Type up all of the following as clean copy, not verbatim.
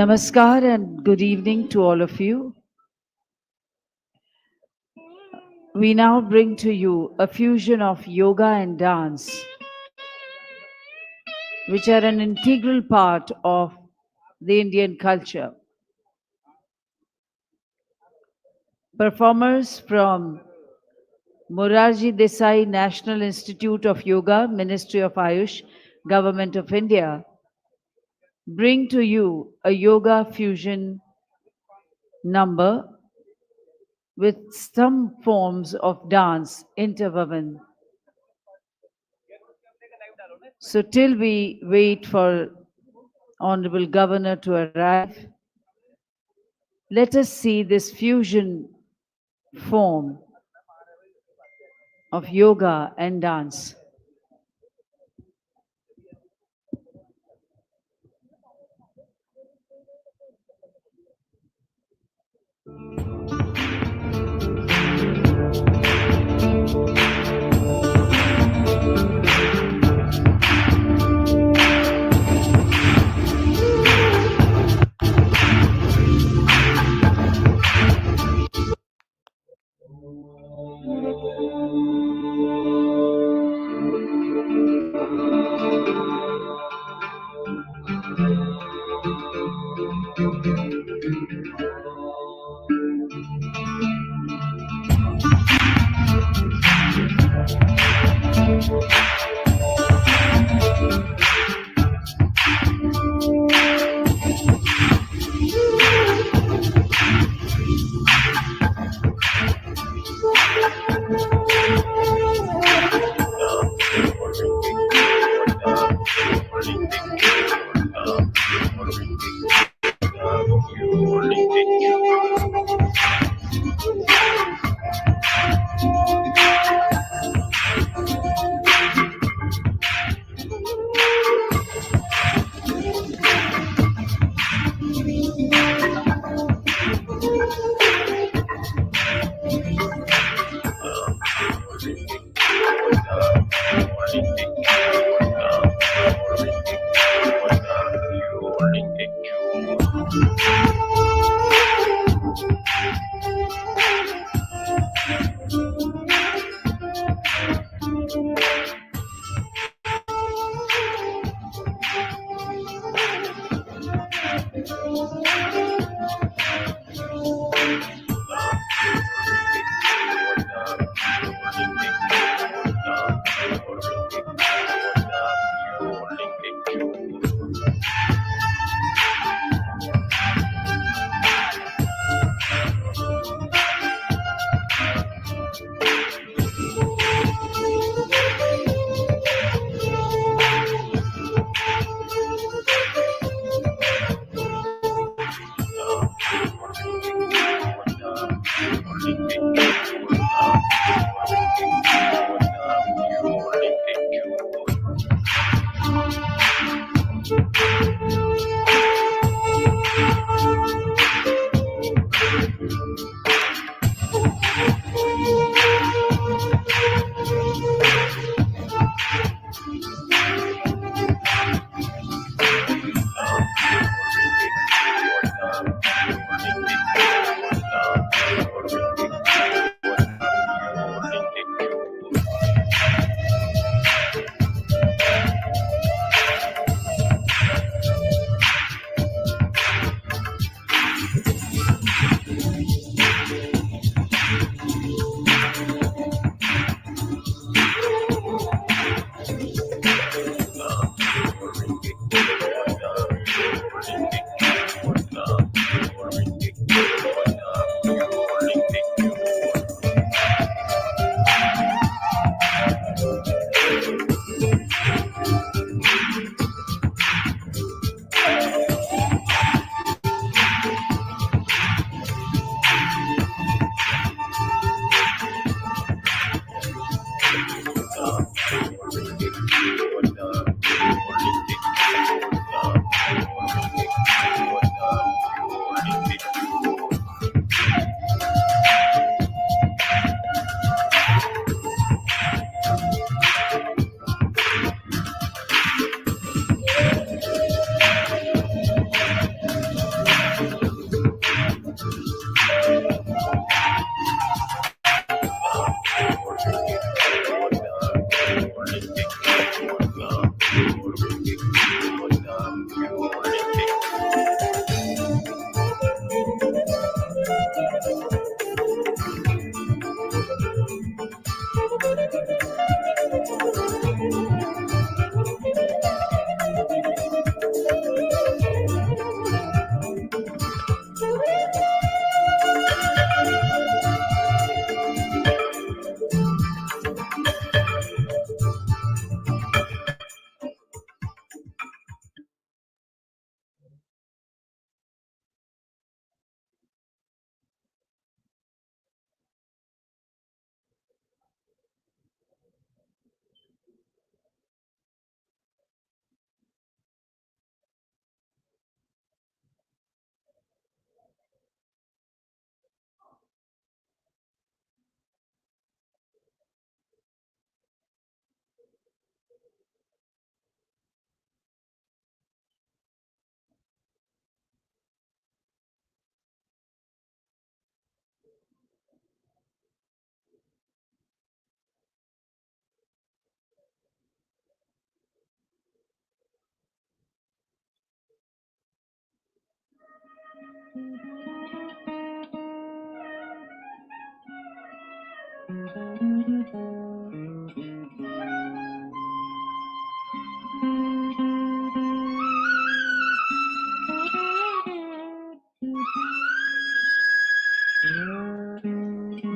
Namaskar and good evening to all of you. We now bring to you a fusion of yoga and dance, which are an integral part of the Indian culture. Performers from Morarji Desai National Institute of Yoga, Ministry of AYUSH, Government of India, bring to you a yoga fusion number with some forms of dance interwoven. So till we wait for Honorable Governor to arrive, let us see this fusion form of yoga and dance.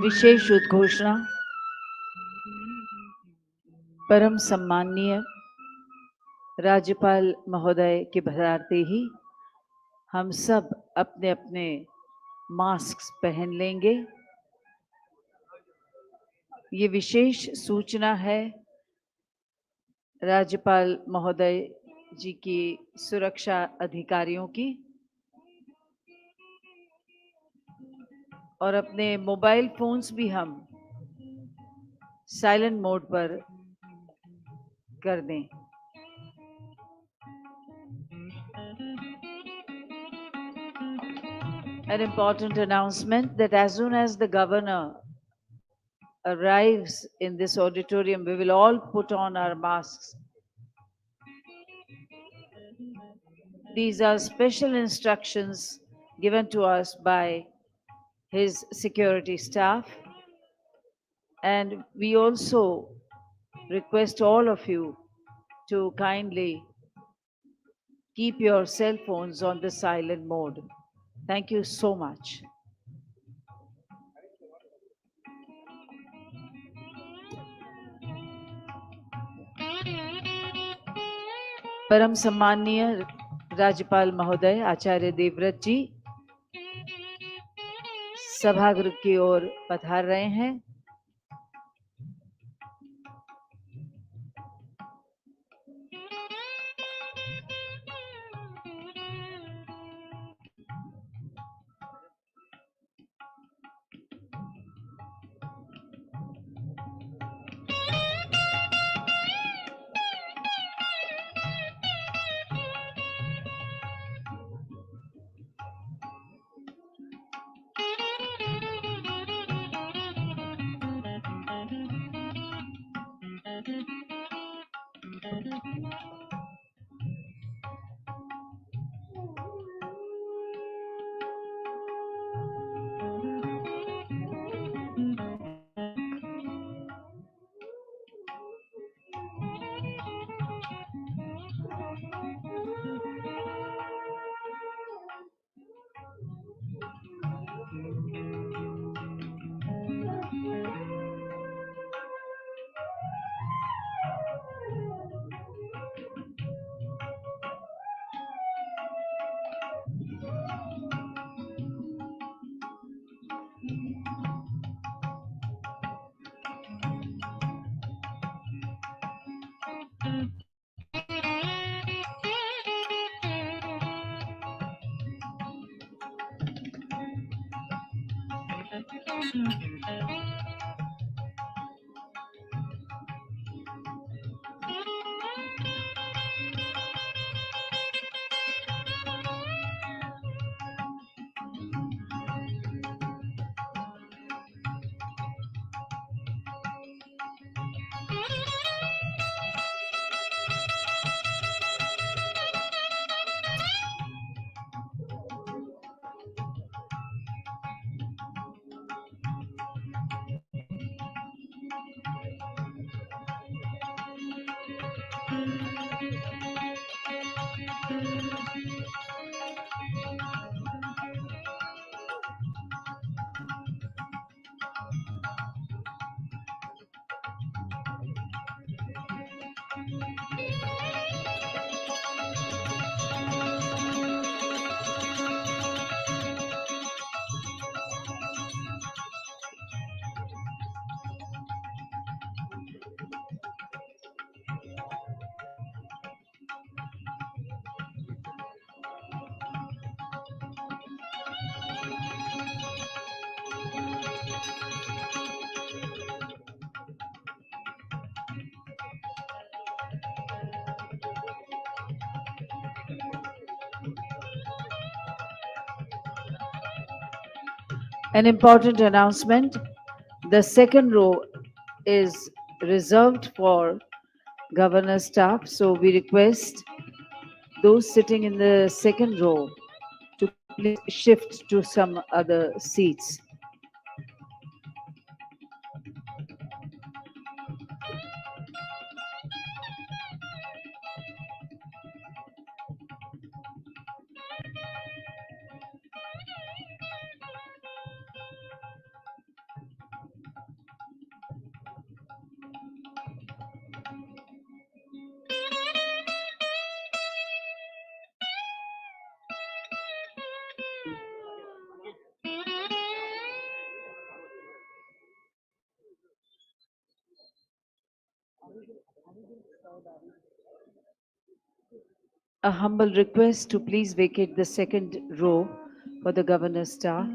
विशेष उद्घोषणा। परम सम्माननीय राज्यपाल महोदय के भराते ही हम सब अपने अपने मास्क पहन लेंगे। ये विशेष सूचना है राज्यपाल महोदय जी की सुरक्षा अधिकारियों की, और अपने मोबाइल फोन्स भी हम साइलेंट मोड पर कर दें। An important announcement that as soon as the governor arrives in this auditorium, we will all put on our masks. These are special instructions given to us by his security staff, and we also request all of you to kindly keep your cell phones on the silent mode. Thank you so much. परम सम्माननीय राज्यपाल महोदय आचार्य देवव्रत जी सभागृह की ओर पधार रहे हैं। An important announcement: the second row is reserved for governor staff, so we request those sitting in the second row to please shift to some other seats. A humble request to please vacate the second row for the governor's staff.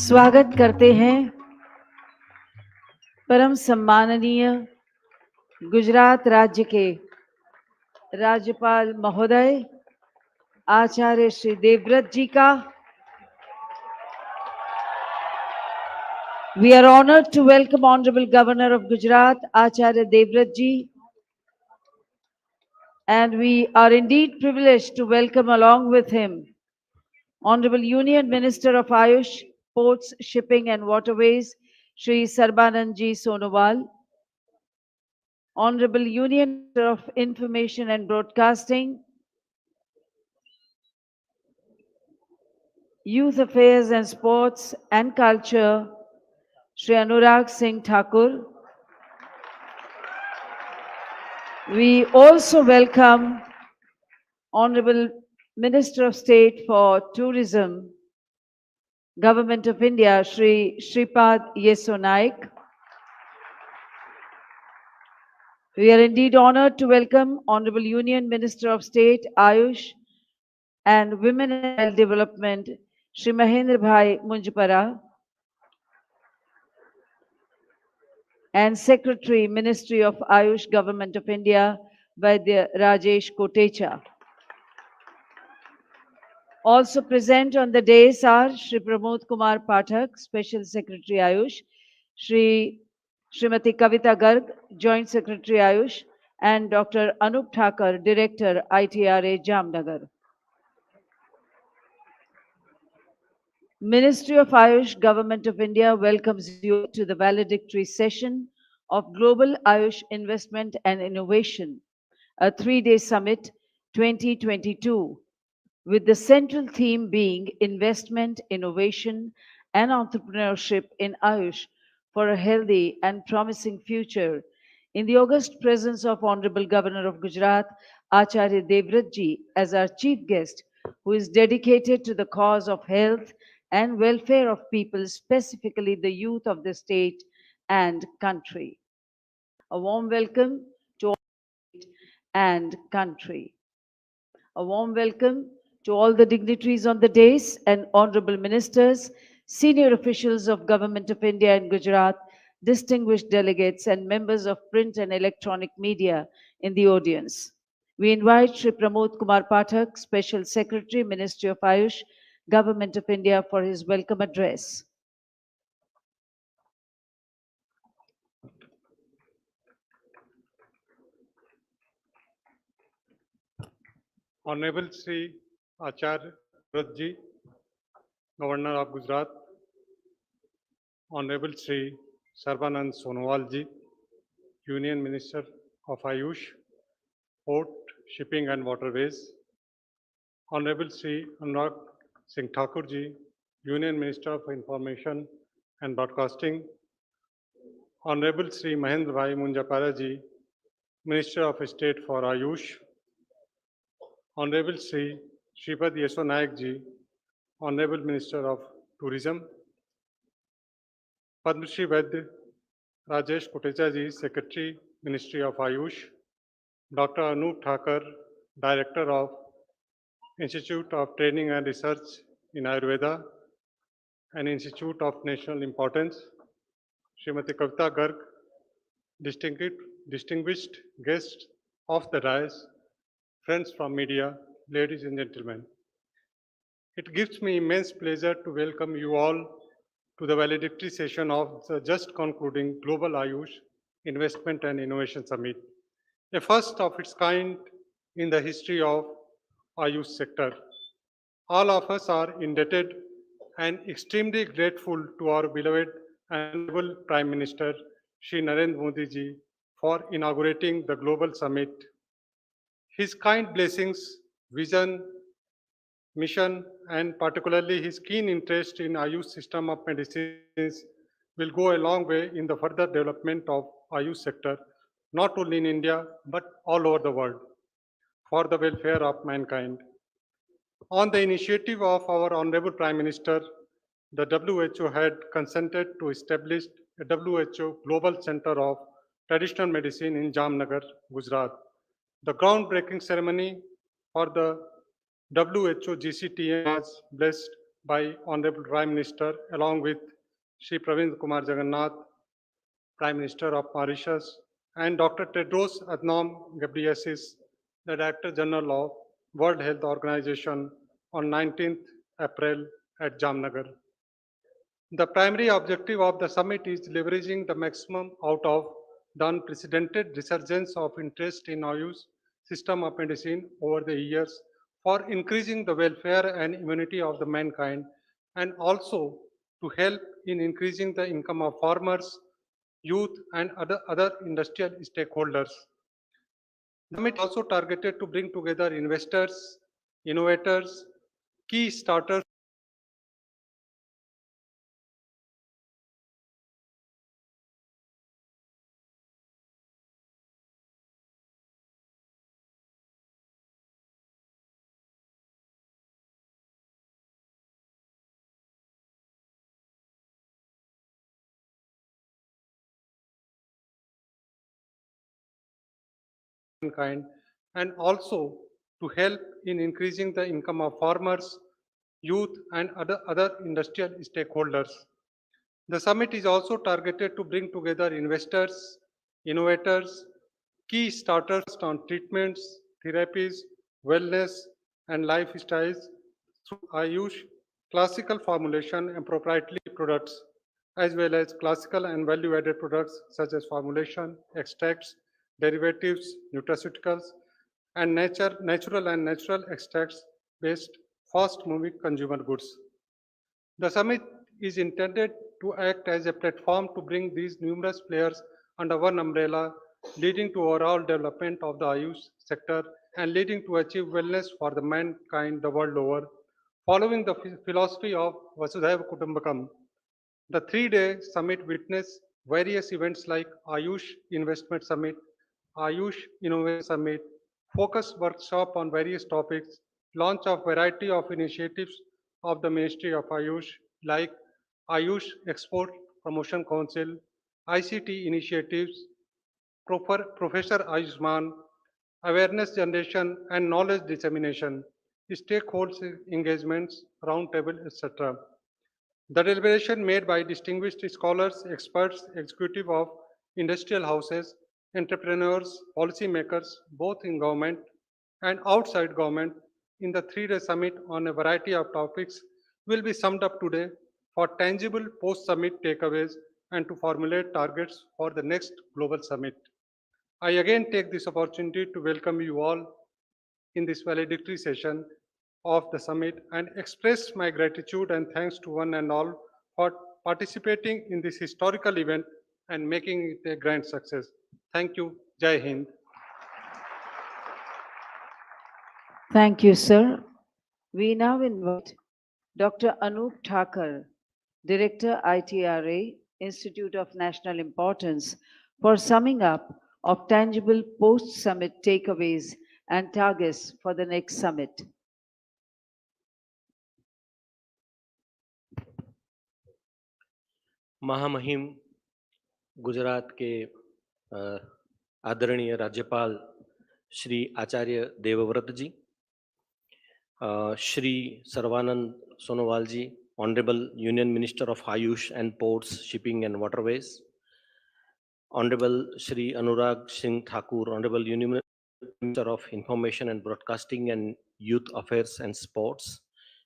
स्वागत करते हैं परम सम्माननीय गुजरात राज्य के राज्यपाल महोदय आचार्य श्री देवव्रत जी का। We are honored to welcome Honorable Governor of Gujarat, Acharya Devvrat ji, and we are indeed privileged to welcome along with him Honorable Union Minister of AYUSH, Ports, Shipping and Waterways, Shri Sarbanandji Sonowal, Honorable Union Minister of Information and Broadcasting, Youth Affairs and Sports and Culture, Shri Anurag Singh Thakur. We also welcome Honorable Minister of State for Tourism, Government of India, Shri Shripad Yeso Naik. We are indeed honored to welcome Honorable Union Minister of State, Ayush and Women and Child Development, Shri Mahendra Bhai Munjpara, and Secretary, Ministry of Ayush, Government of India, Vaidya Rajesh Kotecha. Also present on the dais are Shri Pramod Kumar Pathak, Special Secretary Ayush, Srimati Kavita Garg, Joint Secretary Ayush, and Dr. Anup Thakur, Director ITRA Jamnagar. Ministry of Ayush, Government of India welcomes you to the valedictory session of Global Ayush Investment and Innovation, a 3-day summit 2022, with the central theme being investment, innovation, and entrepreneurship in Ayush for a healthy and promising future. In the august presence of Honorable Governor of Gujarat, Acharya Devvrat ji, as our chief guest, who is dedicated to the cause of health and welfare of people, specifically the youth of the state and country. A warm welcome to all and country. A warm welcome to all the dignitaries on the dais and honorable ministers, senior officials of Government of India and Gujarat, distinguished delegates and members of print and electronic media in the audience. We invite Shri Pramod Kumar Pathak, Special Secretary, Ministry of Ayush, Government of India, for his welcome address. Honorable Sri Acharya Devvrat ji, Governor of Gujarat, Honorable Sri Sarbanand Sonowal ji, Union Minister of Ayush, Port, Shipping and Waterways, Honorable Sri Anurag Singh Thakur ji, Union Minister of Information and Broadcasting, Honorable Sri Mahendra Bhai Munjapara ji, Minister of State for Ayush, Honorable Sri Shripad Yeso Naik ji, Honorable Minister of Tourism, Padma Shri Vaidya Rajesh Kotecha ji, Secretary, Ministry of Ayush, Dr. Anup Thakur, Director of Institute of Training and Research in Ayurveda, an institute of national importance, Srimati Kavita Garg, distinguished, distinguished guests of the dais, friends from media, ladies and gentlemen. It gives me immense pleasure to welcome you all to the valedictory session of the just concluding Global AYUSH Investment and Innovation Summit, a first of its kind in the history of AYUSH sector. All of us are indebted and extremely grateful to our beloved and honorable Prime Minister Shri Narendra Modi ji for inaugurating the global summit. His kind blessings, vision, mission, and particularly his keen interest in AYUSH system of medicines will go a long way in the further development of AYUSH sector, not only in India but all over the world, for the welfare of mankind. On the initiative of our Honorable Prime Minister, the WHO had consented to establish a WHO Global Center of Traditional Medicine in Jamnagar, Gujarat. The groundbreaking ceremony for the WHO GCTM was blessed by Honorable Prime Minister along with Shri Pravind Kumar Jagannath, Prime Minister of Mauritius, and Dr. Tedros Adhanom Ghebreyesus, the Director General of World Health Organization, on 19th April at Jamnagar. The primary objective of the summit is leveraging the maximum out of the unprecedented resurgence of interest in AYUSH system of medicine over the years for increasing the welfare and immunity of the mankind and also to help in increasing the income of farmers, youth and other industrial stakeholders. The summit also targeted to bring together investors, innovators, key starters mankind and also to help in increasing the income of farmers, youth and other industrial stakeholders. The summit is also targeted to bring together investors, innovators, key starters on treatments, therapies, wellness, and lifestyles through AYUSH, classical formulation and proprietary products, as well as classical and value-added products such as formulation, extracts, derivatives, nutraceuticals, and natural extracts based fast-moving consumer goods. The summit is intended to act as a platform to bring these numerous players under one umbrella, leading to overall development of the AYUSH sector and leading to achieve wellness for the mankind the world over. Following the philosophy of Vasudhaiva Kutumbakam, the three-day summit witnessed various events like AYUSH Investment Summit, AYUSH Innovation Summit, focus workshop on various topics, launch of variety of initiatives of the Ministry of AYUSH like AYUSH Export Promotion Council, ICT initiatives, Professor Ayushman, awareness generation and knowledge dissemination, stakeholder engagements, roundtable, etc. The deliberation made by distinguished scholars, experts, executive of industrial houses, entrepreneurs, policymakers, both in government and outside government, in the three-day summit on a variety of topics will be summed up today for tangible post-summit takeaways and to formulate targets for the next global summit. I again take this opportunity to welcome you all in this valedictory session of the summit and express my gratitude and thanks to one and all for participating in this historical event and making it a grand success. Thank you. Jai Hind. Thank you, sir. We now invite Dr. Anup Thakur, Director ITRA, Institute of National Importance, for summing up of tangible post-summit takeaways and targets for the next summit. महामहिम गुजरात के आदरणीय राज्यपाल श्री आचार्य देवव्रत जी, श्री सर्वानंद सोनोवाल जी, Honorable Union Minister of Ayush and Ports, Shipping and Waterways, Honorable Shri Anurag Singh Thakur, Honorable Union Minister of Information and Broadcasting and Youth Affairs and Sports,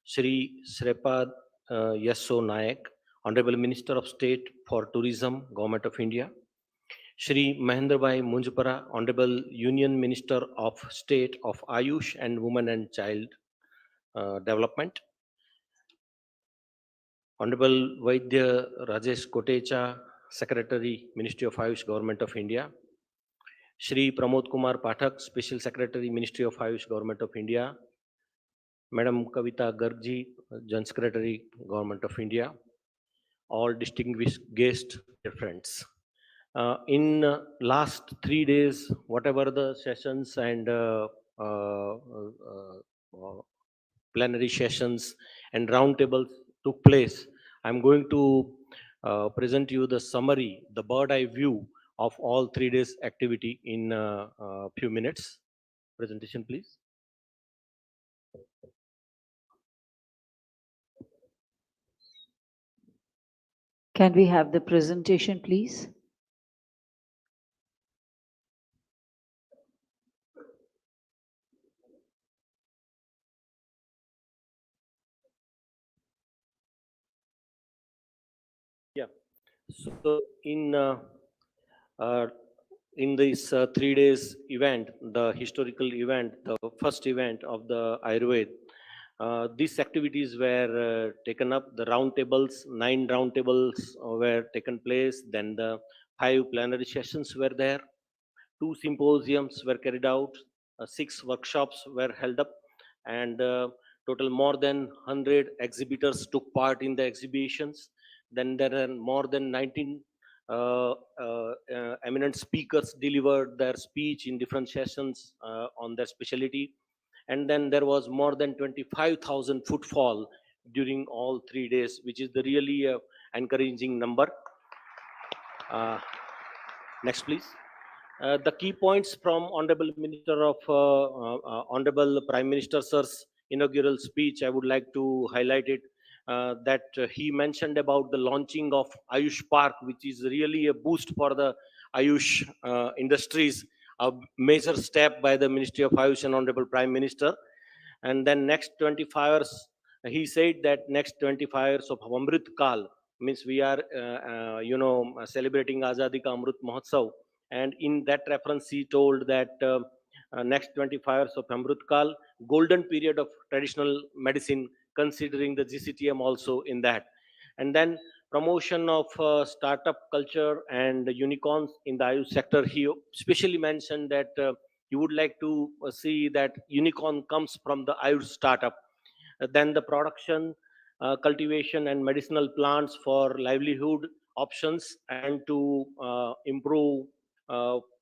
Shri Shrepad Yasso Nayak, Honorable Minister of State for Tourism, Government of India, Shri Mahendrabhai Munjpara, Honorable Union Minister of State of Ayush and Women and Child Development, Honorable Vaidya Rajesh Kotecha, Secretary, Ministry of Ayush, Government of India, Shri Pramod Kumar Pathak, Special Secretary, Ministry of Ayush, Government of India, Madam Kavita Gargji, Joint Secretary, Government of India, all distinguished guests, dear friends. In last 3 days, whatever the sessions and plenary sessions and roundtables took place, I'm going to present you the summary, the bird eye view of all 3 days activity in a few minutes. Presentation, please. Can we have the presentation, please? Yeah. So uh, in this 3 days event, the historical event, the first event of the Ayurved, these activities were taken up. The roundtables, 9 roundtables were taken place. Then the 5 plenary sessions were there. 2 symposiums were carried out. 6 workshops were held up, and total more than 100 exhibitors took part in the exhibitions. Then there are more than 19 eminent speakers delivered their speech in different sessions on their specialty. And then there was more than 25,000 footfall during all 3 days, which is the really encouraging number. Uh, Next, please. The key points from Honorable Prime Minister Sir's inaugural speech, I would like to highlight it. That he mentioned about the launching of Ayush Park, which is really a boost for the Ayush industries, a major step by the Ministry of Ayush and Honorable Prime Minister. And then next 25 years, he said that next 25 years of Amrit Kal, means we are, celebrating Azadi Ka Amrit Mahotsav. And in that reference, he told that next 25 years of Amrit Kal, golden period of traditional medicine, considering the GCTM also in that. And then promotion of startup culture and unicorns in the Ayush sector. He specially mentioned that you would like to see that unicorn comes from the Ayush startup. Then the production, cultivation, and medicinal plants for livelihood options and to improve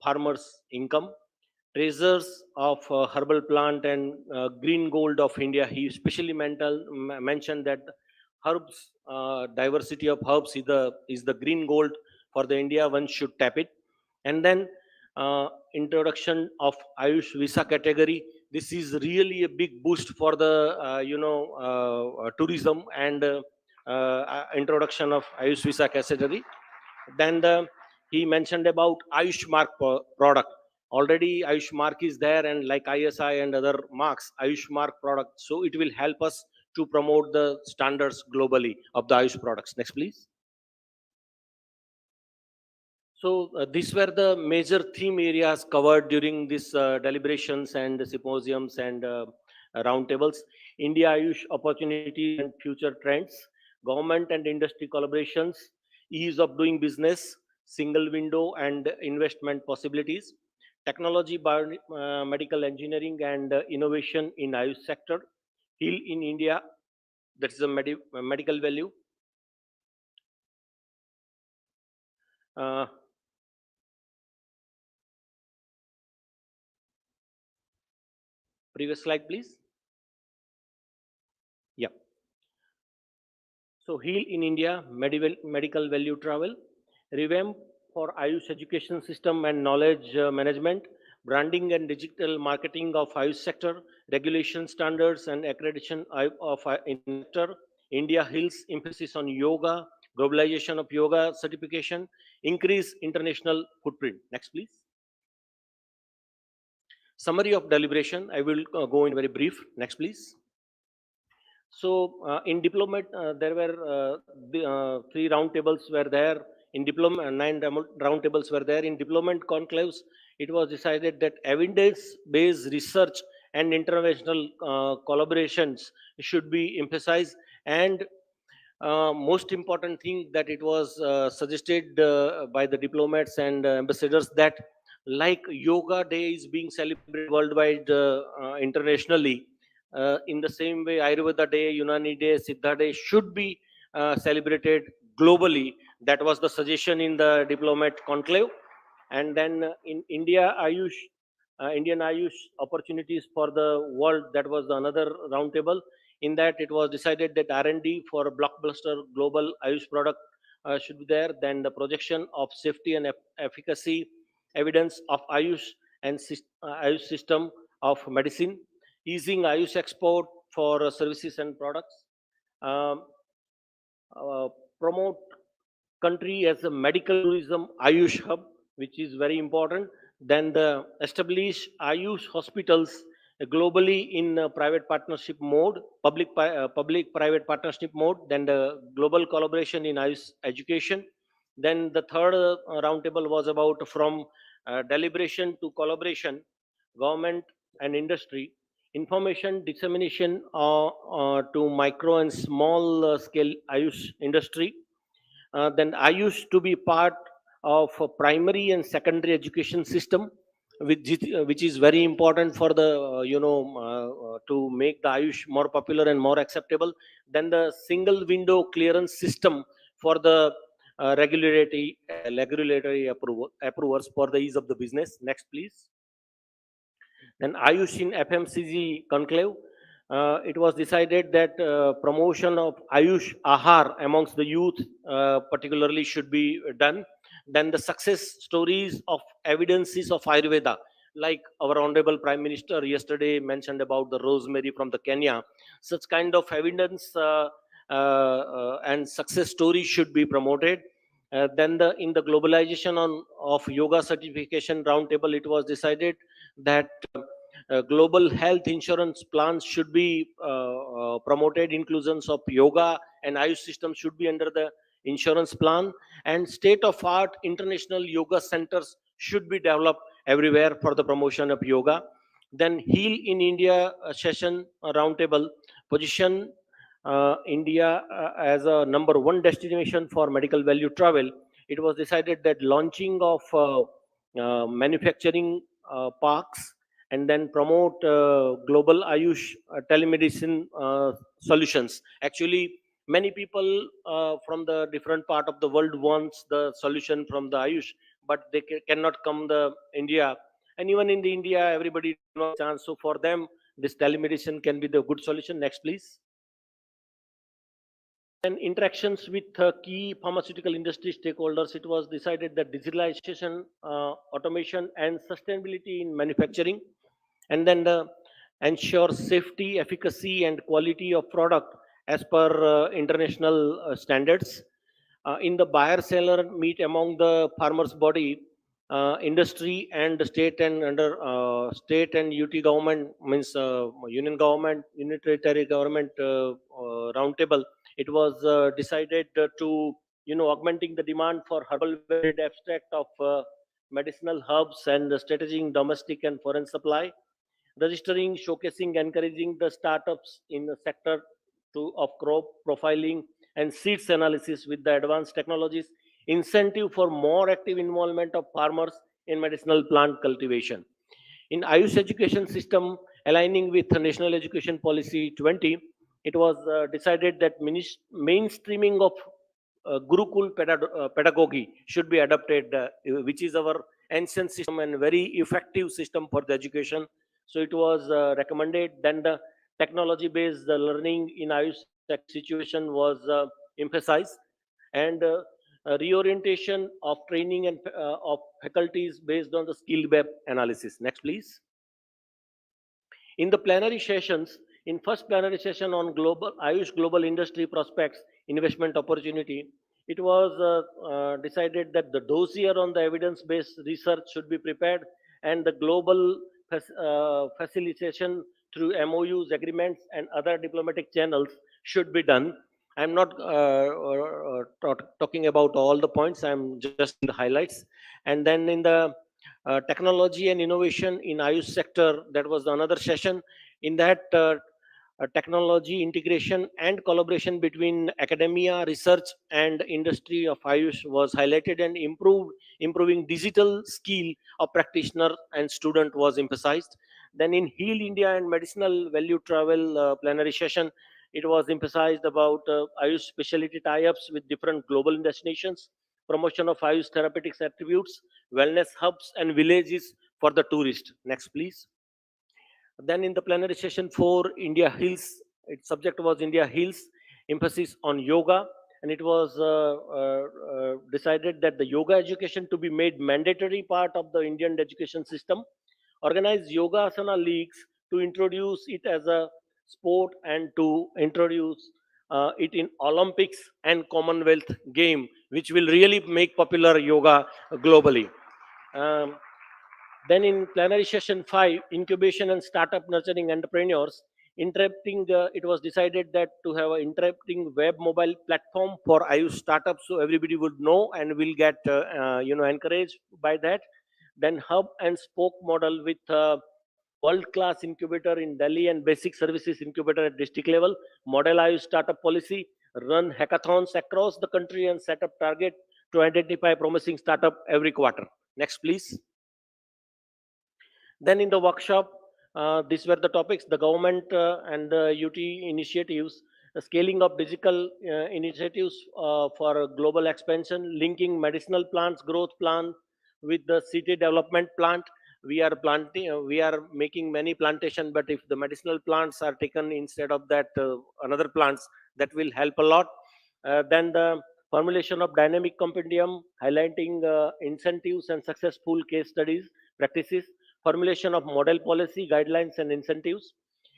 farmers' income. Treasures of herbal plant and green gold of India. He especially mentioned that herbs, diversity of herbs is the green gold for the India. One should tap it. And then introduction of Ayush visa category. This is really a big boost for the tourism and introduction of Ayush visa category. Then he mentioned about Ayush mark product. Already Ayush mark is there, and like ISI and other marks, Ayush mark product. So it will help us to promote the standards globally of the Ayush products. Next, please. So these were the major theme areas covered during these deliberations and symposiums and roundtables. India Ayush opportunities and future trends, government and industry collaborations, ease of doing business, single window and investment possibilities, technology, medical engineering and innovation in Ayush sector, heal in India, that is a medical value. Uh, Previous slide, please. Yeah. So heal in India, medical value travel, revamp for Ayush education system and knowledge management, branding and digital marketing of Ayush sector, regulation standards and accreditation of in sector, India Hill's emphasis on yoga, globalization of yoga certification, increase international footprint. Next, please. Summary of deliberation. I will go in very brief. Next, please. So in diplomat, there were three roundtables were there. In diplomat, nine roundtables were there. In diplomat conclaves, it was decided that evidence-based research and international collaborations should be emphasized. And most important thing that it was suggested by the diplomats and ambassadors that like yoga day is being celebrated worldwide internationally, in the same way Ayurveda day, Unani day, Siddha day should be celebrated globally. That was the suggestion in the diplomat conclave. And then in India Ayush, Indian Ayush opportunities for the world, that was the another roundtable. In that it was decided that R&D for a blockbuster global Ayush product should be there. Then the projection of safety and efficacy evidence of Ayush and Ayush system of medicine, easing Ayush export for services and products, um, promote country as a medical tourism Ayush hub, which is very important. Then the establish Ayush hospitals globally in private partnership mode, public private partnership mode. Then the global collaboration in Ayush education. Then the third roundtable was about from deliberation to collaboration, government and industry, information dissemination to micro and small scale Ayush industry. Then I used to be part of a primary and secondary education system, which is very important for the to make the Ayush more popular and more acceptable. Then the single window clearance system for the approvers for the ease of the business. Next, please. Then Ayush in FMCG conclave, it was decided that promotion of Ayush Ahar amongst the youth particularly should be done. Then the success stories of evidences of Ayurveda, like our Honorable Prime Minister yesterday mentioned about the rosemary from the Kenya. Such kind of evidence and success stories should be promoted. Then in the globalization of yoga certification roundtable, it was decided that global health insurance plans should be promoted. Inclusions of yoga and Ayush system should be under the insurance plan, and state of art international yoga centers should be developed everywhere for the promotion of yoga. Then Heal in India session roundtable position India as a number one destination for medical value travel. It was decided that launching of manufacturing parks, and then promote global Ayush telemedicine solutions. Actually, many people from the different part of the world wants the solution from the Ayush, but they cannot come the India. And even in the India, everybody no chance. So for them, this telemedicine can be the good solution. Next, please. And interactions with key pharmaceutical industry stakeholders, it was decided that digitalization, automation, and sustainability in manufacturing, and then ensure safety, efficacy, and quality of product as per international standards. In the buyer seller meet among the farmers body, industry and the state and under state and UT government, means union government, unitary government roundtable, it was decided to augmenting the demand for herbal valid abstract of medicinal herbs and strategizing domestic and foreign supply, registering, showcasing, encouraging the startups in the sector of crop profiling and seeds analysis with the advanced technologies, incentive for more active involvement of farmers in medicinal plant cultivation. In Ayush education system, aligning with the National Education Policy 20, it was decided that mainstreaming of Gurukul pedagogy should be adopted, which is our ancient system and very effective system for the education. So it was recommended. Then the technology-based learning in Ayush situation was emphasized, and reorientation of training and of faculties based on the skill web analysis. Next, please. In the plenary sessions, In first plenary session on global Ayush global industry prospects investment opportunity, it was decided that the dossier on the evidence-based research should be prepared and the global facilitation through MOUs, agreements, and other diplomatic channels should be done. I'm not talking about all the points. I'm just giving the highlights. And then in the technology and innovation in Ayush sector, that was another session. In that, technology integration and collaboration between academia, research, and industry of Ayush was highlighted, and improving digital skill of practitioner and student was emphasized. Then in Heal India and Medicinal Value Travel plenary session, it was emphasized about Ayush specialty tie-ups with different global destinations, promotion of Ayush therapeutics attributes, wellness hubs and villages for the tourist. Next, please. Then in the plenary session for India Hills, its subject was India Hills, emphasis on yoga, and it was decided that the yoga education to be made mandatory part of the Indian education system, organize yoga asana leagues to introduce it as a sport and to introduce it in Olympics and Commonwealth game, which will really make popular yoga globally. Um, then in plenary session 5, incubation and startup nurturing entrepreneurs, it was decided that to have an interrupting web mobile platform for Ayush startups, so everybody would know and will get encouraged by that. Then hub and spoke model with world class incubator in Delhi and basic services incubator at district level, model Ayush startup policy, run hackathons across the country and set up target to identify promising startup every quarter. Next, please. Then in the workshop, these were the topics: the government and the UT initiatives, the scaling of digital initiatives for global expansion, linking medicinal plants growth plan with the city development plant. We are making many plantation, but if the medicinal plants are taken instead of that another plants, that will help a lot. Then the formulation of dynamic compendium highlighting incentives and successful case studies practices, formulation of model policy, guidelines, and incentives.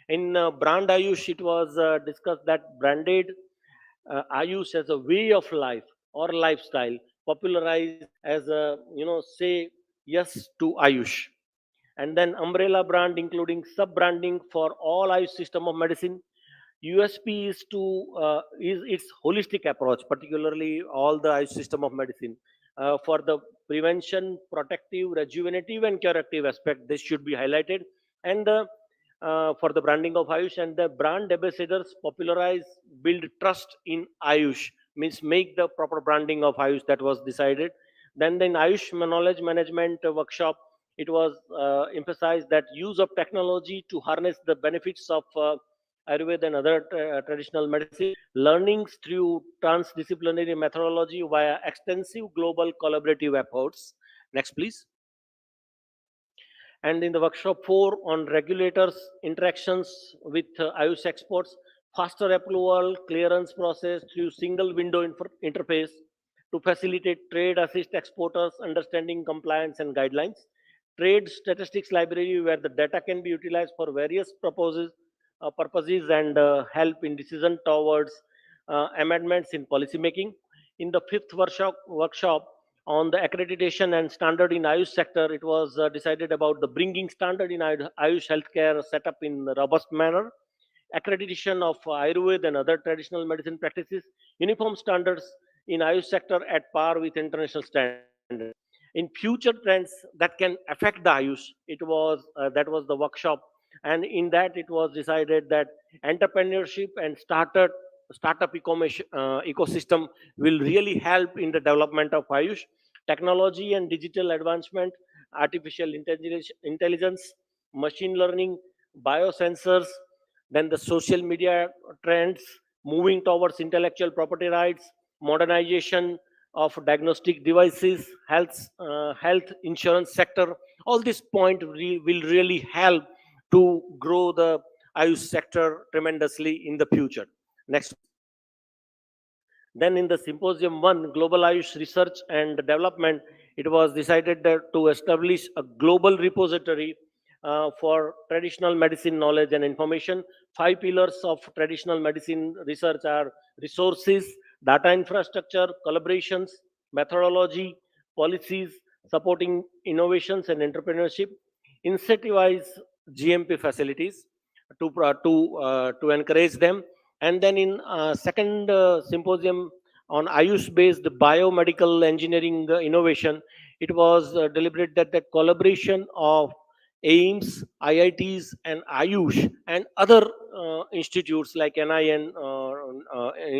In brand Ayush, it was discussed that branded Ayush as a way of life or lifestyle, popularized as a, say yes to Ayush. And then umbrella brand, including sub branding for all Ayush system of medicine. USP is its holistic approach, particularly all the Ayush system of medicine, for the prevention, protective, rejuvenative, and curative aspect. This should be highlighted, and for the branding of Ayush, and the brand ambassadors popularize, build trust in Ayush, means make the proper branding of Ayush. That was decided. Then in Ayush knowledge management workshop, it was emphasized that use of technology to harness the benefits of Ayurveda and other traditional medicine, learnings through transdisciplinary methodology via extensive global collaborative efforts. Next, please. And in the workshop 4 on regulators interactions with Ayush exports, faster approval clearance process through single window interface to facilitate trade assist exporters understanding compliance and guidelines, trade statistics library where the data can be utilized for various purposes and help in decision towards amendments in policy making. In the fifth workshop on the accreditation and standard in Ayush sector, it was decided about the bringing standard in Ayush healthcare setup in a robust manner, accreditation of Ayurveda and other traditional medicine practices, uniform standards in Ayush sector at par with international standards. In future trends that can affect the Ayush, that was the workshop, and in that it was decided that entrepreneurship and startup ecosystem will really help in the development of Ayush. Technology and digital advancement, artificial intelligence, machine learning, biosensors, then the social media trends, moving towards intellectual property rights, modernization of diagnostic devices, health insurance sector. All this point will really help to grow the Ayush sector tremendously in the future. Next. Then in the symposium 1, Global Ayush Research and Development, it was decided that to establish a global repository for traditional medicine knowledge and information. Five pillars of traditional medicine research are resources, data infrastructure, collaborations, methodology, policies, supporting innovations and entrepreneurship, incentivize GMP facilities to encourage them. And then in second symposium on Ayush based biomedical engineering innovation, it was deliberate that the collaboration of AIMS, IITs, and Ayush and other institutes like NIN,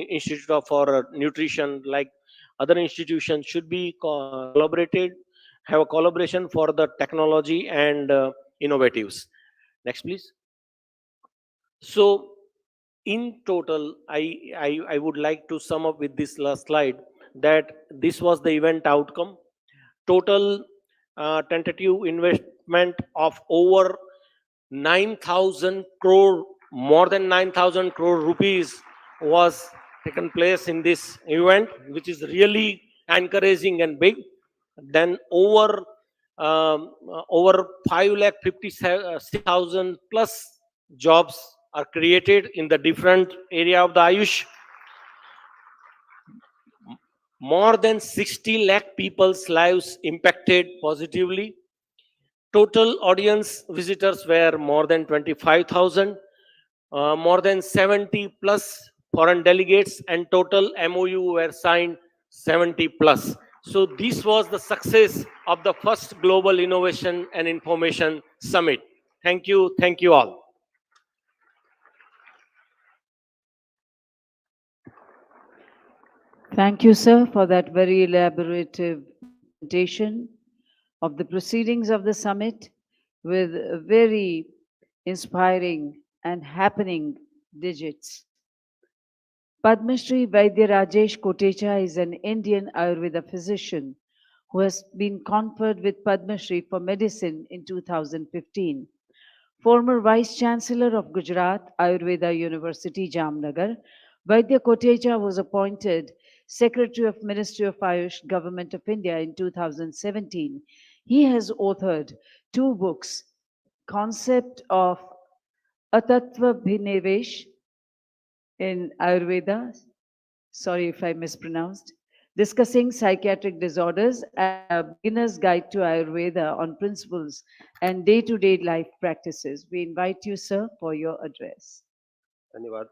Institute for Nutrition, like other institutions should be collaborated, have a collaboration for the technology and innovatives. Next, please. So, in total, I would like to sum up with this last slide that this was the event outcome. Total tentative investment of over 9,000 crore, more than 9,000 crore rupees was taken place in this event, which is really encouraging and big. Then over 5,56,000 plus jobs are created in the different area of the Ayush. More than 60 lakh people's lives impacted positively. Total audience visitors were more than 25,000, more than 70 plus foreign delegates, and total MOU were signed 70 plus. So this was the success of the first Global Innovation and Information Summit. Thank you all. Thank you, sir, for that very elaborative presentation of the proceedings of the summit with very inspiring and happening digits. Padma Shri Vaidya Rajesh Kotecha is an Indian Ayurveda physician who has been conferred with Padma Shri for medicine in 2015. Former Vice Chancellor of Gujarat Ayurveda University, Jamnagar, Vaidya Kotecha was appointed Secretary of Ministry of Ayush, Government of India in 2017. He has authored two books, Concept of Atattva Bhinevesh in Ayurveda, sorry if I mispronounced, discussing psychiatric disorders, and a beginner's guide to Ayurveda on principles and day-to-day life practices. We invite you, sir, for your address. धन्यवाद.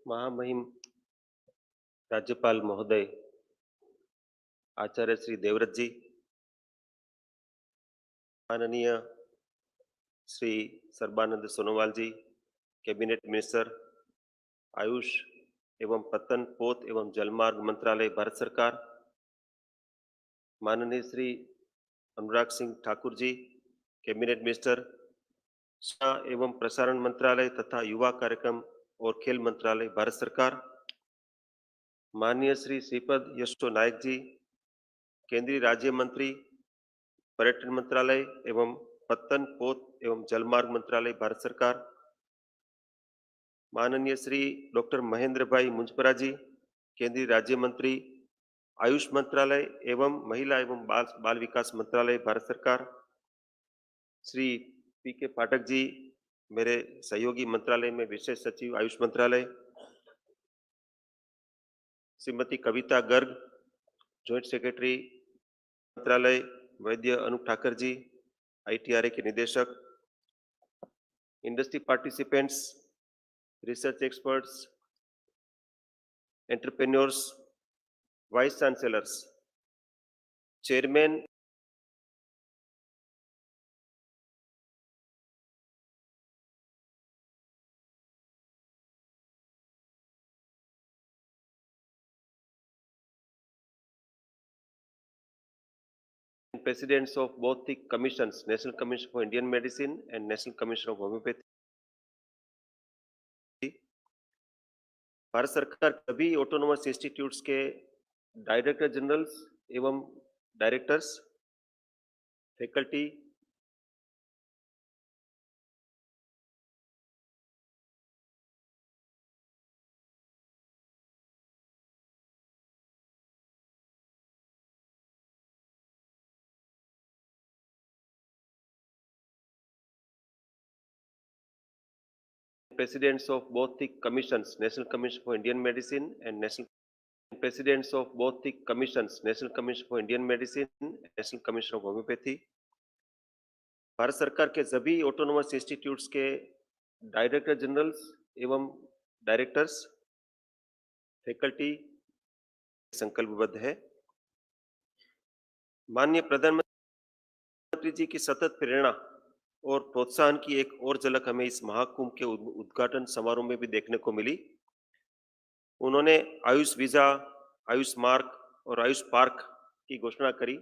महामहिम राज्यपाल महोदय आचार्य श्री देवव्रत जी, माननीय श्री सर्बानंद सोनोवाल जी, cabinet minister Ayush एवं पत्तन पोत एवं जलमार्ग मंत्रालय भारत सरकार, माननीय श्री अनुराग सिंह ठाकुर जी, कैबिनेट मिनिस्टर सूचना एवं प्रसारण मंत्रालय तथा युवा कार्यक्रम और खेल मंत्रालय भारत सरकार, माननीय श्री श्रीपद यशो नायक जी, केंद्रीय राज्य मंत्री पर्यटन मंत्रालय एवं पत्तन पोत एवं जलमार्ग मंत्रालय भारत सरकार, माननीय श्री डॉक्टर महेंद्र भाई मुंजपरा जी, केंद्रीय राज्य मंत्री आयुष मंत्रालय एवं महिला एवं बाल विकास मंत्रालय भारत सरकार, श्री पी के पाठक जी, मेरे सहयोगी मंत्रालय में विशेष सचिव आयुष मंत्रालय, श्रीमती कविता गर्ग, जॉइंट सेक्रेटरी मंत्रालय, वैद्य अनूप ठाकर जी, ITRA के निदेशक, industry participants, research experts, entrepreneurs, vice chancellors, chairman presidents of both the commissions, National Commission for Indian Medicine and National Commission of Homeopathy. Bharat सरकार सभी ऑटोनोमस इंस्टीट्यूट्स के डायरेक्टर जनरल्स एवं directors, faculty, presidents of both the commissions, National Commission for Indian Medicine and Presidents of both the commissions, National Commission for Indian Medicine and National Commission of Homeopathy, Bharat सरकार के सभी autonomous institutes के director generals एवं directors, faculty संकल्पबद्ध है। माननीय प्रधानमंत्री जी की सतत प्रेरणा और प्रोत्साहन की एक और झलक हमें इस महाकुंभ के उद्घाटन समारोह में भी देखने को मिली। उन्होंने आयुष वीजा, आयुष मार्ग और आयुष पार्क की घोषणा करी।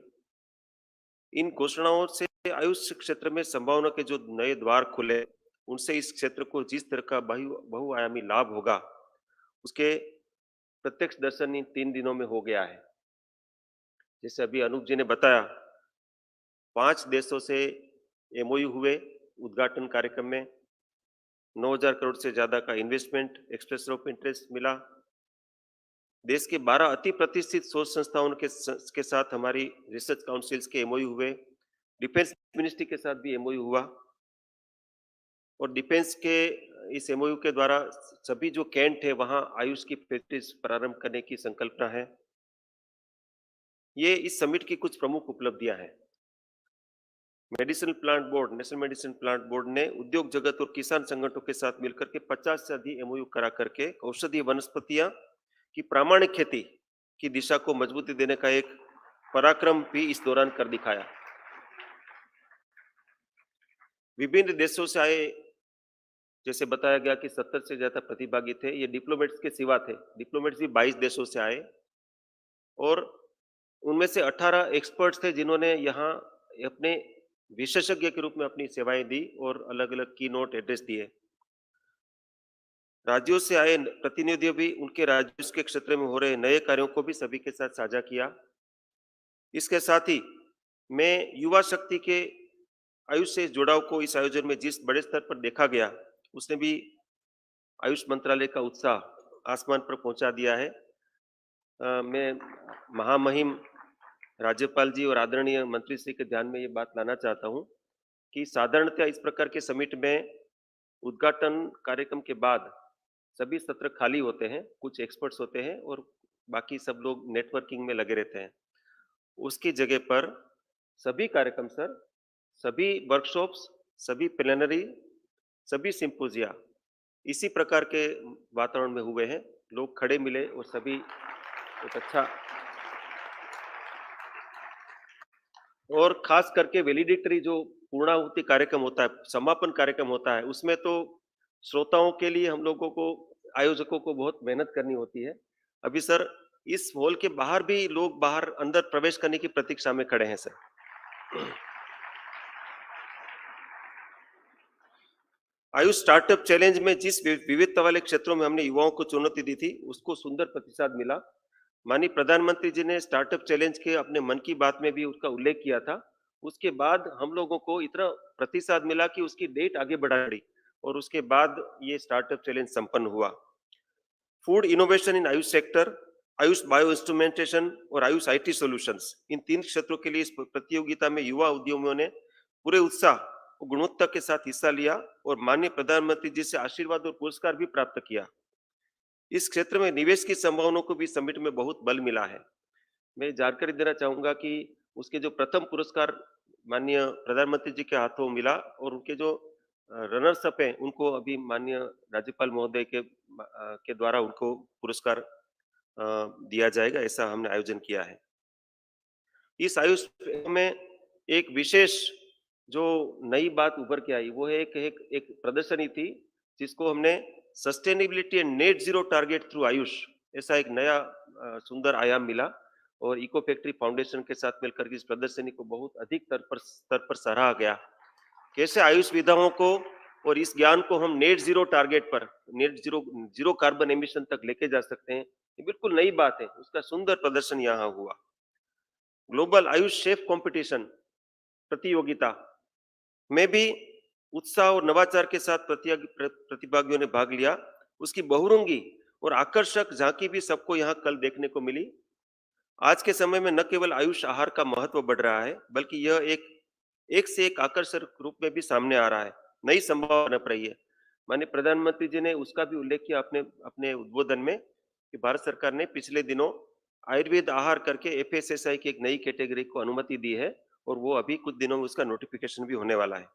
इन घोषणाओं से आयुष क्षेत्र में संभावना के जो नए द्वार खुले, उनसे इस क्षेत्र को जिस तरह का बहुआयामी लाभ होगा, उसके प्रत्यक्ष दर्शन इन 3 दिनों में हो गया है। जैसे अभी अनूप जी ने बताया, 5 देशों से एमओयू हुए उद्घाटन कार्यक्रम में, 9,000 करोड़ से ज्यादा का इन्वेस्टमेंट एक्सप्रेशन ऑफ इंटरेस्ट मिला। देश के 12 अति प्रतिष्ठित शोध संस्थाओं के साथ हमारी रिसर्च काउंसिल्स के एमओयू हुए। डिफेंस मिनिस्ट्री के साथ भी एमओयू हुआ और डिफेंस के इस एमओयू के द्वारा सभी जो कैंट है वहां आयुष की फैक्ट्रीज प्रारंभ करने की संकल्पना है। ये इस समिट की कुछ प्रमुख उपलब्धियां हैं। Medicinal plant board, national medicine plant board ने उद्योग जगत और किसान संगठनों के साथ मिलकर के 50 से अधिक एमओयू करा करके औषधीय वनस्पतियां की प्रामाणिक खेती की दिशा को मजबूती देने का एक पराक्रम भी इस दौरान कर दिखाया। विभिन्न देशों से आए, जैसे बताया गया कि 70 से ज्यादा प्रतिभागी थे। ये डिप्लोमेट्स के सिवा थे। डिप्लोमेट्स भी 22 देशों से आए और उनमें से 18 एक्सपर्ट्स थे जिन्होंने यहाँ अपने विशेषज्ञ के रूप में अपनी सेवाएं दी और अलग अलग की नोट एड्रेस दिए। राज्यों से आए प्रतिनिधियों भी उनके राज्य के क्षेत्र में हो रहे नए कार्यों को भी सभी के साथ साझा किया। इसके साथ ही मैं युवा शक्ति के आयुष से जुड़ाव को इस आयोजन में जिस बड़े स्तर पर देखा गया, उसने भी आयुष मंत्रालय का उत्साह आसमान पर पहुंचा दिया है। मैं महामहिम राज्यपाल जी और आदरणीय मंत्री श्री के ध्यान में ये बात लाना चाहता हूं कि साधारणतः इस प्रकार के समिट में उद्घाटन कार्यक्रम के बाद सभी सत्र खाली होते हैं, कुछ एक्सपर्ट्स होते हैं और बाकी सब लोग नेटवर्किंग में लगे रहते हैं। उसकी जगह पर सभी कार्यक्रम सर, सभी वर्कशॉप्स, सभी प्लेनरी, सभी सिंपोजिया इसी प्रकार के वातावरण में हुए हैं। लोग खड़े मिले और सभी एक अच्छा, और खास करके वैलिडिक्टरी जो पूर्णाहुति कार्यक्रम होता है, समापन कार्यक्रम होता है, उसमें तो श्रोताओं के लिए हम लोगों को, आयोजकों को बहुत मेहनत करनी होती है। अभी सर इस हॉल के बाहर भी लोग बाहर अंदर प्रवेश करने की प्रतीक्षा में खड़े हैं सर। आयुष स्टार्टअप चैलेंज में जिस विविधता वाले क्षेत्रों में हमने युवाओं को चुनौती दी थी, उसको सुंदर प्रतिसाद मिला। माननीय प्रधानमंत्री जी ने स्टार्टअप चैलेंज के अपने मन की बात में भी उसका उल्लेख किया था। उसके बाद हम लोगों को इतना प्रतिसाद मिला कि उसकी डेट आगे बढ़ाई और उसके बाद ये स्टार्टअप चैलेंज संपन्न हुआ। Food innovation in Ayush sector, Ayush bio instrumentation और आयुष आईटी सॉल्यूशंस, इन 3 क्षेत्रों के लिए इस प्रतियोगिता में युवा उद्यमियों ने पूरे उत्साह और गुणवत्ता के साथ हिस्सा लिया और माननीय प्रधानमंत्री जी से आशीर्वाद और पुरस्कार भी प्राप्त किया। इस क्षेत्र में निवेश की संभावनाओं को भी समिट में बहुत बल मिला है। मैं जानकारी देना चाहूंगा कि उसके जो प्रथम पुरस्कार माननीय प्रधानमंत्री जी के हाथों मिला और उनके जो रनर्स अप हैं उनको अभी माननीय राज्यपाल महोदय के द्वारा उनको पुरस्कार दिया जाएगा, ऐसा हमने आयोजन किया है। इस आयुष में एक विशेष जो नई बात उभर के आई वो है एक प्रदर्शनी थी जिसको हमने sustainability and net zero target through Ayush, ऐसा एक नया सुंदर आयाम मिला और इको फैक्ट्री फाउंडेशन के साथ मिलकर इस प्रदर्शनी को बहुत अधिक स्तर पर सराहा गया। कैसे आयुष विधाओं को और इस ज्ञान को हम नेट जीरो टारगेट पर, नेट जीरो कार्बन एमिशन तक लेके जा सकते हैं, ये बिल्कुल नई बात है। उसका सुंदर प्रदर्शन यहाँ हुआ। ग्लोबल आयुष शेफ कंपटीशन प्रतियोगिता में भी उत्साह और नवाचार के साथ प्रतिभागियों ने भाग लिया। उसकी बहुरंगी और आकर्षक झांकी भी सबको यहाँ कल देखने को मिली। आज के समय में न केवल आयुष आहार का महत्व बढ़ रहा है, बल्कि यह एक से एक आकर्षक रूप में भी सामने आ रहा है। नई संभावना नप रही है। माननीय प्रधानमंत्री जी ने उसका भी उल्लेख किया अपने अपने उद्बोधन में कि भारत सरकार ने पिछले दिनों आयुर्वेद आहार करके एफएसएसआई की एक नई कैटेगरी को अनुमति दी है और वो अभी कुछ दिनों में उसका नोटिफिकेशन भी होने वाला है।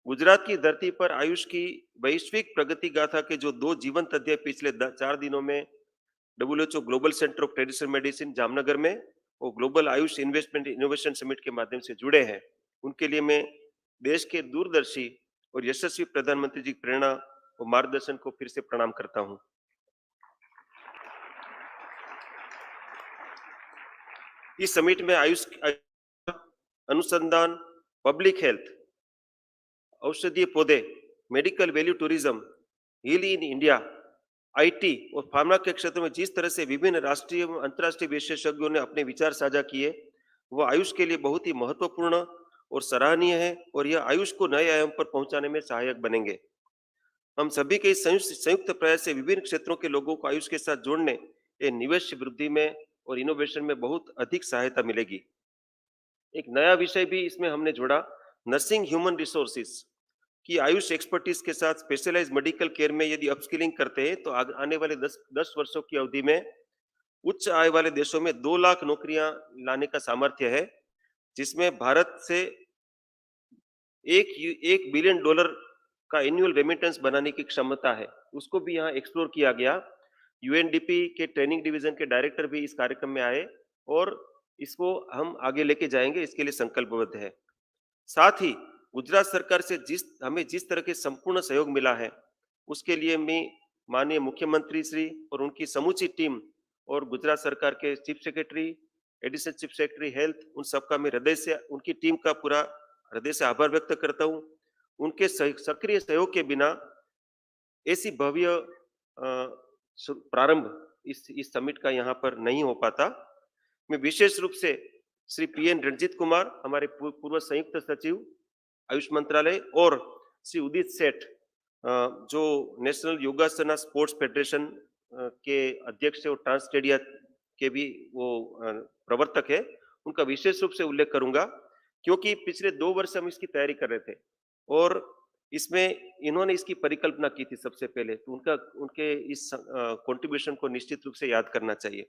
गुजरात की धरती पर आयुष की वैश्विक प्रगति गाथा के जो 2 जीवंत अध्याय पिछले 4 दिनों में WHO global centre of traditional medicine Jamnagar में और global Ayush investment innovation summit के माध्यम से जुड़े हैं, उनके लिए मैं देश के दूरदर्शी और यशस्वी प्रधानमंत्री जी की प्रेरणा और मार्गदर्शन को फिर से प्रणाम करता हूं। इस समिट में आयुष अनुसंधान, पब्लिक हेल्थ, औषधीय पौधे, medical value tourism, heal in India, IT और फार्मा के क्षेत्र में जिस तरह से विभिन्न राष्ट्रीय एवं अंतर्राष्ट्रीय विशेषज्ञों ने अपने विचार साझा किए, वह आयुष के लिए बहुत ही महत्वपूर्ण और सराहनीय है और यह आयुष को नए आयाम पर पहुंचाने में सहायक बनेंगे। हम सभी के इस संयुक्त प्रयास से विभिन्न क्षेत्रों के लोगों को आयुष के साथ जोड़ने या निवेश वृद्धि में और इनोवेशन में बहुत अधिक सहायता मिलेगी। एक नया विषय भी इसमें हमने जोड़ा, नर्सिंग ह्यूमन रिसोर्सेज कि आयुष एक्सपर्टीज के साथ स्पेशलाइज मेडिकल केयर में यदि अपस्किलिंग करते हैं तो आने वाले 10 वर्षों की अवधि में उच्च आय वाले देशों में 2 लाख नौकरियां लाने का सामर्थ्य है, जिसमें भारत से $1 बिलियन का एनुअल रेमिटेंस बनाने की क्षमता है, उसको भी यहाँ एक्सप्लोर किया गया। यूएनडीपी के ट्रेनिंग डिवीजन के डायरेक्टर भी इस कार्यक्रम में आए और इसको हम आगे लेके जाएंगे, इसके लिए संकल्पबद्ध है। साथ ही गुजरात सरकार से हमें जिस तरह के संपूर्ण सहयोग मिला है, उसके लिए मैं माननीय मुख्यमंत्री श्री और उनकी समूची टीम और गुजरात सरकार के chief secretary, additional chief secretary health, उन सबका मैं हृदय से, उनकी टीम का पूरा हृदय से आभार व्यक्त करता हूं। उनके सक्रिय सहयोग के बिना ऐसी भव्य प्रारंभ इस समिट का यहाँ पर नहीं हो पाता। मैं विशेष रूप से श्री पीएन रणजीत कुमार, हमारे पूर्व संयुक्त सचिव आयुष मंत्रालय, और श्री उदित सेठ जो नेशनल योगासना स्पोर्ट्स फेडरेशन के अध्यक्ष और ट्रांसटेडिया के भी वो प्रवर्तक है, उनका विशेष रूप से उल्लेख करूंगा क्योंकि पिछले 2 वर्ष हम इसकी तैयारी कर रहे थे और इसमें इन्होंने इसकी परिकल्पना की थी सबसे पहले, तो उनके इस कंट्रीब्यूशन को निश्चित रूप से याद करना चाहिए।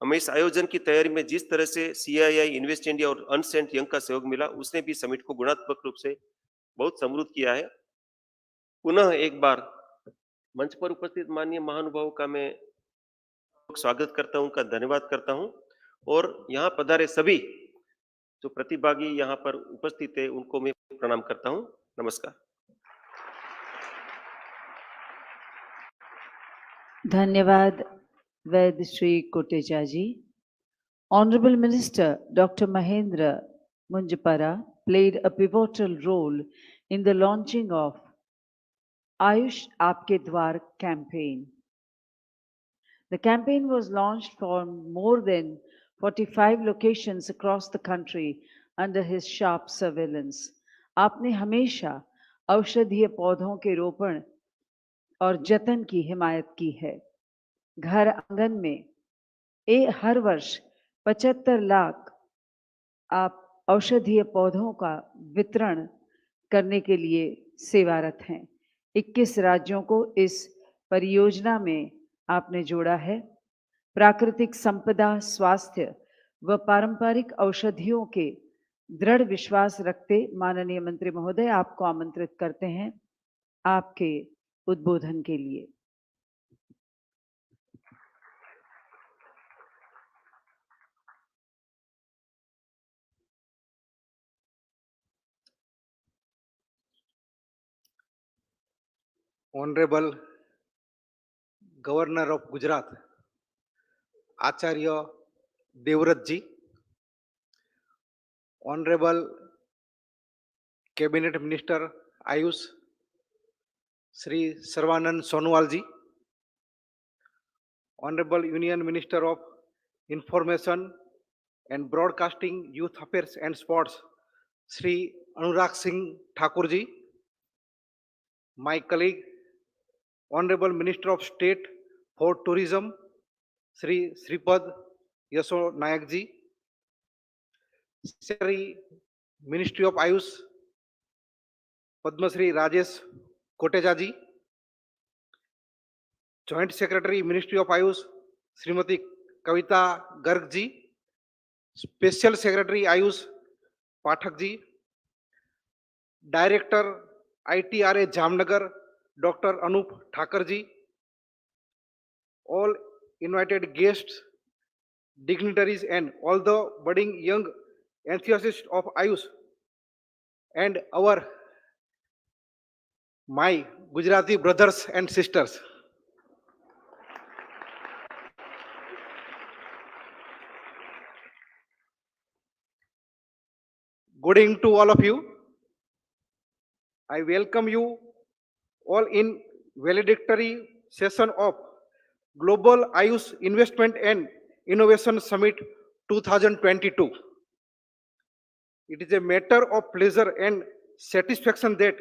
हमें इस आयोजन की तैयारी में जिस तरह से सीआईआई, इन्वेस्ट इंडिया और अनसेंट यंग का सहयोग मिला, उसने भी समिट को गुणात्मक रूप से बहुत समृद्ध किया है। पुनः एक बार मंच पर उपस्थित माननीय महानुभावों का मैं स्वागत करता हूं, उनका धन्यवाद करता हूं और यहाँ पधारे सभी जो प्रतिभागी यहाँ पर उपस्थित है उनको मैं प्रणाम करता हूं। नमस्कार। धन्यवाद वैद्य श्री कोटेचा जी। Honorable Minister Dr. Mahendra Munjapara played a pivotal role in the launching of AYUSH Aapke Dwar campaign. The campaign was launched for more than 45 locations across the country under his sharp surveillance. आपने हमेशा औषधीय पौधों के रोपण और जतन की हिमायत की है। घर आंगन में हर वर्ष 75 लाख आप औषधीय पौधों का वितरण करने के लिए सेवारत हैं। 21 राज्यों को इस परियोजना में आपने जोड़ा है। प्राकृतिक संपदा, स्वास्थ्य व पारंपरिक औषधियों के दृढ़ विश्वास रखते माननीय मंत्री महोदय आपको आमंत्रित करते हैं आपके उद्बोधन के लिए। Honorable Governor of Gujarat, Acharya Devrat ji, Honorable Cabinet Minister Ayush, Sri Sarvanand Sonowal ji, Honorable Union Minister of Information and Broadcasting, Youth Affairs and Sports, Sri Anurag Singh Thakur ji, my colleague, Honorable Minister of State for Tourism, Sri Sripad Yasho Nayak ji, Secretary, Ministry of Ayush, Padma Shri Rajesh Kotecha ji, Joint Secretary, Ministry of Ayush, Srimati Kavita Garg ji, Special Secretary Ayush Pathak ji, Director ITRA Jamnagar, Dr. Anup Thakur ji, all invited guests, dignitaries, and all the budding young enthusiasts of Ayush, and my Gujarati brothers and sisters. Good evening to all of you. I welcome you all in valedictory session of Global Ayush Investment and Innovation Summit 2022. It is a matter of pleasure and satisfaction that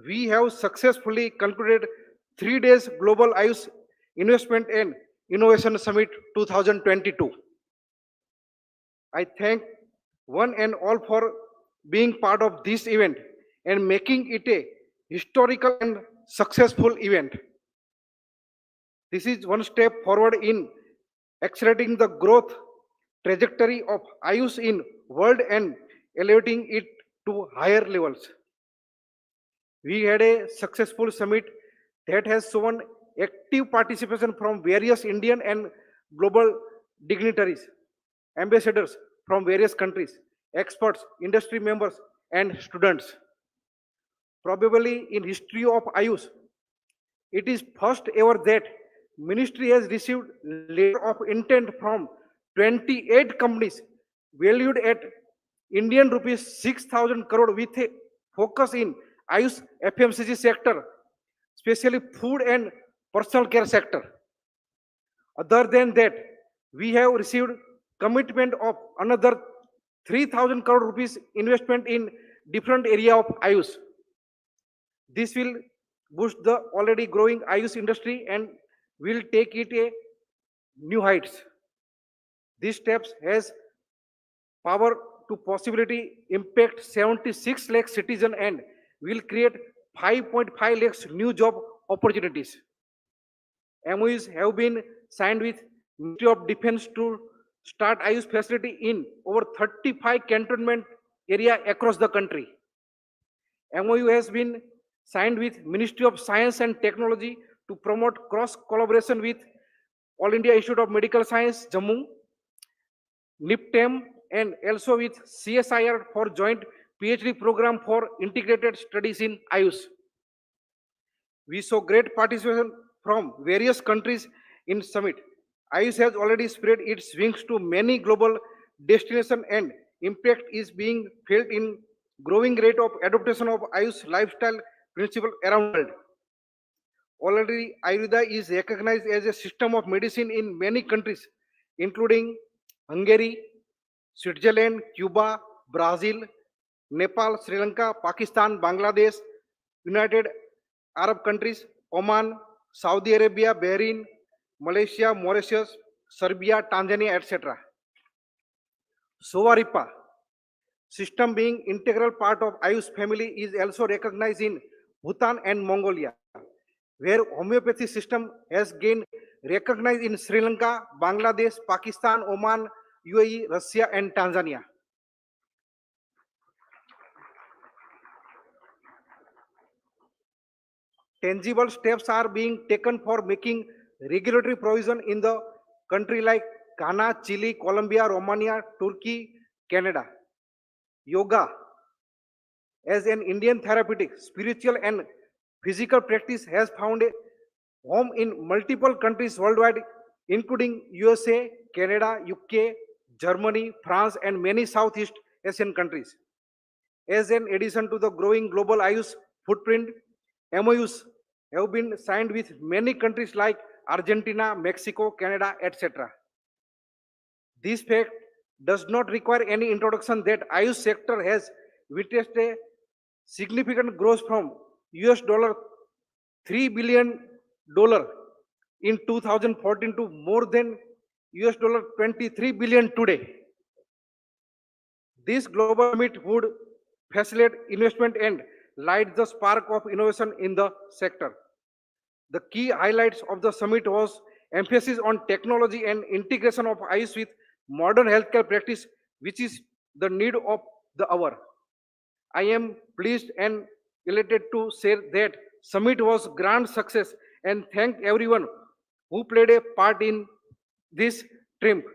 we have successfully concluded 3 days Global Ayush Investment and Innovation Summit 2022. I thank one and all for being part of this event and making it a historical and successful event. This is one step forward in accelerating the growth trajectory of Ayush in world and elevating it to higher levels. We had a successful summit that has shown active participation from various Indian and global dignitaries, ambassadors from various countries, experts, industry members, and students. Probably in history of Ayush, it is first ever that ministry has received letter of intent from 28 companies valued at Indian rupees 6,000 crore with a focus in Ayush FMCG sector, especially food and personal care sector. Other than that, we have received commitment of another 3,000 crore rupees investment in different area of Ayush. This will boost the already growing Ayush industry and will take it a new heights. These steps has power to possibility impact 76 lakh citizen and will create 5.5 lakhs new job opportunities. MOUs have been signed with Ministry of Defense to start Ayush facility in over 35 cantonment area across the country. MOU has been signed with Ministry of Science and Technology to promote cross collaboration with All India Institute of Medical Science, Jammu, NIPTEM, and also with CSIR for joint PhD program for integrated studies in Ayush. We saw great participation from various countries in summit. Ayush has already spread its wings to many global destinations and impact is being felt in growing rate of adoption of Ayush lifestyle principle around the world. Already, Ayurveda is recognized as a system of medicine in many countries, including Hungary, Switzerland, Cuba, Brazil, Nepal, Sri Lanka, Pakistan, Bangladesh, United Arab countries, Oman, Saudi Arabia, Bahrain, Malaysia, Mauritius, Serbia, Tanzania, etc. Sovaripa system being integral part of Ayush family is also recognized in Bhutan and Mongolia, where homeopathy system has gained recognized in Sri Lanka, Bangladesh, Pakistan, Oman, UAE, Russia, and Tanzania. Tangible steps are being taken for making regulatory provision in the country like Ghana, Chile, Colombia, Romania, Turkey, Canada. Yoga as an Indian therapeutic, spiritual and physical practice has found a home in multiple countries worldwide, including USA, Canada, UK, Germany, France, and many Southeast Asian countries. As an addition to the growing global Ayush footprint, MOUs have been signed with many countries like Argentina, Mexico, Canada, etc. This fact does not require any introduction that Ayush sector has witnessed a significant growth from US dollar $3 billion in 2014 to more than US dollar 23 billion today. This global summit would facilitate investment and light the spark of innovation in the sector. The key highlights of the summit was emphasis on technology and integration of AYUSH with modern healthcare practice, which is the need of the hour. I am pleased and elated to share that summit was grand success and thank everyone who played a part in this trip.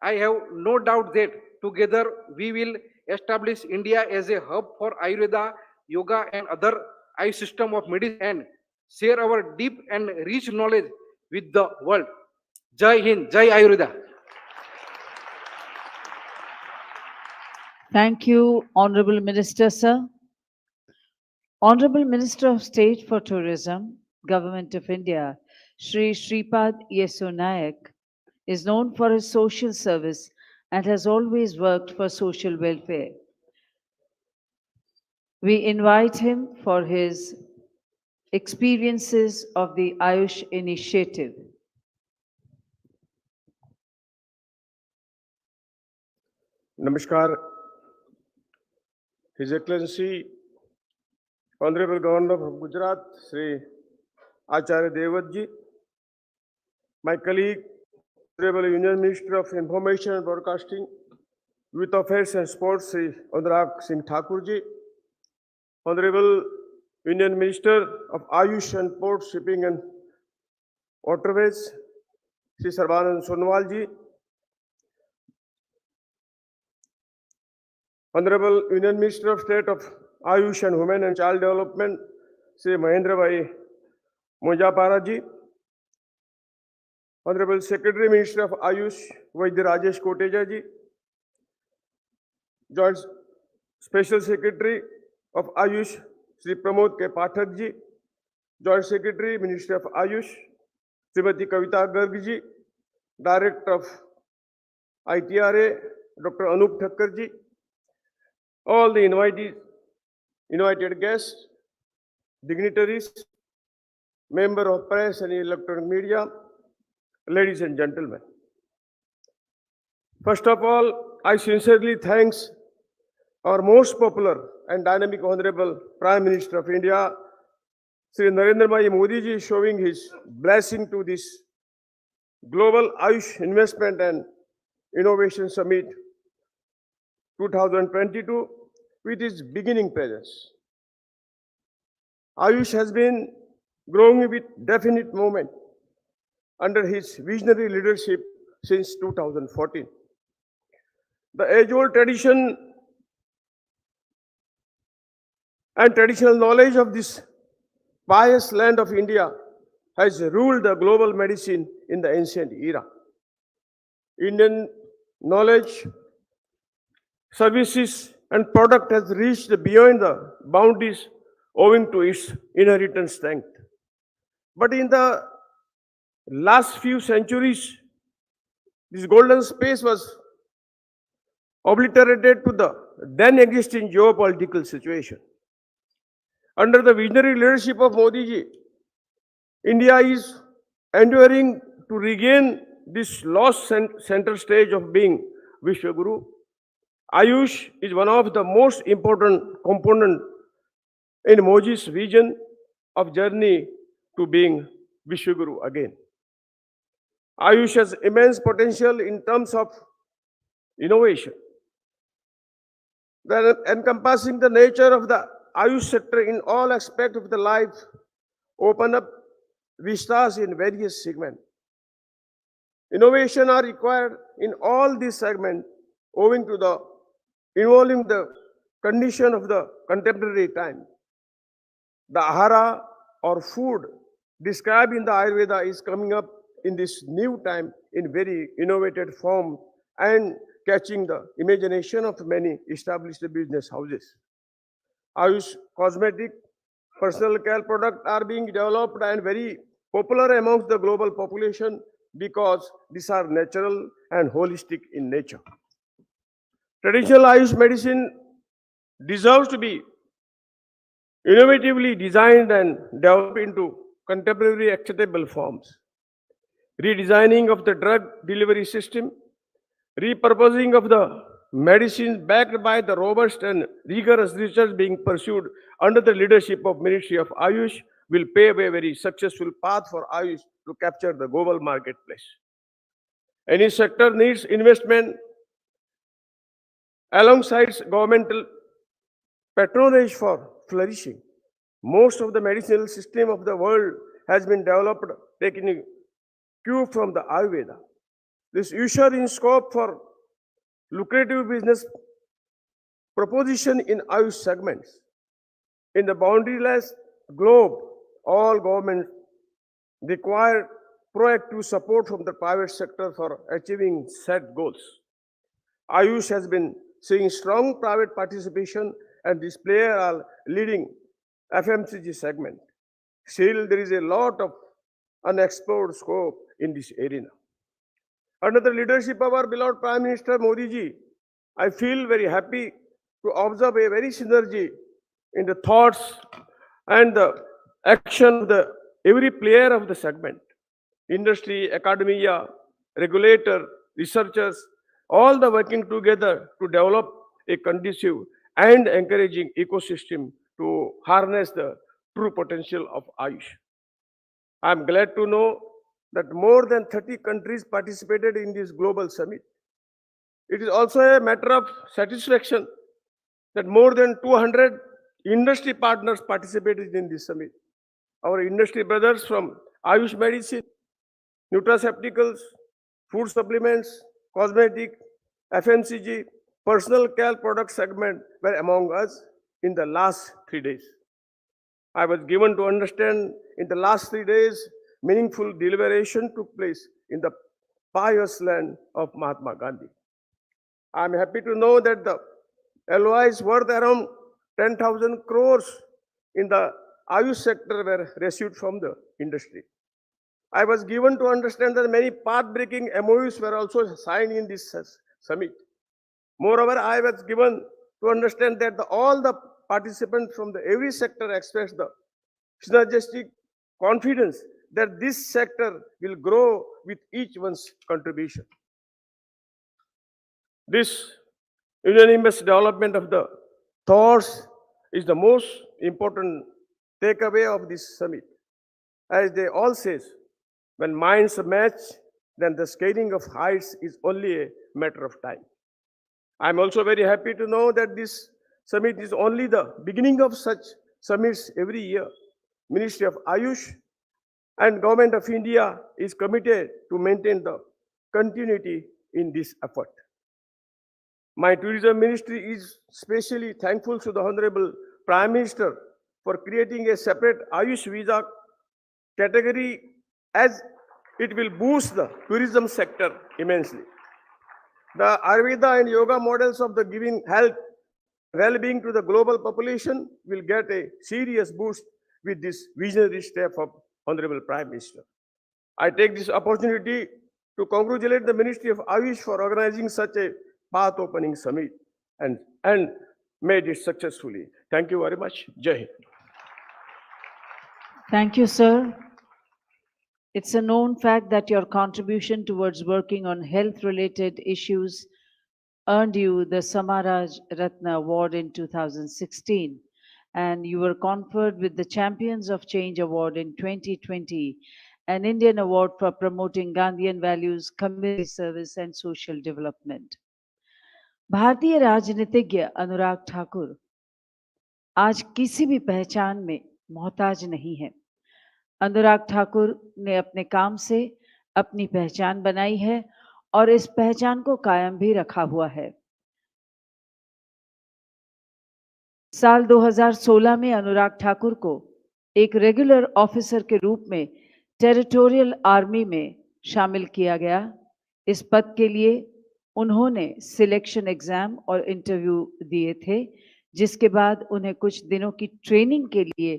I have no doubt that together we will establish India as a hub for Ayurveda, yoga and other eye system of medicine and share our deep and rich knowledge with the world. Jai Hind, Jai Ayurveda. Thank you, Honorable Minister, sir. Honorable Minister of State for Tourism, Government of India, Shri Shripad Yeso Nayak, is known for his social service and has always worked for social welfare. We invite him for his experiences of the AYUSH initiative. Namaskar, His Excellency, Honorable Governor of Gujarat, Sri Acharya Devat ji, my colleague, Honorable Union Minister of Information and Broadcasting, Youth Affairs and Sports, Sri Anurag Singh Thakur ji, Honorable Union Minister of AYUSH and Port Shipping and Waterways, Sri Sarbanand Sonowal ji, Honorable Union Minister of State of AYUSH and Women and Child Development, Sri Mahendra Bhai Mojapara ji, Honorable Secretary Minister of AYUSH, Vaidya Rajesh Koteja ji, Joint Special Secretary of AYUSH, Sri Pramod K. Pathak ji, Joint Secretary, Ministry of AYUSH, Srimati Kavita Garg ji, Director of ITRA, Dr. Anup Thakkar ji, all the invited guests, dignitaries, member of press and electronic media, ladies and gentlemen. First of all, I sincerely thank our most popular and dynamic Honorable Prime Minister of India, Sri Narendra Modi ji, showing his blessing to this Global AYUSH Investment and Innovation Summit 2022 with its beginning presence. AYUSH has been growing with definite moment under his visionary leadership since 2014. The age-old tradition and traditional knowledge of this pious land of India has ruled the global medicine in the ancient era. Indian knowledge, services and product has reached beyond the boundaries owing to its inherent strength. But in the last few centuries, this golden space was obliterated to the then existing geopolitical situation. Under the visionary leadership of Modi ji, India is endeavoring to regain this lost center stage of being Vishwaguru. AYUSH is one of the most important components in Modi's vision of journey to being Vishwaguru again. AYUSH has immense potential in terms of innovation. Then encompassing the nature of the AYUSH sector in all aspects of the life, open up vistas in various segments. Innovation are required in all these segments owing to the involving the condition of the contemporary time. The ahara or food described in the Ayurveda is coming up in this new time in very innovative form and catching the imagination of many established business houses. AYUSH cosmetic, personal care products are being developed and very popular amongst the global population because these are natural and holistic in nature. Traditional AYUSH medicine deserves to be innovatively designed and developed into contemporary acceptable forms. Redesigning of the drug delivery system, repurposing of the medicines backed by the robust and rigorous research being pursued under the leadership of Ministry of AYUSH will pave a very successful path for Ayush to capture the global marketplace. Any sector needs investment alongside governmental patronage for flourishing. Most of the medicinal system of the world has been developed taking a cue from the Ayurveda. This usher in scope for lucrative business proposition in Ayush segments. In the boundaryless globe, all governments require proactive support from the private sector for achieving set goals. Ayush has been seeing strong private participation and this player are leading FMCG segment. Still, there is a lot of unexplored scope in this arena. Under the leadership of our beloved Prime Minister Modi ji, I feel very happy to observe a very synergy in the thoughts and the action of the every player of the segment. Industry, academia, regulator, researchers, all the working together to develop a conducive and encouraging ecosystem to harness the true potential of Ayush. I am glad to know that more than 30 countries participated in this global summit. It is also a matter of satisfaction that more than 200 industry partners participated in this summit. Our industry brothers from Ayush medicine, nutraceuticals, food supplements, cosmetic, FMCG, personal care product segment were among us in the last 3 days. I was given to understand in the last 3 days, meaningful deliberation took place in the pious land of Mahatma Gandhi. I am happy to know that the LOIs worth around 10,000 crores in the Ayush sector were received from the industry. I was given to understand that many path-breaking MOUs were also signed in this summit. Moreover, I was given to understand that all the participants from every sector expressed the synergistic confidence that this sector will grow with each one's contribution. This unanimous development of the thoughts is the most important takeaway of this summit. As they all says, when minds match, then the scaling of heights is only a matter of time. I'm also very happy to know that this summit is only the beginning of such summits every year. Ministry of Ayush and Government of India is committed to maintain the continuity in this effort. My tourism ministry is especially thankful to the Honorable Prime Minister for creating a separate Ayush visa category as it will boost the tourism sector immensely. The Ayurveda and yoga models of the giving health well-being to the global population will get a serious boost with this visionary step of Honorable Prime Minister. I take this opportunity to congratulate the Ministry of Ayush for organizing such a path-opening summit and made it successfully. Thank you very much. Jai Hind. Thank you, sir. It's a known fact that your contribution towards working on health-related issues earned you the Samaraj Ratna Award in 2016, and you were conferred with the Champions of Change Award in 2020, an Indian award for promoting Gandhian values, community service, and social development. भारतीय राजनीतिज्ञ अनुराग ठाकुर आज किसी भी पहचान में मोहताज नहीं है। अनुराग ठाकुर ने अपने काम से अपनी पहचान बनाई है और इस पहचान को कायम भी रखा हुआ है। साल 2016 में अनुराग ठाकुर को एक रेगुलर ऑफिसर के रूप में टेरिटोरियल आर्मी में शामिल किया गया। इस पद के लिए उन्होंने सिलेक्शन एग्जाम और इंटरव्यू दिए थे, जिसके बाद उन्हें कुछ दिनों की ट्रेनिंग के लिए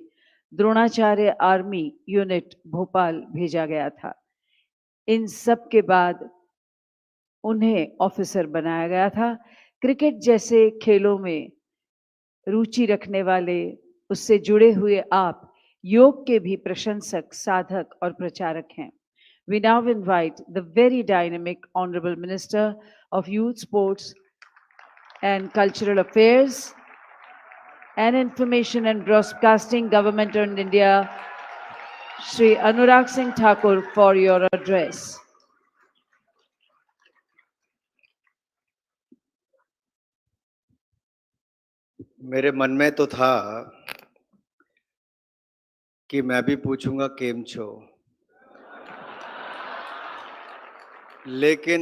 द्रोणाचार्य आर्मी यूनिट भोपाल भेजा गया था। इन सब के बाद उन्हें ऑफिसर बनाया गया था। क्रिकेट जैसे खेलों में रुचि रखने वाले, उससे जुड़े हुए आप योग के भी प्रशंसक, साधक और प्रचारक हैं। We now invite the very dynamic Honorable Minister of Youth, Sports and Cultural Affairs and Information and Broadcasting, Government of India, Shri Anurag Singh Thakur for your address. मेरे मन में तो था कि मैं भी पूछूंगा केम छो, लेकिन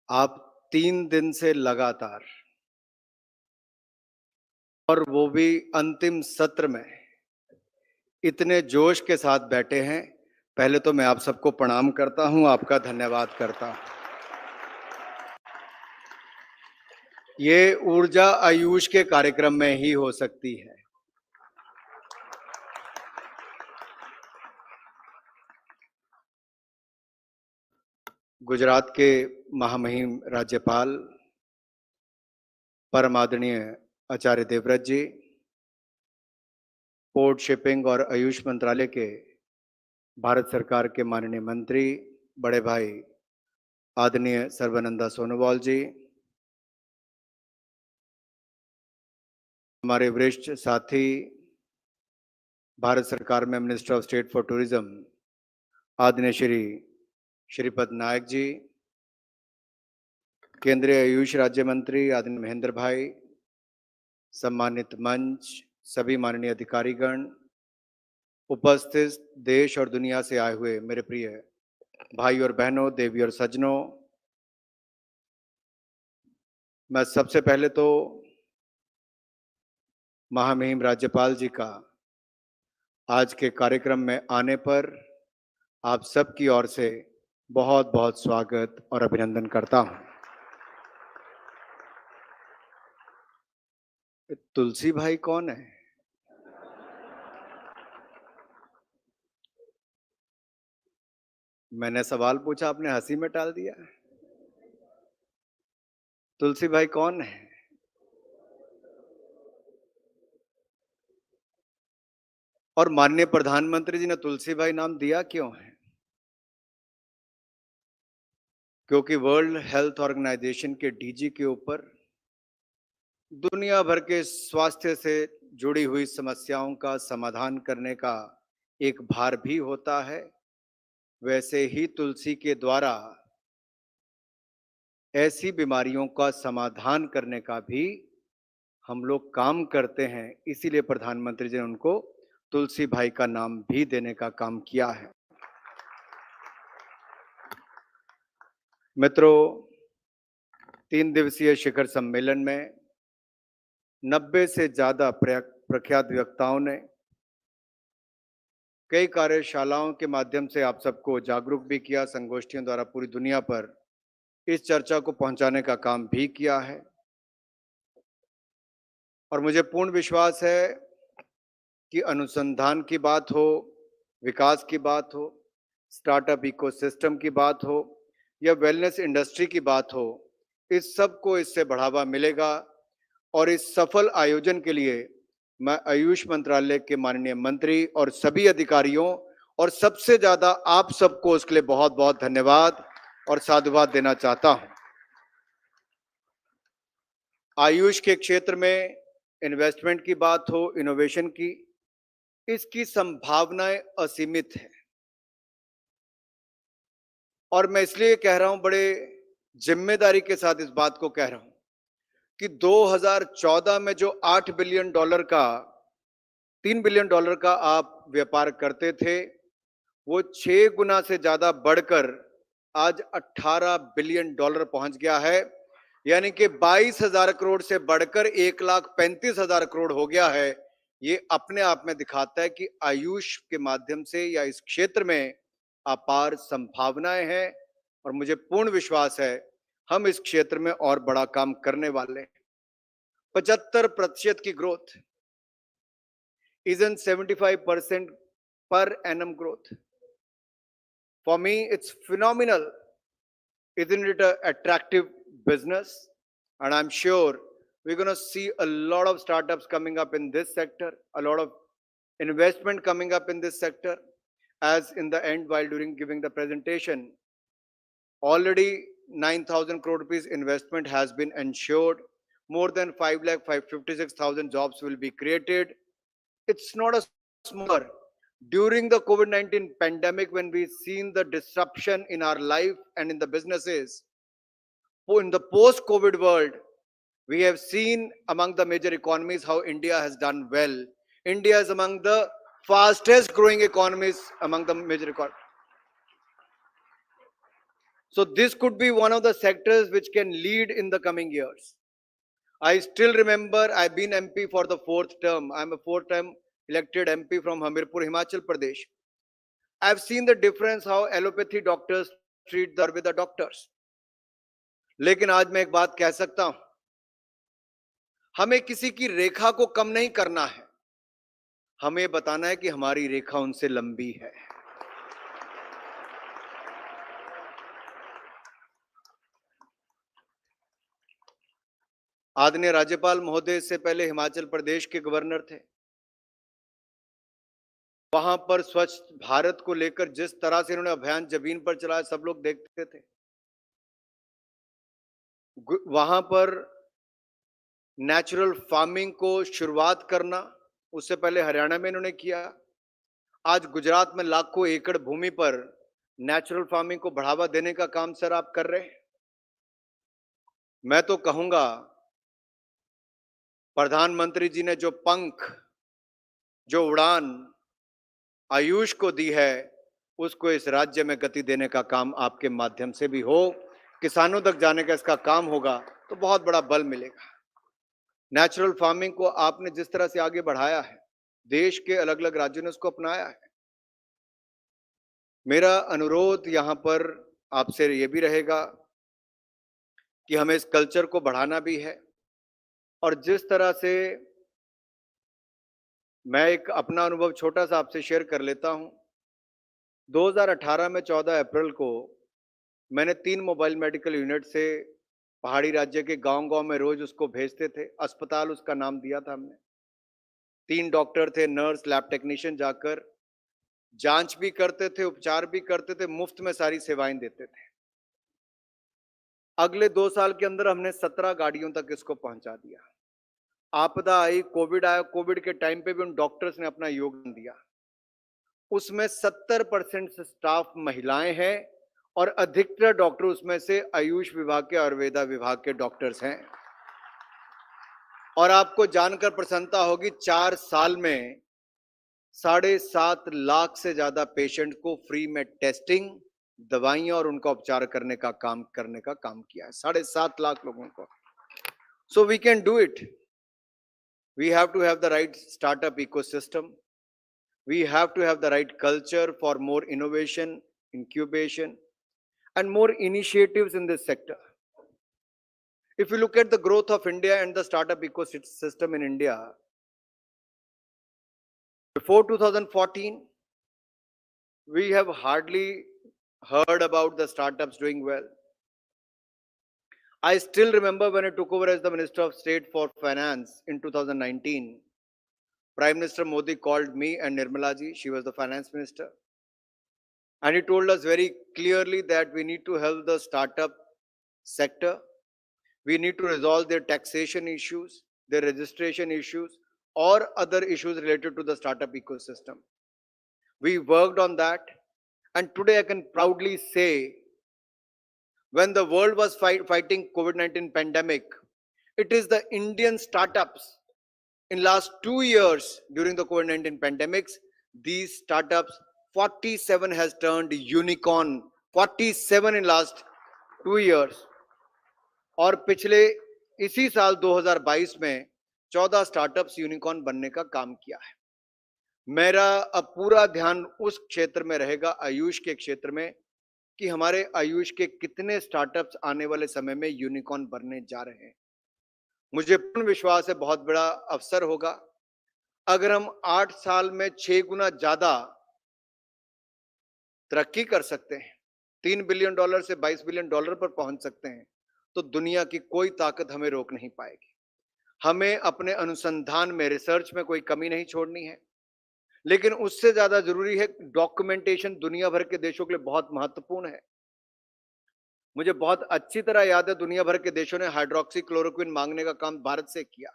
आप 3 दिन से लगातार, और वो भी अंतिम सत्र में, इतने जोश के साथ बैठे हैं। पहले तो मैं आप सबको प्रणाम करता हूं, आपका धन्यवाद करता हूं। ये ऊर्जा आयुष के कार्यक्रम में ही हो सकती है। गुजरात के महामहिम राज्यपाल परम आदरणीय आचार्य देवव्रत जी, पोर्ट शिपिंग और आयुष मंत्रालय के भारत सरकार के माननीय मंत्री बड़े भाई आदरणीय सर्बानंद सोनोवाल जी, हमारे वरिष्ठ साथी भारत सरकार में minister of state for tourism आदरणीय श्रीपद नायक जी, केंद्रीय आयुष राज्य मंत्री आदरणीय महेंद्र भाई, सम्मानित मंच, सभी माननीय अधिकारीगण, उपस्थित देश और दुनिया से आए हुए मेरे प्रिय भाई और बहनों, देवी और सज्जनों, मैं सबसे पहले तो महामहिम राज्यपाल जी का आज के कार्यक्रम में आने पर आप सबकी ओर से बहुत बहुत स्वागत और अभिनंदन करता हूं। तुलसी भाई कौन है? मैंने सवाल पूछा, आपने हंसी में टाल दिया। तुलसी भाई कौन है? और माननीय प्रधानमंत्री जी ने तुलसी भाई नाम दिया क्यों है? क्योंकि वर्ल्ड हेल्थ ऑर्गेनाइजेशन के डीजी के ऊपर दुनिया भर के स्वास्थ्य से जुड़ी हुई समस्याओं का समाधान करने का एक भार भी होता है। वैसे ही तुलसी के द्वारा ऐसी बीमारियों का समाधान करने का भी हम लोग काम करते हैं। इसीलिए प्रधानमंत्री जी ने उनको तुलसी भाई का नाम भी देने का काम किया है। मित्रों, 3 दिवसीय शिखर सम्मेलन में 90 से ज्यादा प्रख्यात वक्ताओं ने कई कार्यशालाओं के माध्यम से आप सबको जागरूक भी किया, संगोष्ठियों द्वारा पूरी दुनिया पर इस चर्चा को पहुंचाने का काम भी किया है। और मुझे पूर्ण विश्वास है कि अनुसंधान की बात हो, विकास की बात हो, स्टार्टअप इकोसिस्टम की बात हो या वेलनेस इंडस्ट्री की बात हो, इस सब को इससे बढ़ावा मिलेगा। और इस सफल आयोजन के लिए मैं आयुष मंत्रालय के माननीय मंत्री और सभी अधिकारियों और सबसे ज्यादा आप सबको उसके लिए बहुत बहुत धन्यवाद और साधुवाद देना चाहता हूं। आयुष के क्षेत्र में इन्वेस्टमेंट की बात हो, इनोवेशन की, इसकी संभावनाएं असीमित है। और मैं इसलिए कह रहा हूं, बड़े जिम्मेदारी के साथ इस बात को कह रहा हूं कि 2014 में जो $8 बिलियन का, $3 बिलियन का आप व्यापार करते थे, वो 6 गुना से ज्यादा बढ़कर आज $18 बिलियन पहुंच गया है। यानी कि 22,000 करोड़ से बढ़कर 1,35,000 करोड़ हो गया है। ये अपने आप में दिखाता है कि आयुष के माध्यम से या इस क्षेत्र में अपार संभावनाएं हैं। और मुझे पूर्ण विश्वास है हम इस क्षेत्र में और बड़ा काम करने वाले हैं। 75% की growth is in 75% per annum growth. For me, it's phenomenal. Isn't it an attractive business? And I'm sure we're going to see a lot of startups coming up in this sector, a lot of investment coming up in this sector. As in the end, while during giving the presentation, already 9,000 crore rupees investment has been ensured. More than 5,56,000 jobs will be created. It's not a more during the COVID-19 pandemic, when we seen the disruption in our life and in the businesses. In the post-COVID world, we have seen among the major economies how India has done well. India is among the fastest growing economies among the major economies. So this could be one of the sectors which can lead in the coming years. I still remember I've been MP for the 4th term. I'm a 4th-time elected MP from Hamirpur, Himachal Pradesh. I've seen the difference how allopathy doctors treat the Ayurveda doctors. लेकिन आज मैं एक बात कह सकता हूं, हमें किसी की रेखा को कम नहीं करना है, हमें बताना है कि हमारी रेखा उनसे लंबी है। आदरणीय राज्यपाल महोदय इससे पहले हिमाचल प्रदेश के गवर्नर थे। वहां पर स्वच्छ भारत को लेकर जिस तरह से इन्होंने अभियान जमीन पर चलाया, सब लोग देखते थे। वहां पर नेचुरल फार्मिंग को शुरुआत करना, उससे पहले हरियाणा में इन्होंने किया। आज गुजरात में लाखों एकड़ भूमि पर नेचुरल फार्मिंग को बढ़ावा देने का काम सर आप कर रहे हैं। मैं तो कहूंगा प्रधानमंत्री जी ने जो पंख, जो उड़ान आयुष को दी है, उसको इस राज्य में गति देने का काम आपके माध्यम से भी हो, किसानों तक जाने का इसका काम होगा तो बहुत बड़ा बल मिलेगा। नेचुरल फार्मिंग को आपने जिस तरह से आगे बढ़ाया है, देश के अलग अलग राज्यों ने उसको अपनाया है। मेरा अनुरोध यहां पर आपसे ये भी रहेगा कि हमें इस कल्चर को बढ़ाना भी है। और जिस तरह से मैं एक अपना अनुभव छोटा सा आपसे शेयर कर लेता हूं। 2018 में 14 अप्रैल को मैंने 3 मोबाइल मेडिकल यूनिट से पहाड़ी राज्य के गांव-गांव में रोज उसको भेजते थे। अस्पताल उसका नाम दिया था हमने। 3 डॉक्टर थे, नर्स, लैब टेक्नीशियन जाकर जांच भी करते थे, उपचार भी करते थे, मुफ्त में सारी सेवाएं देते थे। अगले 2 साल के अंदर हमने 17 गाड़ियों तक इसको पहुंचा दिया। आपदा आई, कोविड आया, कोविड के टाइम पे भी उन डॉक्टर्स ने अपना योगदान दिया। उसमें 70% से स्टाफ महिलाएं हैं और अधिकतर डॉक्टर उसमें से आयुष विभाग के, आयुर्वेदा विभाग के डॉक्टर्स हैं। और आपको जानकर प्रसन्नता होगी, 4 साल में 7.5 लाख से ज्यादा पेशेंट को फ्री में टेस्टिंग, दवाइयां और उनका उपचार करने का काम किया है। 7.5 लाख लोगों को। So we can do it. We have to have the right startup ecosystem. We have to have the right culture for more innovation, incubation, and more initiatives in this sector. If you look at the growth of India and the startup ecosystem in India, before 2014, we have hardly heard about the startups doing well. I still remember when I took over as the Minister of State for Finance in 2019, Prime Minister Modi called me and Nirmala ji, she was the Finance Minister. And he told us very clearly that we need to help the startup sector. We need to resolve their taxation issues, their registration issues, or other issues related to the startup ecosystem. We worked on that. And today I can proudly say, when the world was fighting COVID-19 pandemic, it is the Indian startups. In last 2 years during the COVID-19 pandemics, these startups, 47 has turned unicorn, 47 in last 2 years. और पिछले इसी साल 2022 में 14 startups unicorn बनने का काम किया है। मेरा अब पूरा ध्यान उस क्षेत्र में रहेगा, आयुष के क्षेत्र में, कि हमारे आयुष के कितने स्टार्टअप्स आने वाले समय में यूनिकॉर्न बनने जा रहे हैं। मुझे पूर्ण विश्वास है बहुत बड़ा अवसर होगा। अगर हम 8 साल में 6 गुना ज्यादा तरक्की कर सकते हैं, $3 बिलियन से $22 बिलियन पर पहुंच सकते हैं, तो दुनिया की कोई ताकत हमें रोक नहीं पाएगी। हमें अपने अनुसंधान में, रिसर्च में कोई कमी नहीं छोड़नी है, लेकिन उससे ज्यादा जरूरी है डॉक्यूमेंटेशन। दुनिया भर के देशों के लिए बहुत महत्वपूर्ण है। मुझे बहुत अच्छी तरह याद है, दुनिया भर के देशों ने हाइड्रोक्सी क्लोरोक्विन मांगने का काम भारत से किया।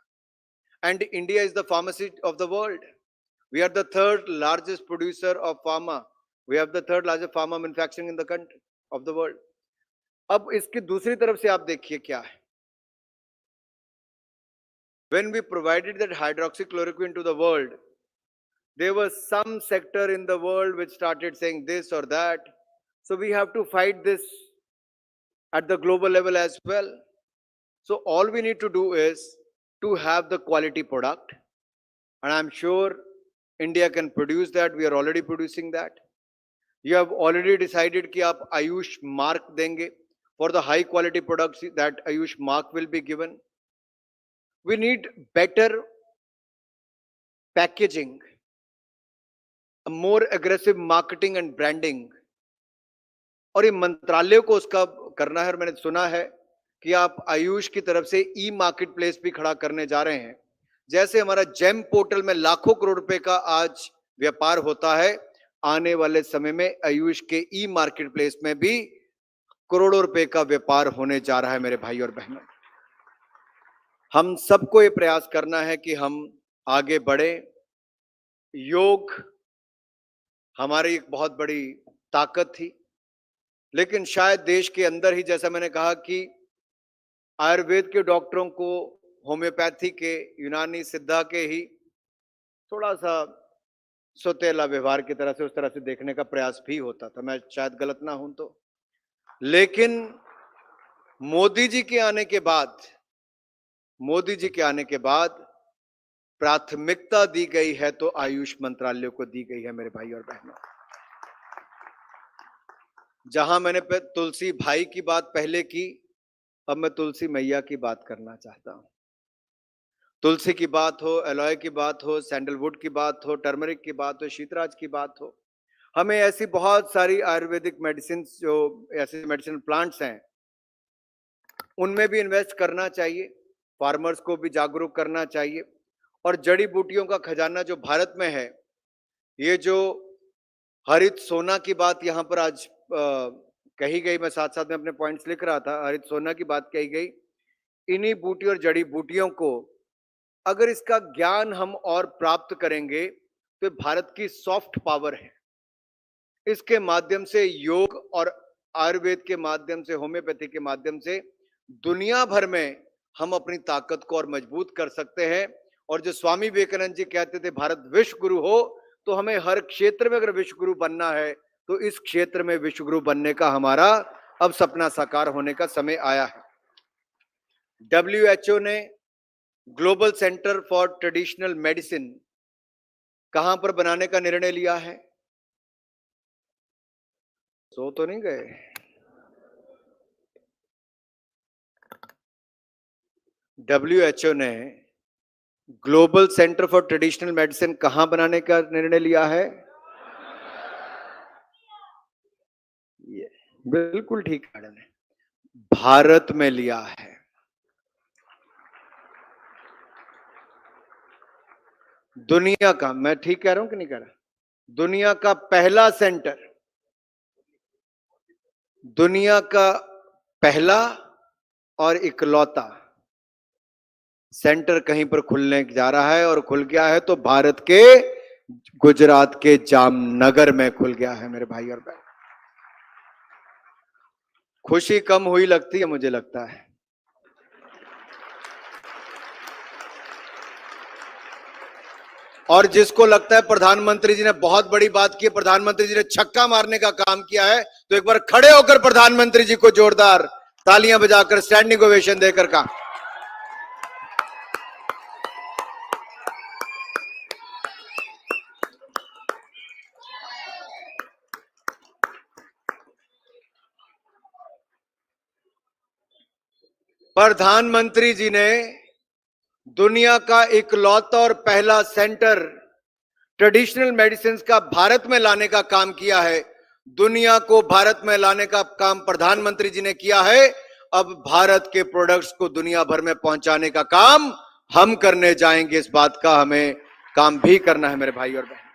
And India is the pharmacy of the world. We are the third largest producer of pharma. We have the third largest pharma manufacturing in the country of the world. अब इसकी दूसरी तरफ से आप देखिए क्या है. When we provided that hydroxychloroquine to the world, there was some sector in the world which started saying this or that. So we have to fight this at the global level as well. So all we need to do is to have the quality product. And I'm sure India can produce that. We are already producing that. You have already decided कि आप Ayush mark देंगे. For the high quality products, that AYUSH mark will be given. We need better packaging, a more aggressive marketing and branding. और ये मंत्रालय को उसका करना है. और मैंने सुना है कि आप आयुष की तरफ से ई मार्केट प्लेस भी खड़ा करने जा रहे हैं. जैसे हमारा जेम पोर्टल में लाखों करोड़ रुपए का आज व्यापार होता है, आने वाले समय में आयुष के ई मार्केट प्लेस में भी करोड़ों रुपए का व्यापार होने जा रहा है. मेरे भाई और बहनों, हम सबको ये प्रयास करना है कि हम आगे बढ़े. योग हमारी एक बहुत बड़ी ताकत थी, लेकिन शायद देश के अंदर ही, जैसा मैंने कहा कि आयुर्वेद के डॉक्टरों को होम्योपैथी के, यूनानी सिद्धा के ही थोड़ा सा सोतेला व्यवहार की तरह से, उस तरह से देखने का प्रयास भी होता था. मैं शायद गलत ना हूं तो. लेकिन मोदी जी के आने के बाद प्राथमिकता दी गई है तो आयुष मंत्रालय को दी गई है. मेरे भाई और बहनों, जहां मैंने तुलसी भाई की बात पहले की, अब मैं तुलसी मैया की बात करना चाहता हूं. तुलसी की बात हो, एलॉय की बात हो, सैंडलवुड की बात हो, टर्मरिक की बात हो, शीतराज की बात हो, हमें ऐसी बहुत सारी आयुर्वेदिक मेडिसिन, जो ऐसे मेडिसिन प्लांट्स हैं, उनमें भी इन्वेस्ट करना चाहिए. फार्मर्स को भी जागरूक करना चाहिए. और जड़ी बूटियों का खजाना जो भारत में है, ये जो हरित सोना की बात यहां पर आज कही गई, मैं साथ साथ में अपने पॉइंट्स लिख रहा था, हरित सोना की बात कही गई. इन्हीं बूटी और जड़ी बूटियों को अगर इसका ज्ञान हम और प्राप्त करेंगे तो भारत की सॉफ्ट पावर है. इसके माध्यम से योग और आयुर्वेद के माध्यम से, होम्योपैथी के माध्यम से दुनिया भर में हम अपनी ताकत को और मजबूत कर सकते हैं. और जो स्वामी विवेकानंद जी कहते थे, भारत विश्व गुरु हो, तो हमें हर क्षेत्र में अगर विश्व गुरु बनना है तो इस क्षेत्र में विश्व गुरु बनने का हमारा अब सपना साकार होने का समय आया है. WHO ने global centre for traditional medicine कहां पर बनाने का निर्णय लिया है? सो तो नहीं गए? WHO ने global centre for traditional medicine कहां बनाने का निर्णय लिया है? ये बिल्कुल ठीक है, भारत में लिया है. दुनिया का, मैं ठीक कह रहा हूं कि नहीं कह रहा? दुनिया का पहला सेंटर, दुनिया का पहला और इकलौता सेंटर कहीं पर खुलने जा रहा है. और खुल गया है तो भारत के गुजरात के जामनगर में खुल गया है. मेरे भाई और बहन, खुशी कम हुई लगती है, मुझे लगता है. और जिसको लगता है प्रधानमंत्री जी ने बहुत बड़ी बात की, प्रधानमंत्री जी ने छक्का मारने का काम किया है, तो एक बार खड़े होकर प्रधानमंत्री जी को जोरदार तालियां बजाकर, स्टैंडिंग ओवेशन देकर का. प्रधानमंत्री जी ने दुनिया का इकलौता और पहला सेंटर ट्रेडिशनल मेडिसिन का भारत में लाने का काम किया है. दुनिया को भारत में लाने का काम प्रधानमंत्री जी ने किया है. अब भारत के प्रोडक्ट्स को दुनिया भर में पहुंचाने का काम हम करने जाएंगे. इस बात का हमें काम भी करना है. मेरे भाई और बहन,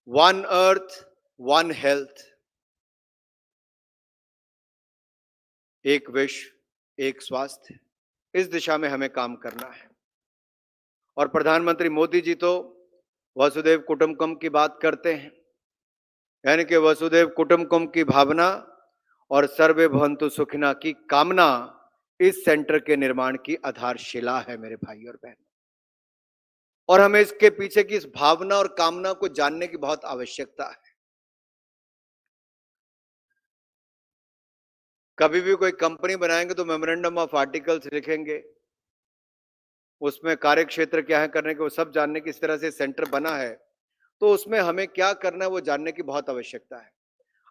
वन अर्थ वन हेल्थ, एक विश्व एक स्वास्थ्य, इस दिशा में हमें काम करना है. और प्रधानमंत्री मोदी जी तो वसुधैव कुटुंबकम की बात करते हैं, यानी कि वसुधैव कुटुंबकम की भावना और सर्वे भवन्तु सुखिना की कामना इस सेंटर के निर्माण की आधारशिला है मेरे भाई और बहन। और हमें इसके पीछे की इस भावना और कामना को जानने की बहुत आवश्यकता है। कभी भी कोई कंपनी बनाएंगे तो मेमोरेंडम ऑफ आर्टिकल्स लिखेंगे, उसमें कार्य क्षेत्र क्या है करने के, वो सब जानने की इस तरह से सेंटर बना है, तो उसमें हमें क्या करना है वो जानने की बहुत आवश्यकता है।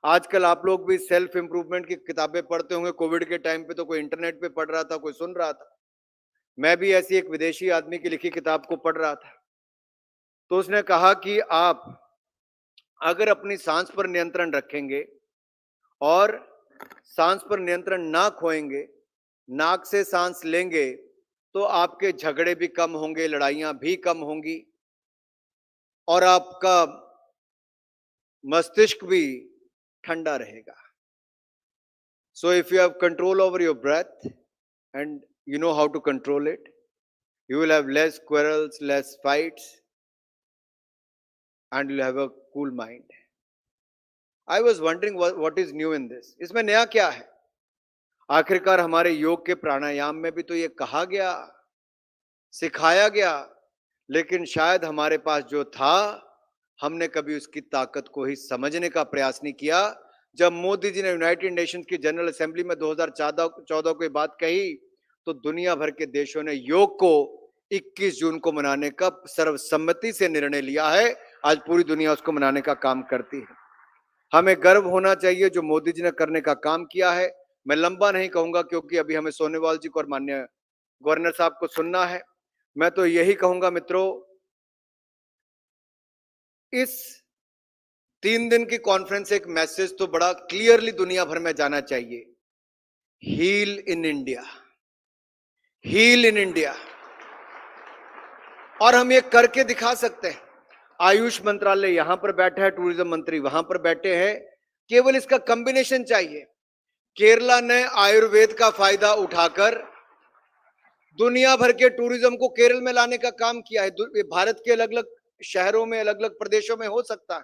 आजकल आप लोग भी सेल्फ इंप्रूवमेंट की किताबें पढ़ते होंगे। कोविड के टाइम पे तो कोई इंटरनेट पे पढ़ रहा था, कोई सुन रहा था। मैं भी ऐसी एक विदेशी आदमी की लिखी किताब को पढ़ रहा था, तो उसने कहा कि आप अगर अपनी सांस पर नियंत्रण रखेंगे और सांस पर नियंत्रण ना खोएंगे, नाक से सांस लेंगे, तो आपके झगड़े भी कम होंगे, लड़ाइयां भी कम होंगी और आपका मस्तिष्क भी ठंडा रहेगा। So if you have control over your breath and you know how to control it, you will have less quarrels, less fights, and you'll have a cool mind. I was wondering what is new in this. इसमें नया क्या है? आखिरकार हमारे योग के प्राणायाम में भी तो ये कहा गया, सिखाया गया, लेकिन शायद हमारे पास जो था हमने कभी उसकी ताकत को ही समझने का प्रयास नहीं किया। जब मोदी जी ने यूनाइटेड नेशंस की जनरल असेंबली में 2014 को ये बात कही, तो दुनिया भर के देशों ने योग को 21 जून को मनाने का सर्वसम्मति से निर्णय लिया है। आज पूरी दुनिया उसको मनाने का काम करती है। हमें गर्व होना चाहिए जो मोदी जी ने करने का काम किया है। मैं लंबा नहीं कहूंगा क्योंकि अभी हमें सोनेवाल जी को और माननीय गवर्नर साहब को सुनना है। मैं तो यही कहूंगा मित्रों, इस 3 दिन की कॉन्फ्रेंस एक मैसेज तो बड़ा क्लियरली दुनिया भर में जाना चाहिए, heal in India, heal in India. और हम ये करके दिखा सकते हैं। आयुष मंत्रालय यहां पर बैठा है, टूरिज्म मंत्री वहां पर बैठे हैं, केवल इसका कॉम्बिनेशन चाहिए। केरला ने आयुर्वेद का फायदा उठाकर दुनिया भर के टूरिज्म को केरल में लाने का काम किया है। भारत के अलग अलग शहरों में, अलग अलग प्रदेशों में हो सकता है।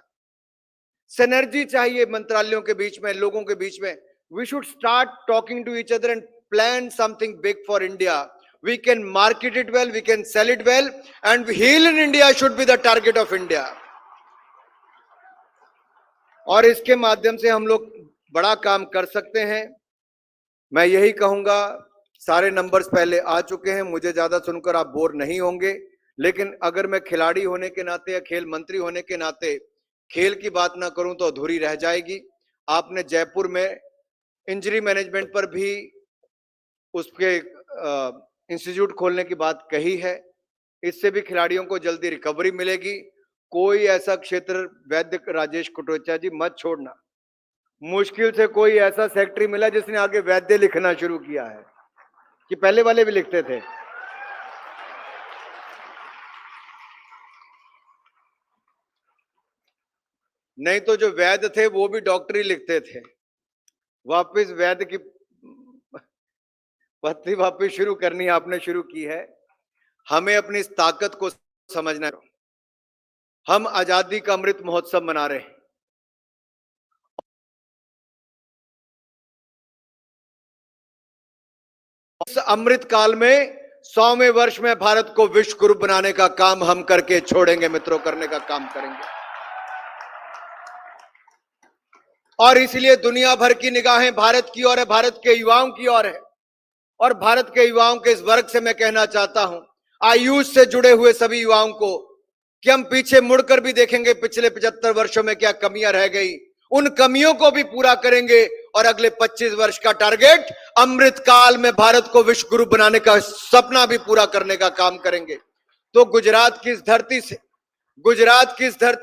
सिनर्जी चाहिए मंत्रालयों के बीच में, लोगों के बीच में। We should start talking to each other and plan something big for India. We can market it well, we can sell it well, and heal in India should be the target of India. और इसके माध्यम से हम लोग बड़ा काम कर सकते हैं। मैं यही कहूंगा, सारे नंबर्स पहले आ चुके हैं, मुझे ज्यादा सुनकर आप बोर नहीं होंगे, लेकिन अगर मैं खिलाड़ी होने के नाते या खेल मंत्री होने के नाते खेल की बात ना करूं तो अधूरी रह जाएगी। आपने जयपुर में इंजरी मैनेजमेंट पर भी उसके इंस्टीट्यूट खोलने की बात कही है। इससे भी खिलाड़ियों को जल्दी रिकवरी मिलेगी। कोई ऐसा क्षेत्र, वैद्य राजेश कोटेचा जी मत छोड़ना, मुश्किल से कोई ऐसा सेक्रेटरी मिला जिसने आगे वैद्य लिखना शुरू किया है, कि पहले वाले भी लिखते थे। नहीं तो जो वैद्य थे वो भी डॉक्टरी लिखते थे। वापिस वैद्य की पत्ती वापिस शुरू करनी आपने शुरू की है। हमें अपनी इस ताकत को समझना है। हम आजादी का अमृत महोत्सव मना रहे हैं। इस अमृत काल में 100वें वर्ष में भारत को विश्व गुरु बनाने का काम हम करके छोड़ेंगे मित्रों, करने का काम करेंगे। और इसलिए दुनिया भर की निगाहें भारत की ओर है, भारत के युवाओं की ओर है। और भारत के युवाओं के इस वर्ग से मैं कहना चाहता हूं, आयुष से जुड़े हुए सभी युवाओं को, कि हम पीछे मुड़कर भी देखेंगे पिछले 75 वर्षों में क्या कमियां रह गई, उन कमियों को भी पूरा करेंगे और अगले 25 वर्ष का टारगेट अमृत काल में भारत को विश्व गुरु बनाने का सपना भी पूरा करने का काम करेंगे। तो गुजरात की इस धरती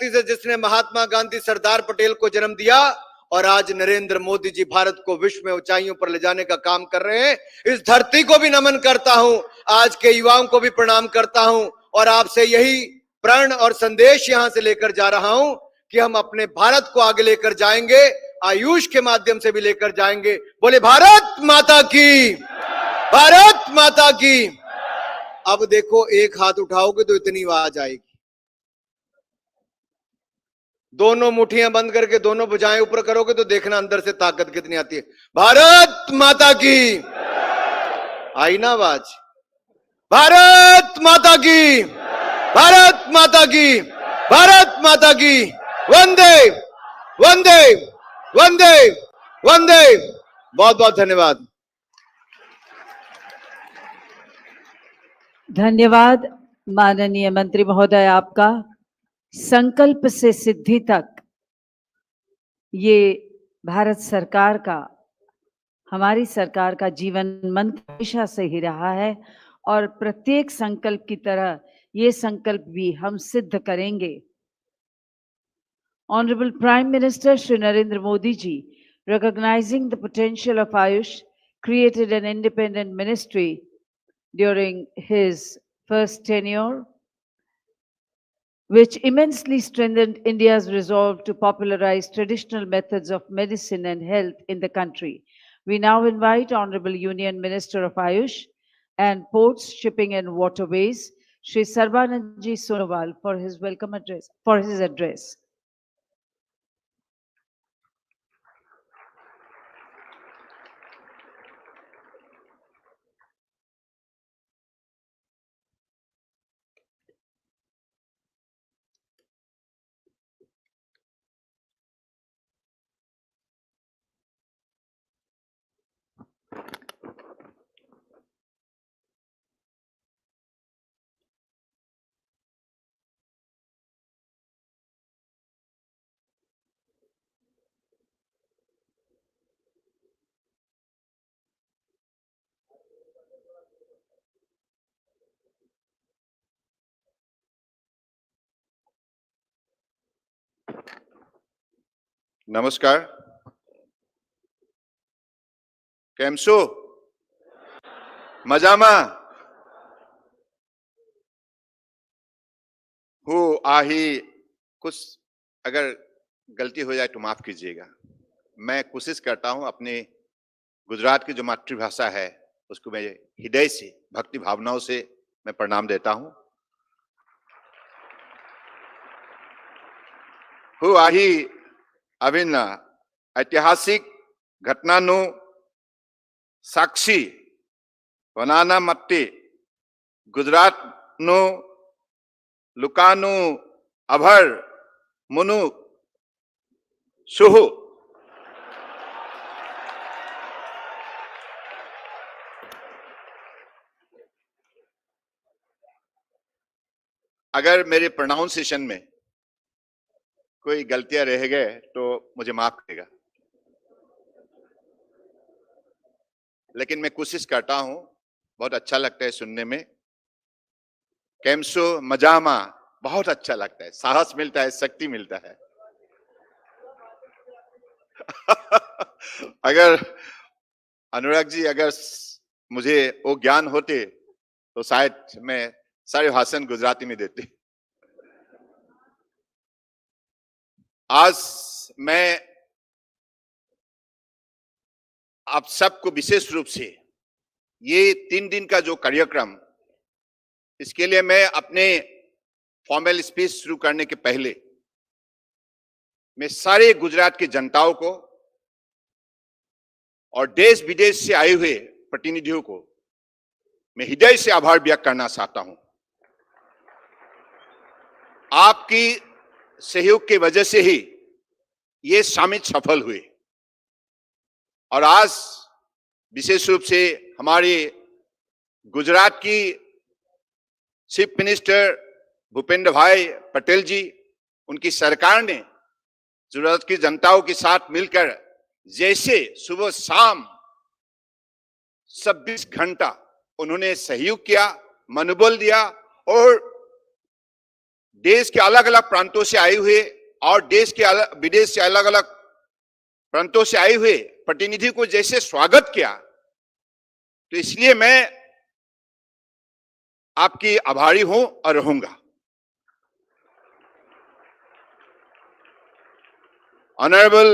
से जिसने महात्मा गांधी, सरदार पटेल को जन्म दिया और आज नरेंद्र मोदी जी भारत को विश्व में ऊंचाइयों पर ले जाने का काम कर रहे हैं, इस धरती को भी नमन करता हूं, आज के युवाओं को भी प्रणाम करता हूं और आपसे यही प्रण और संदेश यहां से लेकर जा रहा हूं कि हम अपने भारत को आगे लेकर जाएंगे, आयुष के माध्यम से भी लेकर जाएंगे। बोले भारत माता की, भारत माता की। अब देखो एक हाथ उठाओगे तो इतनी आवाज आएगी। दोनों मुट्ठियां बंद करके दोनों भुजाएं ऊपर करोगे तो देखना अंदर से ताकत कितनी आती है। भारत माता की। आई ना आवाज? भारत माता की, भारत माता की, भारत माता की। वंदे वंदे वंदे वंदे। बहुत बहुत धन्यवाद। धन्यवाद माननीय मंत्री महोदय आपका। संकल्प से सिद्धि तक ये भारत सरकार का, हमारी सरकार का जीवन मंत्र हमेशा से ही रहा है और प्रत्येक संकल्प की तरह ये संकल्प भी हम सिद्ध करेंगे। Honorable Prime Minister Shri Narendra Modi ji, recognizing the potential of AYUSH, created an independent ministry during his first tenure, which immensely strengthened India's resolve to popularize traditional methods of medicine and health in the country. We now invite Honorable Union Minister of AYUSH and Ports, Shipping and Waterways, Shri Sarbanandji Sonowal, for his welcome address. નમસ્કાર. કેમ છો? મજામાં? हो आही कुछ अगर गलती हो जाए तो माफ कीजिएगा। मैं कोशिश करता हूं अपने गुजरात की जो मातृभाषा है उसको मैं हृदय से भक्ति भावनाओं से मैं प्रणाम देता हूं। हो आही अभिन्न ऐतिहासिक घटनाનું સાક્ષી વનાના મતે ગુજરાતનું લુકાનું અભર મુનુ સુહુ अगर मेरे प्रोनाउंसिएशन में कोई गलतियां रह गए तो मुझे माफ करेगा, लेकिन मैं कोशिश करता हूं। बहुत अच्छा लगता है सुनने में। कैमसो मजामा बहुत अच्छा लगता है, साहस मिलता है, शक्ति मिलता है। अगर अनुराग जी अगर मुझे वो ज्ञान होते तो शायद मैं सारे भाषण गुजराती में देते। आज मैं आप सबको विशेष रूप से ये 3 दिन का जो कार्यक्रम, इसके लिए मैं अपने फॉर्मल स्पीच शुरू करने के पहले मैं सारे गुजरात की जनताओं को और देश विदेश से आए हुए प्रतिनिधियों को मैं हृदय से आभार व्यक्त करना चाहता हूं। आपकी सहयोग की वजह से ही ये समिट सफल हुए और आज विशेष रूप से हमारे गुजरात की चीफ मिनिस्टर भूपेंद्र भाई पटेल जी, उनकी सरकार ने गुजरात की जनताओं के साथ मिलकर जैसे सुबह शाम 26 घंटा उन्होंने सहयोग किया, मनोबल दिया और देश के अलग अलग प्रांतों से आए हुए और देश के विदेश से अलग अलग प्रांतों से आए हुए प्रतिनिधि को जैसे स्वागत किया, तो इसलिए मैं आपकी आभारी हूं और रहूंगा। Honourable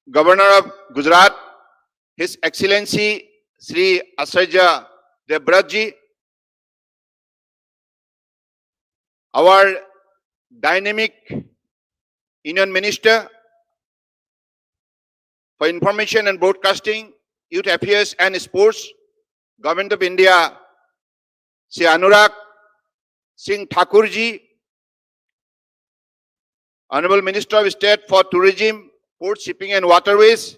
governor of Gujarat, his excellency Shri Acharya Devvrat ji, our dynamic Union Minister for Information and Broadcasting, Youth Affairs and Sports, Government of India, Sri Anurag Singh Thakurji, Honorable Minister of State for Tourism, Port Shipping and Waterways,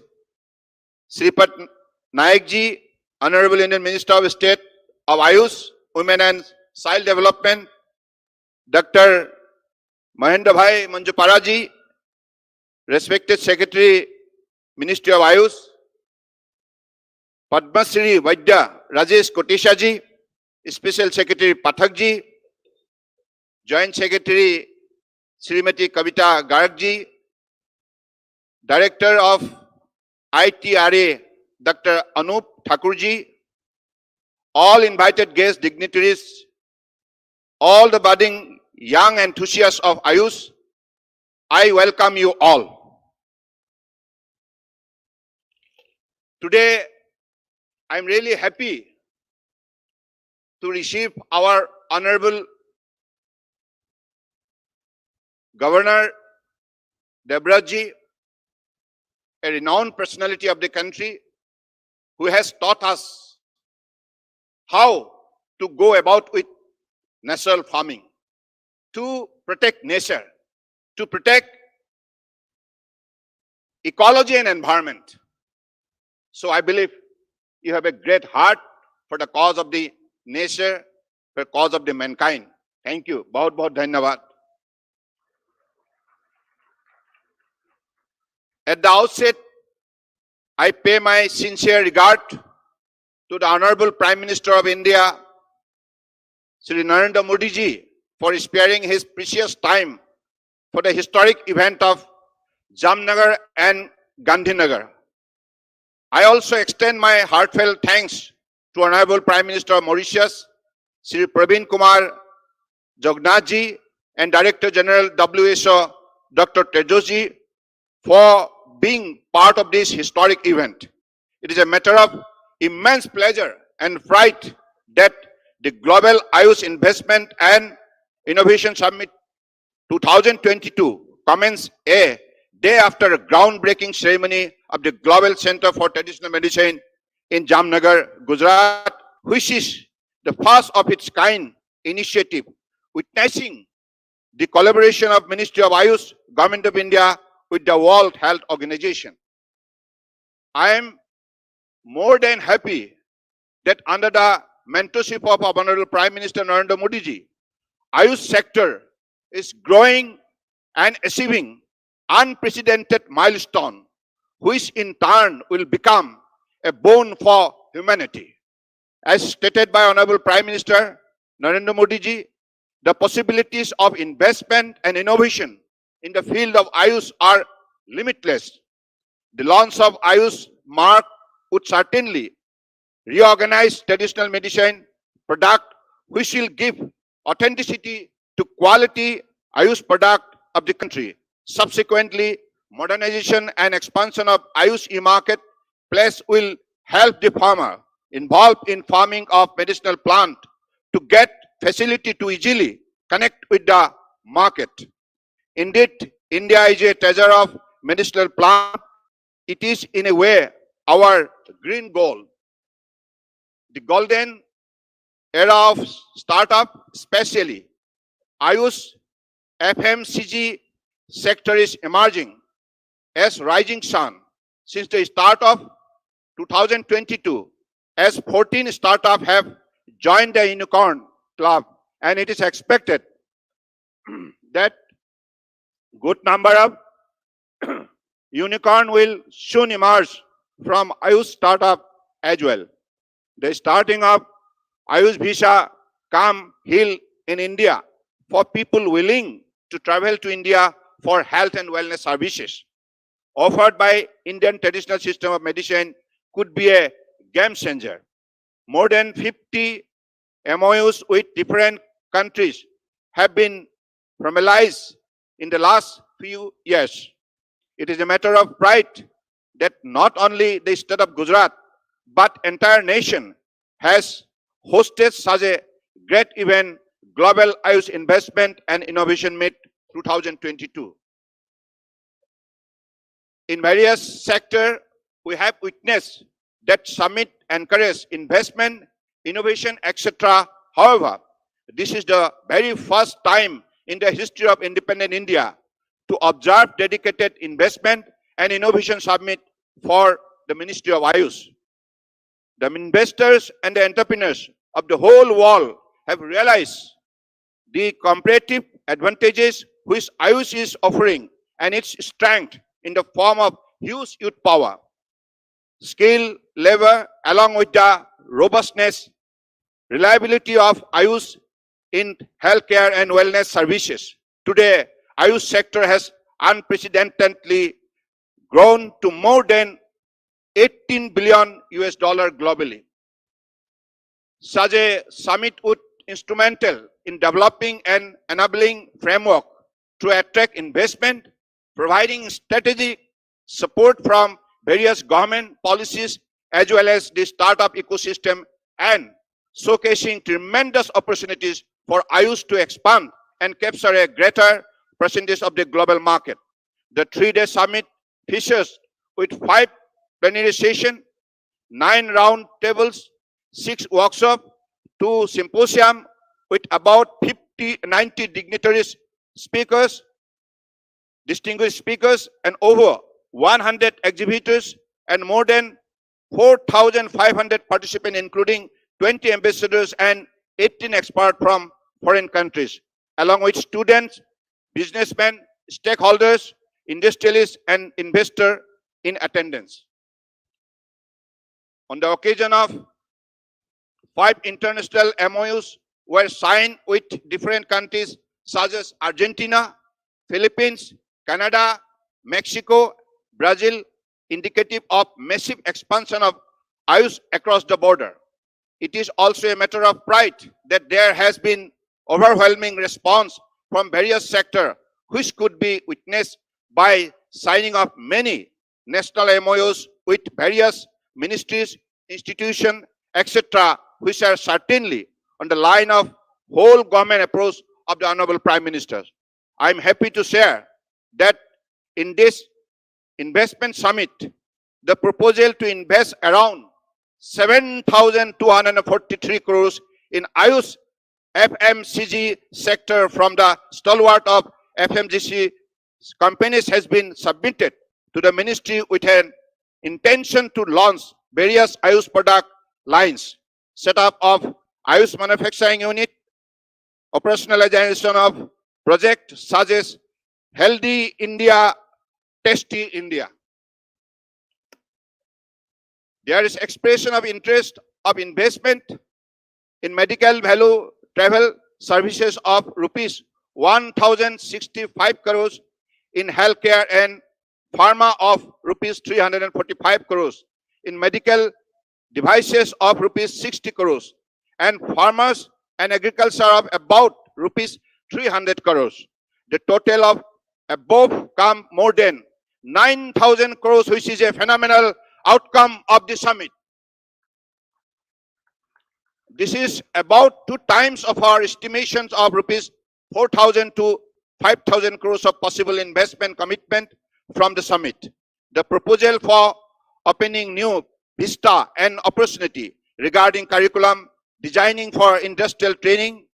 Sripat Naik ji, Honorable Indian Minister of State of AYUSH, Women and Child Development, Dr. Mahendra Bhai Manjupara ji, respected Secretary, Ministry of AYUSH, Padma Shri Vaidya Rajesh Kotesha ji, Special Secretary Pathak ji, Joint Secretary Srimati Kavita Garg ji, Director of ITRA Dr. Anup Thakur ji, all invited guest dignitaries, all the budding young enthusiasts of AYUSH, I welcome you all. Today, I'm really happy to receive our Honorable Governor Debraj ji, a renowned personality of the country, who has taught us how to go about with natural farming, to protect nature, to protect ecology and environment. So I believe you have a great heart for the cause of the nature, for the cause of the mankind. Thank you. Bahut bahut dhanyavad. At the outset, I pay my sincere regard to the Honorable Prime Minister of India, Shri Narendra Modi ji, for sparing his precious time for the historic event of Jamnagar and Gandhinagar. I also extend my heartfelt thanks to Honorable Prime Minister of Mauritius, Shri Praveen Kumar Jagannath ji, and Director General WHO, Dr. Tedros ji, for being part of this historic event. It is a matter of immense pleasure and pride that the Global AYUSH Investment and Innovation Summit 2022 commences a day after a groundbreaking ceremony of the Global Center for Traditional Medicine in Jamnagar, Gujarat, which is the first of its kind initiative, witnessing the collaboration of Ministry of AYUSH, Government of India with the World Health Organization. I am more than happy that under the mentorship of our Honorable Prime Minister Narendra Modi ji, AYUSH sector is growing and achieving unprecedented milestone, which in turn will become a boon for humanity. As stated by Honorable Prime Minister Narendra Modi ji, the possibilities of investment and innovation in the field of AYUSH are limitless. The launch of AYUSH mark would certainly reorganize traditional medicine product, which will give authenticity to quality AYUSH product of the country. Subsequently, modernization and expansion of AYUSH e-market place will help the farmer involved in farming of medicinal plant to get facility to easily connect with the market. Indeed, India is a treasure of medicinal plant. It is in a way our green goal. The golden era of startup, especially AYUSH FMCG sector is emerging as rising sun. Since the start of 2022, as 14 startups have joined the Unicorn Club, and it is expected that good number of unicorn will soon emerge from AYUSH startup as well. The starting of AYUSH Visa Come Heal in India for people willing to travel to India for health and wellness services offered by Indian traditional system of medicine could be a game changer. More than 50 MOUs with different countries have been formalized in the last few years. It is a matter of pride that not only the state of Gujarat, but entire nation has hosted such a great event Global AYUSH Investment and Innovation Meet 2022. In various sectors, we have witnessed that summit encourage investment, innovation, etc. However, this is the very first time in the history of independent India to observe dedicated investment and innovation summit for the Ministry of AYUSH. The investors and the entrepreneurs of the whole world have realized the comparative advantages which AYUSH is offering and its strength in the form of huge youth power, skill, labor, along with the robustness, reliability of AYUSH in healthcare and wellness services. Today, AYUSH sector has unprecedentedly grown to more than 18 billion US dollar globally. Such a summit would instrumental in developing an enabling framework to attract investment, providing strategic support from various government policies as well as the startup ecosystem, and showcasing tremendous opportunities for AYUSH to expand and capture a greater percentage of the global market. The 3-day summit features with 5 plenary sessions, 9 round tables, 6 workshops, 2 symposium with about 90 dignitaries, speakers, distinguished speakers, and over 100 exhibitors, and more than 4,500 participants, including 20 ambassadors and 18 experts from foreign countries, along with students, businessmen, stakeholders, industrialists, and investors in attendance. On the occasion of 5 international MOUs were signed with different countries such as Argentina, Philippines, Canada, Mexico, Brazil, indicative of massive expansion of AYUSH across the border. It is also a matter of pride that there has been overwhelming response from various sectors, which could be witnessed by signing of many national MOUs with various ministries, institutions, etc., which are certainly on the line of whole government approach of the Honorable Prime Minister. I am happy to share that in this investment summit, the proposal to invest around 7,243 crores in AYUSH FMCG sector from the stalwart of FMCG companies has been submitted to the ministry with an intention to launch various AYUSH product lines, setup of AYUSH manufacturing unit, operationalization of projects such as Healthy India, Tasty India. There is expression of interest of investment in medical value travel services of rupees 1,065 crores, in healthcare and pharma of rupees 345 crores, in medical devices of rupees 60 crores, and farmers and agriculture of about rupees 300 crores. The total of above come more than 9,000 crores, which is a phenomenal outcome of the summit. This is about 2 times of our estimations of rupees 4,000 to 5,000 crores of possible investment commitment from the summit. The proposal for opening new vista and opportunity regarding curriculum, designing for industrial training,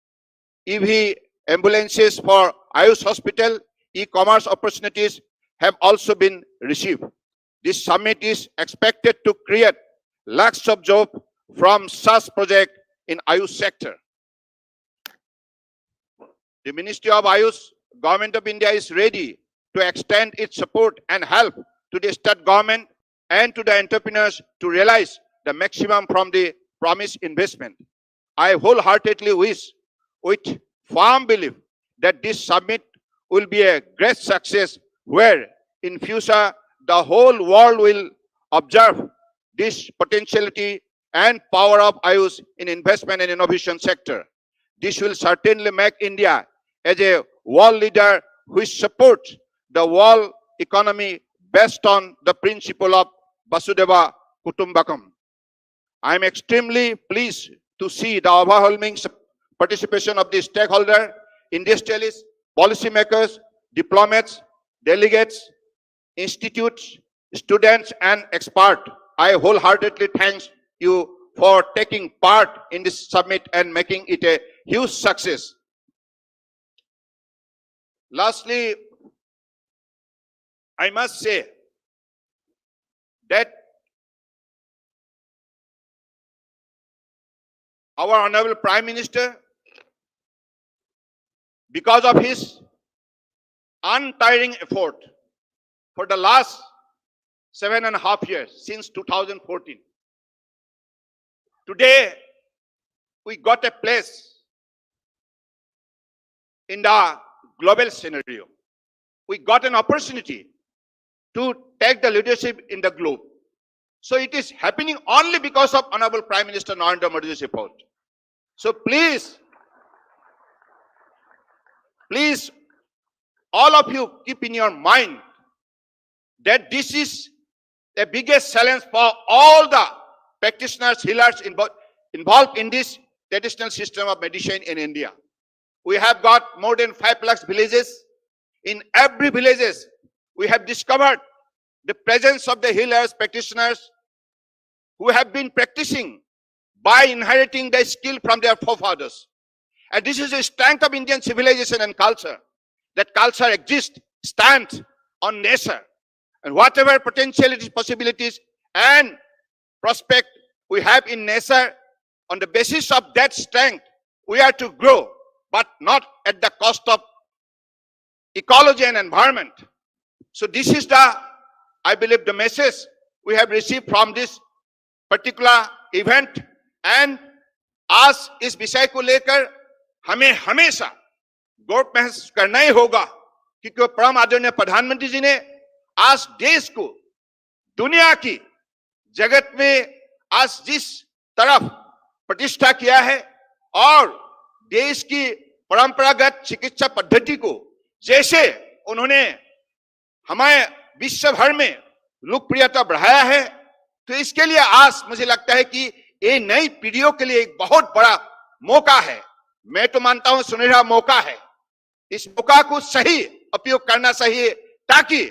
EV ambulances for AYUSH hospital, e-commerce opportunities have also been received. This summit is expected to create lakhs of jobs from such projects in AYUSH sector. The Ministry of AYUSH, Government of India is ready to extend its support and help to the state government and to the entrepreneurs to realize the maximum from the promised investment. I wholeheartedly wish, with firm belief, that this summit will be a great success, where in future the whole world will observe this potentiality and power of AYUSH in investment and innovation sector. This will certainly make India as a world leader which supports the world economy based on the principle of Vasudeva Kutumbakam. I am extremely pleased to see the overwhelming participation of the stakeholder, industrialists, policymakers, diplomats, delegates, institutes, students, and experts. I wholeheartedly thank you for taking part in this summit and making it a huge success. Lastly, I must say that our Honorable Prime Minister, because of his untiring effort for the last 7.5 years, since 2014, today we got a place in the global scenario. We got an opportunity to take the leadership in the globe. So it is happening only because of Honorable Prime Minister Narendra Modi's effort. So please, all of you keep in your mind that this is the biggest challenge for all the practitioners, healers involved in this traditional system of medicine in India. We have got more than 5 lakhs villages. In every villages, we have discovered the presence of the healers, practitioners who have been practicing by inheriting their skill from their forefathers. And this is the strength of Indian civilization and culture. That culture exists, stands on nature. And whatever potentialities, possibilities, and prospect we have in nature, on the basis of that strength, we are to grow, but not at the cost of ecology and environment. So this is I believe, the message we have received from this particular event. And आज इस विषय को लेकर हमें हमेशा गौरव महसूस करना ही होगा, क्योंकि परम आदरणीय प्रधानमंत्री जी ने आज देश को दुनिया की जगत में आज जिस तरफ प्रतिष्ठा किया है और देश की परंपरागत चिकित्सा पद्धति को जैसे उन्होंने हमें विश्व भर में लोकप्रियता बढ़ाया है, तो इसके लिए आज मुझे लगता है कि ये नई पीढ़ियों के लिए एक बहुत बड़ा मौका है। मैं तो मानता हूं सुनहरा मौका है। इस मौका को सही उपयोग करना चाहिए ताकि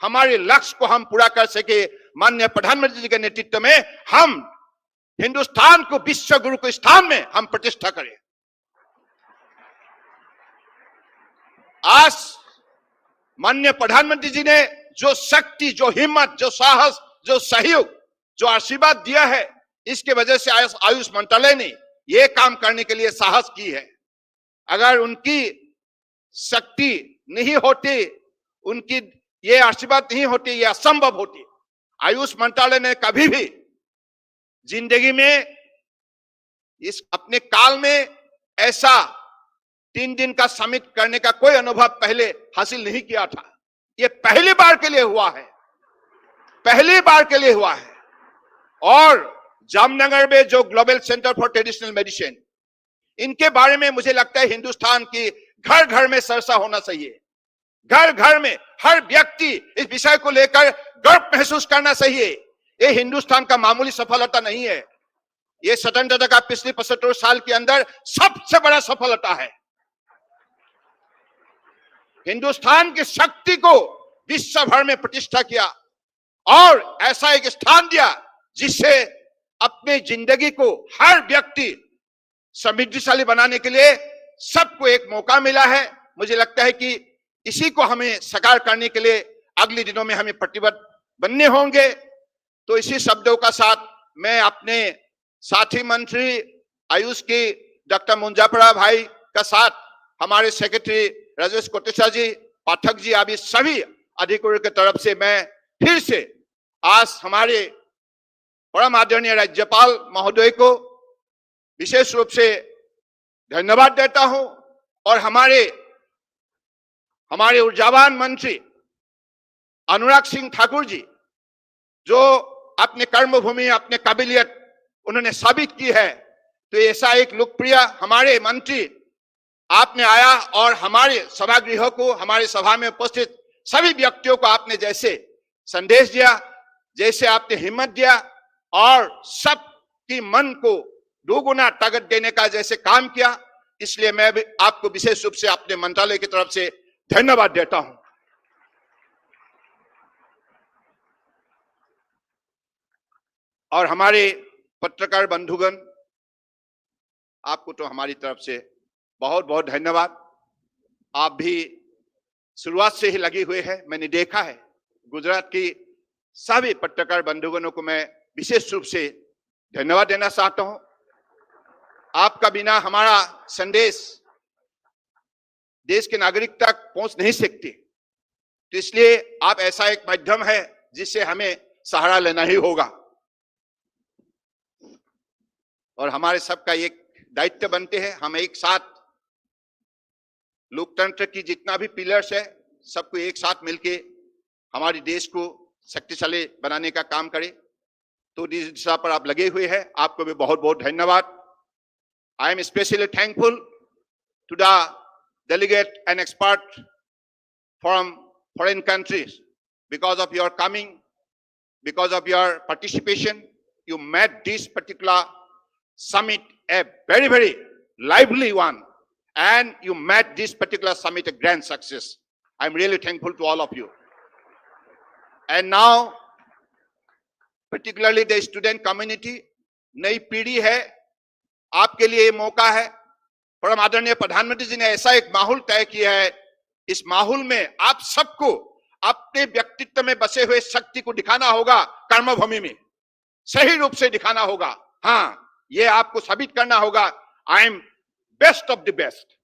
हमारे लक्ष्य को हम पूरा कर सके। माननीय प्रधानमंत्री जी के नेतृत्व में हम हिंदुस्तान को विश्व गुरु के स्थान में हम प्रतिष्ठा करें। आज माननीय प्रधानमंत्री जी ने जो शक्ति, जो हिम्मत, जो साहस, जो सहयोग, जो आशीर्वाद दिया है, इसके वजह से आयुष मंत्रालय ने यह काम करने के लिए साहस की है। अगर उनकी शक्ति नहीं होती, उनकी ये आशीर्वाद नहीं होती, ये असंभव होती। आयुष मंत्रालय ने कभी भी जिंदगी में इस अपने काल में ऐसा 3 दिन का समिट करने का कोई अनुभव पहले हासिल नहीं किया था। ये पहली बार के लिए हुआ है, पहली बार के लिए हुआ है। और जामनगर में जो global centre for traditional medicine, इनके बारे में मुझे लगता है हिंदुस्तान की घर घर में चर्चा होना चाहिए। घर घर में हर व्यक्ति इस विषय को लेकर गर्व महसूस करना चाहिए। ये हिंदुस्तान का मामूली सफलता नहीं है, ये स्वतंत्रता का पिछले 75 साल के अंदर सबसे बड़ा सफलता है। हिंदुस्तान की शक्ति को विश्व भर में प्रतिष्ठा किया और ऐसा एक स्थान दिया जिससे अपनी जिंदगी को हर व्यक्ति समृद्धिशाली बनाने के लिए सबको एक मौका मिला है। मुझे लगता है कि इसी को हमें साकार करने के लिए अगले दिनों में हमें प्रतिबद्ध बनने होंगे। तो इसी शब्दों का साथ मैं अपने साथी मंत्री आयुष की डॉक्टर मुंजापरा भाई का साथ हमारे सेक्रेटरी राजेश कोटेचा जी, पाठक जी, अभी सभी अधिकारियों की तरफ से मैं फिर से आज हमारे परम आदरणीय राज्यपाल महोदय को विशेष रूप से धन्यवाद देता हूं और हमारे ऊर्जावान मंत्री अनुराग सिंह ठाकुर जी, जो अपने कर्मभूमि, अपने काबिलियत उन्होंने साबित की है। तो ऐसा एक लोकप्रिय हमारे मंत्री आपने आया और हमारे सभागृह को, हमारे सभा में उपस्थित सभी व्यक्तियों को आपने जैसे संदेश दिया, जैसे आपने हिम्मत दिया और सबकी मन को दोगुना ताकत देने का जैसे काम किया, इसलिए मैं भी आपको विशेष रूप से अपने मंत्रालय की तरफ से धन्यवाद देता हूं। और हमारे पत्रकार बंधुगण, आपको तो हमारी तरफ से बहुत बहुत धन्यवाद। आप भी शुरुआत से ही लगे हुए हैं। मैंने देखा है गुजरात की सभी पत्रकार बंधुगणों को मैं विशेष रूप से धन्यवाद देना चाहता हूं। आपका बिना हमारा संदेश देश के नागरिक तक पहुंच नहीं सकती, तो इसलिए आप ऐसा एक माध्यम है जिससे हमें सहारा लेना ही होगा। और हमारे सबका एक दायित्व बनते हैं, हम एक साथ लोकतंत्र की जितना भी पिलर्स है सबको एक साथ मिलके हमारे देश को शक्तिशाली बनाने का काम करें। तो इस दिशा पर आप लगे हुए हैं, आपको भी बहुत बहुत धन्यवाद। I am especially thankful to the delegate and expert from foreign countries. Because of your coming, because of your participation, you made this particular summit a very, very lively one. And you made this particular summit a grand success. I'm really thankful to all of you. And now, particularly the student community, नई पीढ़ी है, आपके लिए ये मौका है। परम आदरणीय प्रधानमंत्री जी ने ऐसा एक माहौल तय किया है, इस माहौल में आप सबको अपने व्यक्तित्व में बसे हुए शक्ति को दिखाना होगा, कर्मभूमि में सही रूप से दिखाना होगा। हाँ, ये आपको साबित करना होगा, I am best of the best.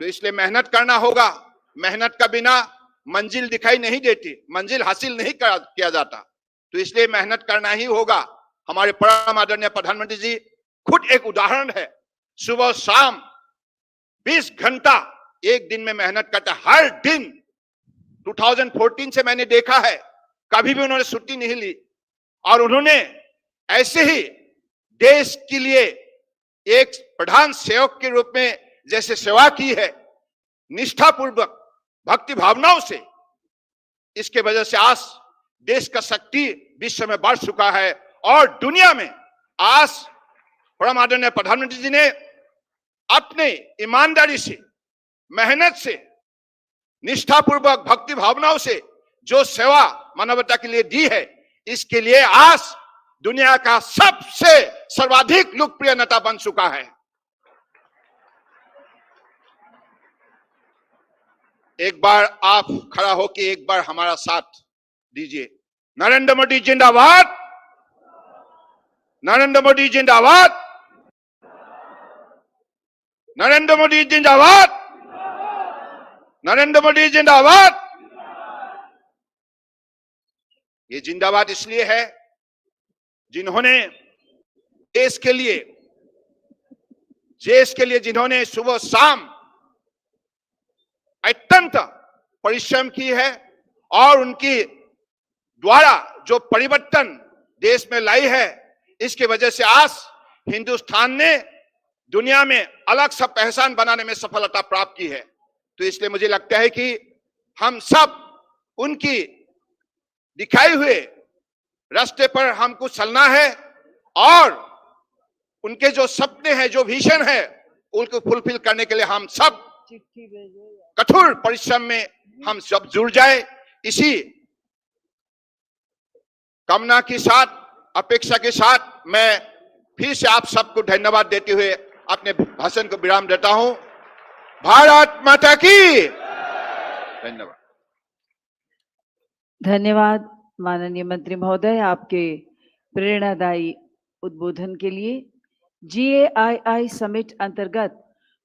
तो इसलिए मेहनत करना होगा। मेहनत का बिना मंजिल दिखाई नहीं देती, मंजिल हासिल नहीं किया जाता। तो इसलिए मेहनत करना ही होगा। हमारे परम आदरणीय प्रधानमंत्री जी खुद एक उदाहरण है। सुबह शाम 20 घंटा एक दिन में मेहनत करता है, हर दिन। 2014 से मैंने देखा है, कभी भी उन्होंने छुट्टी नहीं ली। और उन्होंने ऐसे ही देश के लिए एक प्रधान सेवक के रूप में जैसे सेवा की है, निष्ठापूर्वक भक्ति भावनाओं से, इसके वजह से आज देश का शक्ति विश्व में बढ़ चुका है। और दुनिया में आज परम आदरणीय प्रधानमंत्री जी ने अपने ईमानदारी से, मेहनत से, निष्ठापूर्वक भक्ति भावनाओं से जो सेवा मानवता के लिए दी है, इसके लिए आज दुनिया का सबसे सर्वाधिक लोकप्रिय नेता बन चुका है। एक बार आप खड़ा होकर एक बार हमारा साथ दीजिए। नरेंद्र मोदी जिंदाबाद, नरेंद्र मोदी जिंदाबाद, नरेंद्र मोदी जिंदाबाद, नरेंद्र मोदी जिंदाबाद। ये जिंदाबाद इसलिए है जिन्होंने देश के लिए जिन्होंने सुबह शाम अत्यंत परिश्रम की है और उनकी द्वारा जो परिवर्तन देश में लाई है, इसके वजह से आज हिंदुस्तान ने दुनिया में अलग सा पहचान बनाने में सफलता प्राप्त की है। तो इसलिए मुझे लगता है कि हम सब उनकी दिखाए हुए रास्ते पर हमको चलना है और उनके जो सपने हैं, जो विजन है, उनको फुलफिल करने के लिए हम सब कठोर परिश्रम में हम सब जुड़ जाए। इसी कामना के साथ, अपेक्षा के साथ मैं फिर से आप सबको धन्यवाद देते हुए अपने भाषण को विराम देता हूं। भारत माता की धन्यवाद। धन्यवाद माननीय मंत्री महोदय, आपके प्रेरणादायी उद्बोधन के लिए। GAII समिट अंतर्गत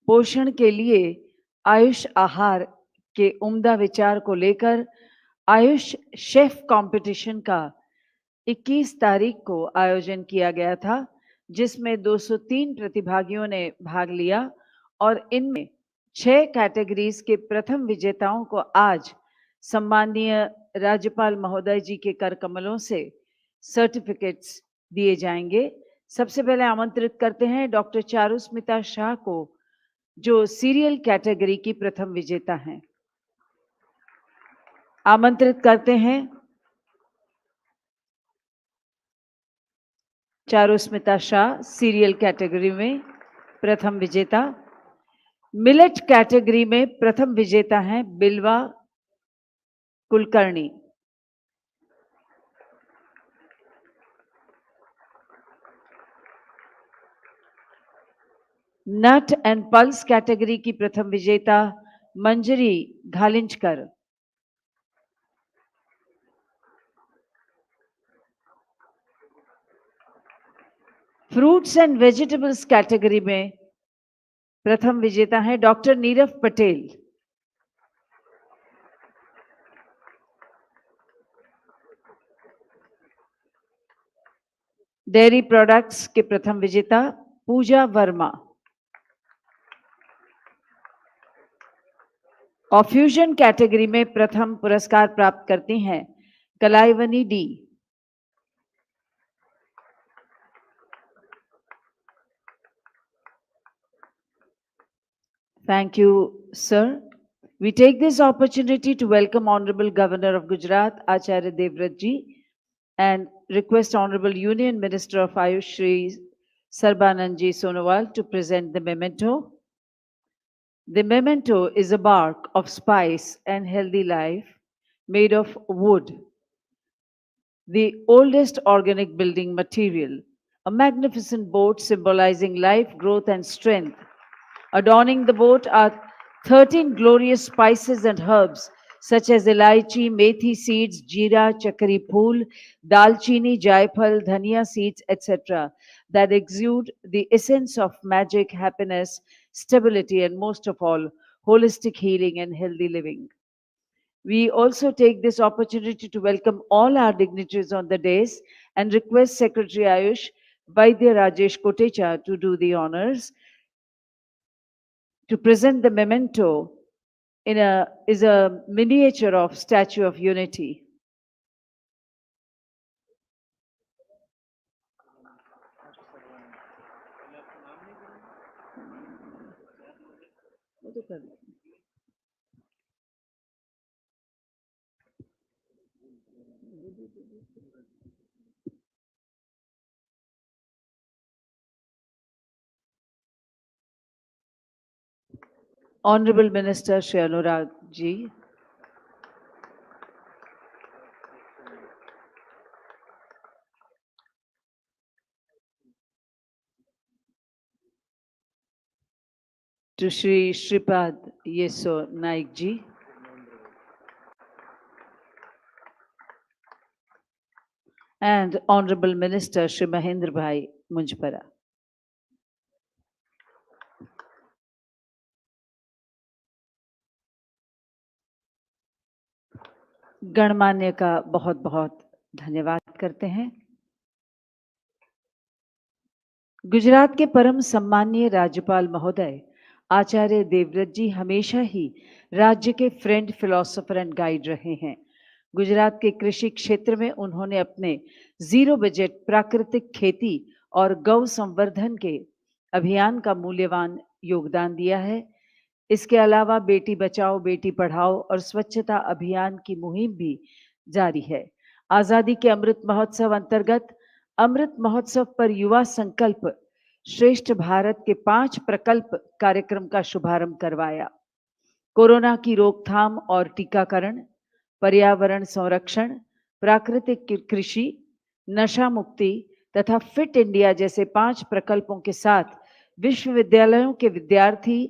पोषण के लिए आयुष आहार के उम्दा विचार को लेकर आयुष शेफ कंपटीशन का 21 तारीख को आयोजन किया गया था, जिसमें 203 प्रतिभागियों ने भाग लिया और इनमें 6 कैटेगरीज के प्रथम विजेताओं को आज सम्माननीय राज्यपाल महोदय जी के कर कमलों से सर्टिफिकेट्स दिए जाएंगे। सबसे पहले आमंत्रित करते हैं डॉक्टर चारुस्मिता शाह को, जो सीरियल कैटेगरी की प्रथम विजेता हैं। आमंत्रित करते हैं। चारुस्मिता शाह सीरियल कैटेगरी में प्रथम विजेता। मिलेट कैटेगरी में प्रथम विजेता हैं Bilva Kulkarni. Nut and pulse category की प्रथम विजेता Manjari Ghalinchkar. Fruits and vegetables category में प्रथम विजेता है doctor Nirav Patel. Dairy products के प्रथम विजेता पूजा वर्मा। और फ्यूजन कैटेगरी में प्रथम पुरस्कार प्राप्त करती हैं कलाईवनी D. Thank you, sir. We take this opportunity to welcome Honorable Governor of Gujarat, Acharya Devvrat ji, and request Honorable Union Minister of Ayush, Shri Sarbanand ji Sonowal, to present the memento. The memento is a bark of spice and healthy life made of wood, the oldest organic building material, a magnificent boat symbolizing life, growth, and strength. Adorning the boat are 13 glorious spices and herbs such as elaichi, methi seeds, jeera, chakri phool, dalchini, jaifal, dhania seeds, etc. that exude the essence of magic, happiness, stability, and most of all, holistic healing and healthy living. We also take this opportunity to welcome all our dignitaries on the dais and request Secretary Ayush Vaidya Rajesh Kotecha to do the honors. To present the memento is a miniature of Statue of Unity. Honorable Minister Shri Anurag ji. To Shri Shripad Yeso Naik ji. And Honorable Minister Shri Mahendra Bhai Munjpara. गणमान्य का बहुत बहुत धन्यवाद करते हैं। गुजरात के परम सम्माननीय राज्यपाल महोदय आचार्य देवव्रत जी हमेशा ही राज्य के फ्रेंड, फिलोसोफर एंड गाइड रहे हैं। गुजरात के कृषि क्षेत्र में उन्होंने अपने जीरो बजट प्राकृतिक खेती और गौ संवर्धन के अभियान का मूल्यवान योगदान दिया है। इसके अलावा बेटी बचाओ बेटी पढ़ाओ और स्वच्छता अभियान की मुहिम भी जारी है। आजादी के अमृत महोत्सव अंतर्गत अमृत महोत्सव पर युवा संकल्प श्रेष्ठ भारत के 5 प्रकल्प कार्यक्रम का शुभारंभ करवाया। कोरोना की रोकथाम और टीकाकरण, पर्यावरण संरक्षण, प्राकृतिक कृषि, नशा मुक्ति तथा फिट इंडिया जैसे 5 प्रकल्पों के साथ विश्वविद्यालयों के विद्यार्थी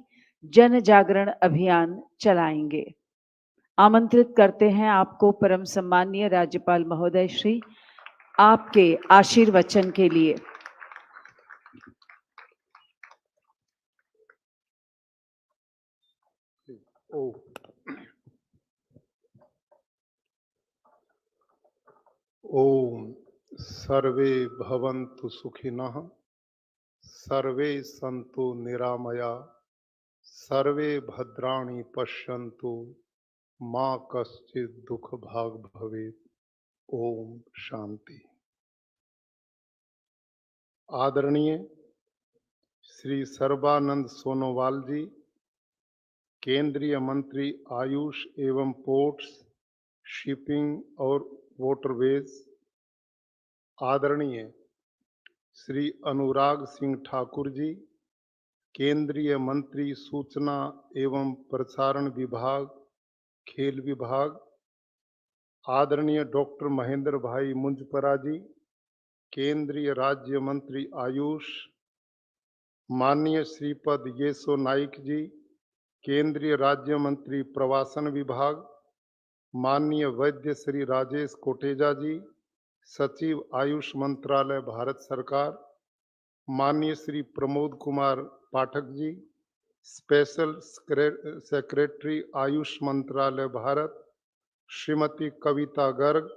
जन जागरण अभियान चलाएंगे। आमंत्रित करते हैं आपको परम सम्माननीय राज्यपाल महोदय श्री आपके आशीर्वचन के लिए। ओम सर्वे भवन्तु सुखिनः, सर्वे सन्तु निरामया, सर्वे भद्राणि पश्यन्तु, मा कश्चित् दुख भाग भवेत्। ओम शांति। आदरणीय श्री सर्बानंद सोनोवाल जी, केंद्रीय मंत्री आयुष एवं पोर्ट्स, शिपिंग और वाटरवेज, आदरणीय श्री अनुराग सिंह ठाकुर जी, केंद्रीय मंत्री सूचना एवं प्रसारण विभाग, खेल विभाग, आदरणीय डॉक्टर महेंद्र भाई मुंजपरा जी, केंद्रीय राज्य मंत्री आयुष, माननीय श्रीपद येसो नाइक जी, केंद्रीय राज्य मंत्री प्रवासन विभाग, माननीय वैद्य श्री राजेश कोटेजा जी, सचिव आयुष मंत्रालय भारत सरकार, माननीय श्री प्रमोद कुमार पाठक जी, स्पेशल सेक्रेटरी आयुष मंत्रालय भारत, श्रीमती कविता गर्ग,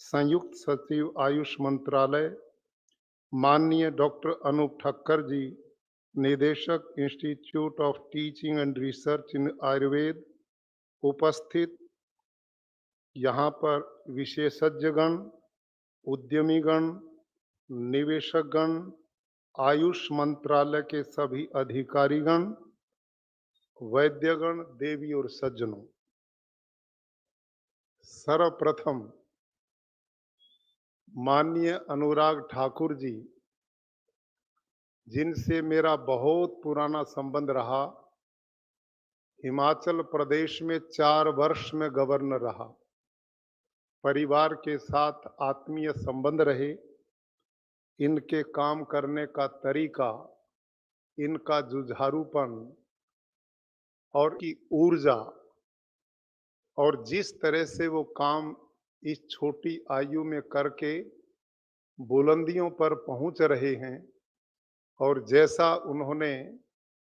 संयुक्त सचिव आयुष मंत्रालय, माननीय डॉक्टर अनूप ठक्कर जी, निदेशक institute of teaching and research इन आयुर्वेद, उपस्थित यहाँ पर विशेषज्ञगण, उद्यमीगण, निवेशकगण, आयुष मंत्रालय के सभी अधिकारीगण, वैद्यगण, देवी और सज्जनों, सर्वप्रथम माननीय अनुराग ठाकुर जी, जिनसे मेरा बहुत पुराना संबंध रहा, हिमाचल प्रदेश में 4 वर्ष में गवर्नर रहा, परिवार के साथ आत्मीय संबंध रहे, इनके काम करने का तरीका, इनका जुझारूपन और की ऊर्जा और जिस तरह से वो काम इस छोटी आयु में करके बुलंदियों पर पहुंच रहे हैं और जैसा उन्होंने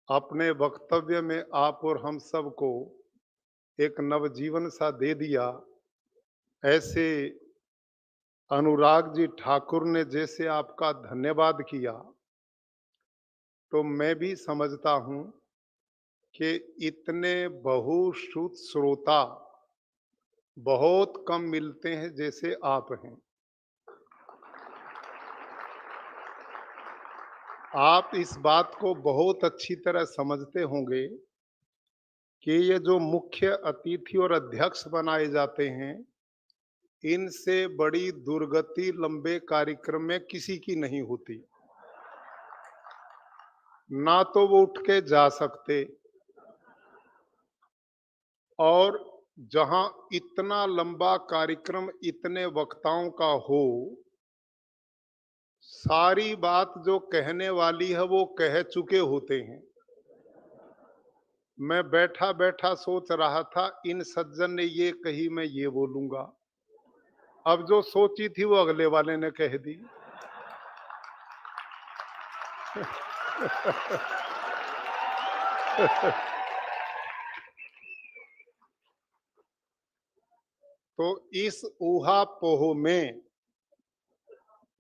अपने वक्तव्य में आप और हम सबको एक नवजीवन सा दे दिया, ऐसे अनुराग जी ठाकुर ने जैसे आपका धन्यवाद किया, तो मैं भी समझता हूं कि इतने बहुश्रुत श्रोता बहुत कम मिलते हैं जैसे आप हैं। आप इस बात को बहुत अच्छी तरह समझते होंगे कि ये जो मुख्य अतिथि और अध्यक्ष बनाए जाते हैं, इनसे बड़ी दुर्गति लंबे कार्यक्रम में किसी की नहीं होती। ना तो वो उठ के जा सकते, और जहां इतना लंबा कार्यक्रम इतने वक्ताओं का हो, सारी बात जो कहने वाली है वो कह चुके होते हैं। मैं बैठा बैठा सोच रहा था, इन सज्जन ने ये कही, मैं ये बोलूंगा। अब जो सोची थी वो अगले वाले ने कह दी। तो इस ऊहापोह में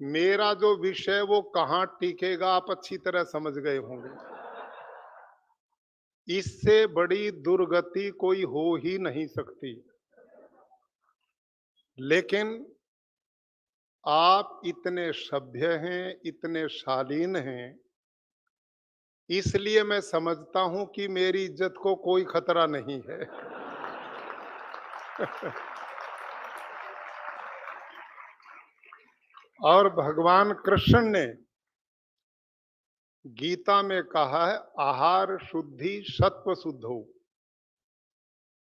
मेरा जो विषय वो कहां टिकेगा, आप अच्छी तरह समझ गए होंगे। इससे बड़ी दुर्गति कोई हो ही नहीं सकती। लेकिन आप इतने सभ्य हैं, इतने शालीन हैं, इसलिए मैं समझता हूं कि मेरी इज्जत को कोई खतरा नहीं है। और भगवान कृष्ण ने गीता में कहा है, आहार शुद्धि सत्व शुद्धो।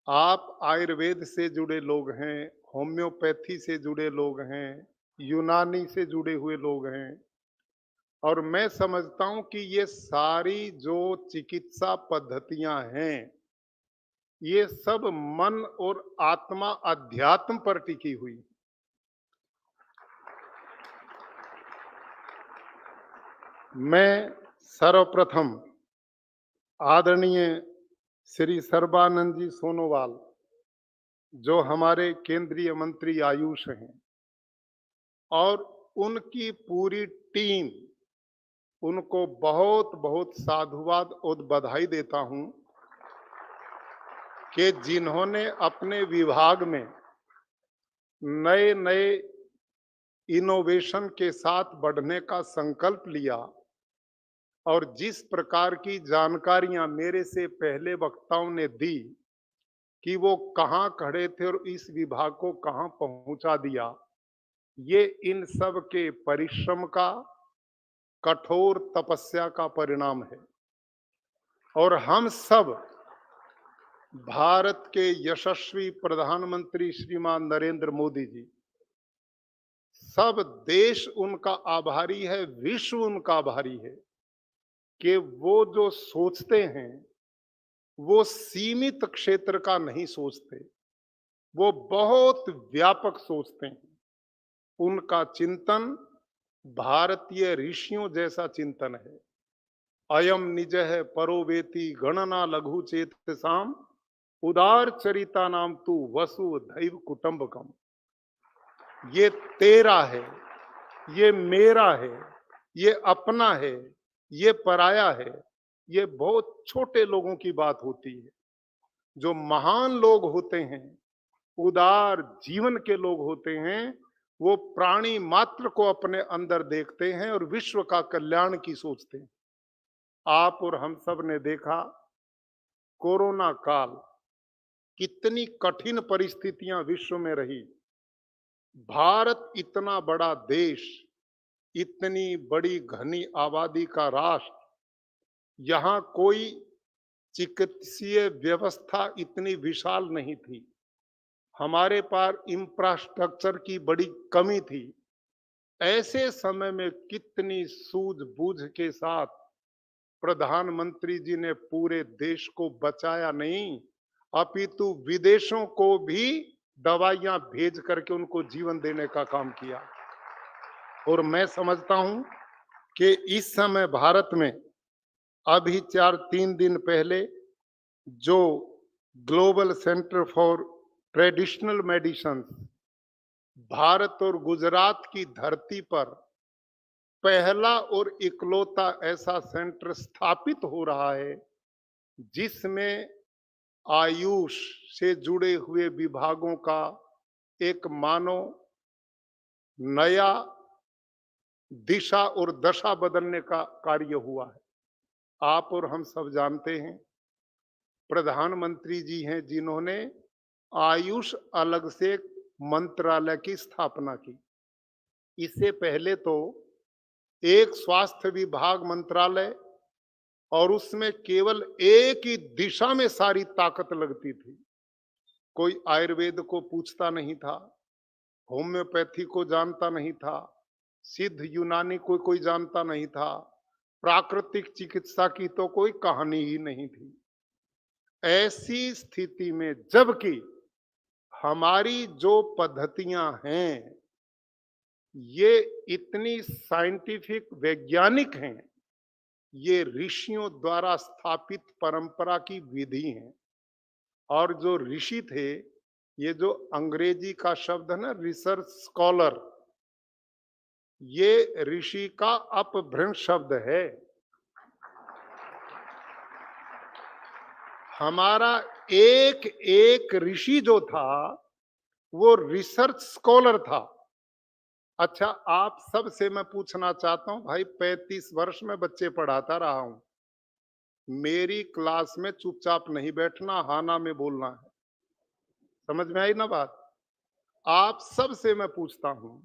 आप आयुर्वेद से जुड़े लोग हैं, होम्योपैथी से जुड़े लोग हैं, यूनानी से जुड़े हुए लोग हैं, और मैं समझता हूं कि ये सारी जो चिकित्सा पद्धतियां हैं, ये सब मन और आत्मा अध्यात्म पर टिकी हुई। मैं सर्वप्रथम आदरणीय श्री सर्बानंद जी सोनोवाल, जो हमारे केंद्रीय मंत्री आयुष हैं, और उनकी पूरी टीम, उनको बहुत बहुत साधुवाद और बधाई देता हूं कि जिन्होंने अपने विभाग में नए नए इनोवेशन के साथ बढ़ने का संकल्प लिया, और जिस प्रकार की जानकारियां मेरे से पहले वक्ताओं ने दी कि वो कहां खड़े थे और इस विभाग को कहां पहुंचा दिया, ये इन सब के परिश्रम का कठोर तपस्या का परिणाम है और हम सब भारत के यशस्वी प्रधानमंत्री श्रीमान नरेंद्र मोदी जी, सब देश उनका आभारी है, विश्व उनका आभारी है कि वो जो सोचते हैं वो सीमित क्षेत्र का नहीं सोचते, वो बहुत व्यापक सोचते हैं। उनका चिंतन भारतीय ऋषियों जैसा चिंतन है। अयम निजः परो वेति गणना लघु चेतसाम उदार चरिता नाम तू वसुधैव कुटुंबकम। ये तेरा है, ये मेरा है, ये अपना है, ये पराया है, ये बहुत छोटे लोगों की बात होती है। जो महान लोग होते हैं, उदार जीवन के लोग होते हैं, वो प्राणी मात्र को अपने अंदर देखते हैं और विश्व का कल्याण की सोचते हैं। आप और हम सब ने देखा कोरोना काल, कितनी कठिन परिस्थितियां विश्व में रही। भारत इतना बड़ा देश, इतनी बड़ी घनी आबादी का राष्ट्र, यहाँ कोई चिकित्सीय व्यवस्था इतनी विशाल नहीं थी, हमारे पास इंफ्रास्ट्रक्चर की बड़ी कमी थी। ऐसे समय में कितनी सूझबूझ के साथ प्रधानमंत्री जी ने पूरे देश को बचाया नहीं, अपितु विदेशों को भी दवाइयां भेज करके उनको जीवन देने का काम किया। और मैं समझता हूं कि इस समय भारत में अभी 3 दिन पहले जो global centre for traditional medicine Bharat और गुजरात की धरती पर पहला और इकलौता ऐसा सेंटर स्थापित हो रहा है जिसमें आयुष से जुड़े हुए विभागों का एक मानो नया दिशा और दशा बदलने का कार्य हुआ है। आप और हम सब जानते हैं, प्रधानमंत्री जी हैं जिन्होंने आयुष अलग से मंत्रालय की स्थापना की। इससे पहले तो एक स्वास्थ्य विभाग मंत्रालय और उसमें केवल एक ही दिशा में सारी ताकत लगती थी। कोई आयुर्वेद को पूछता नहीं था, होम्योपैथी को जानता नहीं था, सिद्ध यूनानी को कोई जानता नहीं था, प्राकृतिक चिकित्सा की तो कोई कहानी ही नहीं थी। ऐसी स्थिति में जबकि हमारी जो पद्धतियां हैं ये इतनी साइंटिफिक वैज्ञानिक हैं, ये ऋषियों द्वारा स्थापित परंपरा की विधि है। और जो ऋषि थे, ये जो अंग्रेजी का शब्द है ना रिसर्च स्कॉलर, ये ऋषि का अपभ्रंश शब्द है। हमारा एक एक ऋषि जो था वो रिसर्च स्कॉलर था। अच्छा, आप सब से मैं पूछना चाहता हूं भाई, 35 वर्ष में बच्चे पढ़ाता रहा हूं, मेरी क्लास में चुपचाप नहीं बैठना, हाना में बोलना है। समझ में आई ना बात? आप सब से मैं पूछता हूं,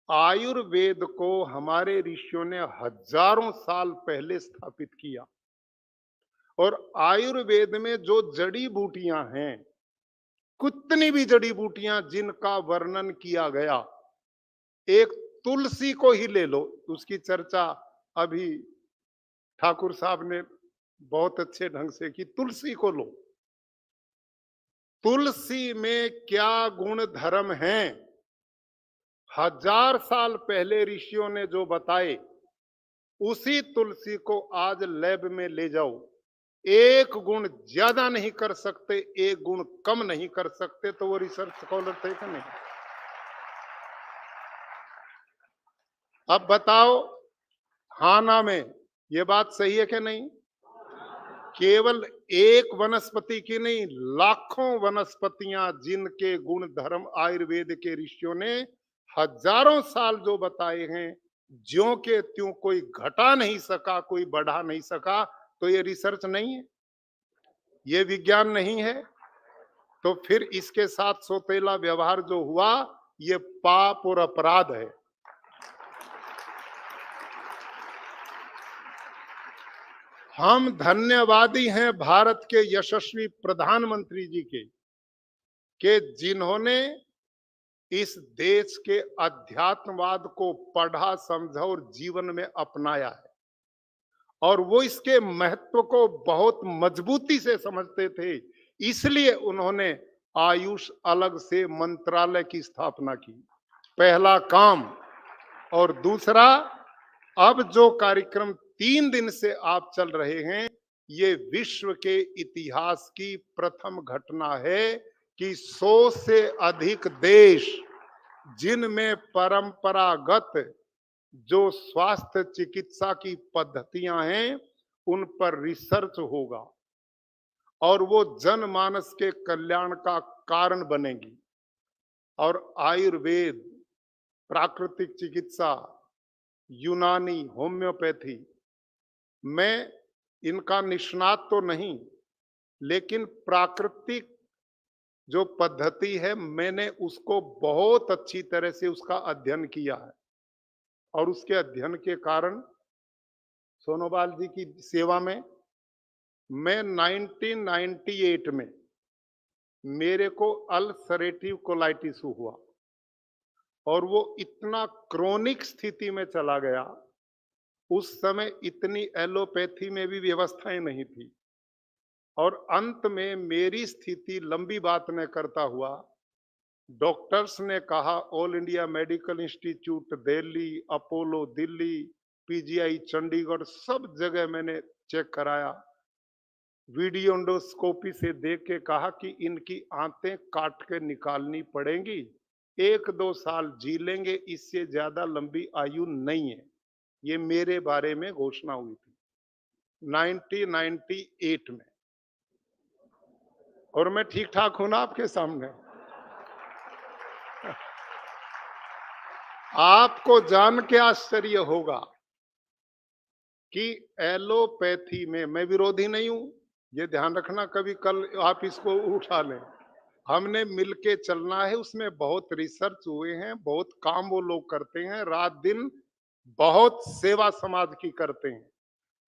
आयुर्वेद को हमारे ऋषियों ने हजारों साल पहले स्थापित किया और आयुर्वेद में जो जड़ी बूटियां हैं, कितनी भी जड़ी बूटियां जिनका वर्णन किया गया, एक तुलसी को ही ले लो, उसकी चर्चा अभी ठाकुर साहब ने बहुत अच्छे ढंग से की। तुलसी को लो, तुलसी में क्या गुण धर्म हैं, 1000 साल पहले ऋषियों ने जो बताए, उसी तुलसी को आज लैब में ले जाओ, एक गुण ज्यादा नहीं कर सकते, एक गुण कम नहीं कर सकते, तो वो रिसर्च स्कॉलर थे कि नहीं? अब बताओ, हाना में ये बात सही है कि नहीं? केवल एक वनस्पति की नहीं, लाखों वनस्पतियां जिनके गुण धर्म आयुर्वेद के ऋषियों ने हजारों साल जो बताए हैं, ज्यों के त्यों कोई घटा नहीं सका, कोई बढ़ा नहीं सका, तो ये रिसर्च नहीं है, ये विज्ञान नहीं है। तो फिर इसके साथ सौतेला व्यवहार जो हुआ, ये पाप और अपराध है। हम धन्यवादी हैं भारत के यशस्वी प्रधानमंत्री जी के जिन्होंने इस देश के अध्यात्मवाद को पढ़ा, समझा और जीवन में अपनाया है। और वो इसके महत्व को बहुत मजबूती से समझते थे, इसलिए उन्होंने आयुष अलग से मंत्रालय की स्थापना की, पहला काम। और दूसरा, अब जो कार्यक्रम 3 दिन से आप चल रहे हैं, ये विश्व के इतिहास की प्रथम घटना है कि 100 से अधिक देश जिनमें परंपरागत जो स्वास्थ्य चिकित्सा की पद्धतियां हैं, उन पर रिसर्च होगा और वो जनमानस के कल्याण का कारण बनेगी। और आयुर्वेद, प्राकृतिक चिकित्सा, यूनानी, होम्योपैथी, मैं इनका निष्णात तो नहीं, लेकिन प्राकृतिक जो पद्धति है मैंने उसको बहुत अच्छी तरह से उसका अध्ययन किया है। और उसके अध्ययन के कारण सोनोवाल जी की सेवा में मैं 1998 में मेरे को अल्सरेटिव कोलाइटिस हुआ और वो इतना क्रोनिक स्थिति में चला गया। उस समय इतनी एलोपैथी में भी व्यवस्थाएं नहीं थी और अंत में मेरी स्थिति, लंबी बात न करता हुआ, डॉक्टर्स ने कहा, all India medical institute Delhi, Apollo Delhi, PGI Chandigarh, सब जगह मैंने चेक कराया। वीडियो एंडोस्कोपी से देख के कहा कि इनकी आंतें काट के निकालनी पड़ेंगी, 1-2 साल जी लेंगे, इससे ज्यादा लंबी आयु नहीं है। ये मेरे बारे में घोषणा हुई थी 1998 में। और मैं ठीक ठाक हूं ना आपके सामने? आपको जान के आश्चर्य होगा कि एलोपैथी में मैं विरोधी नहीं हूं, ये ध्यान रखना, कभी कल आप इसको उठा लें। हमने मिलके चलना है, उसमें बहुत रिसर्च हुए हैं, बहुत काम वो लोग करते हैं, रात दिन बहुत सेवा समाज की करते हैं।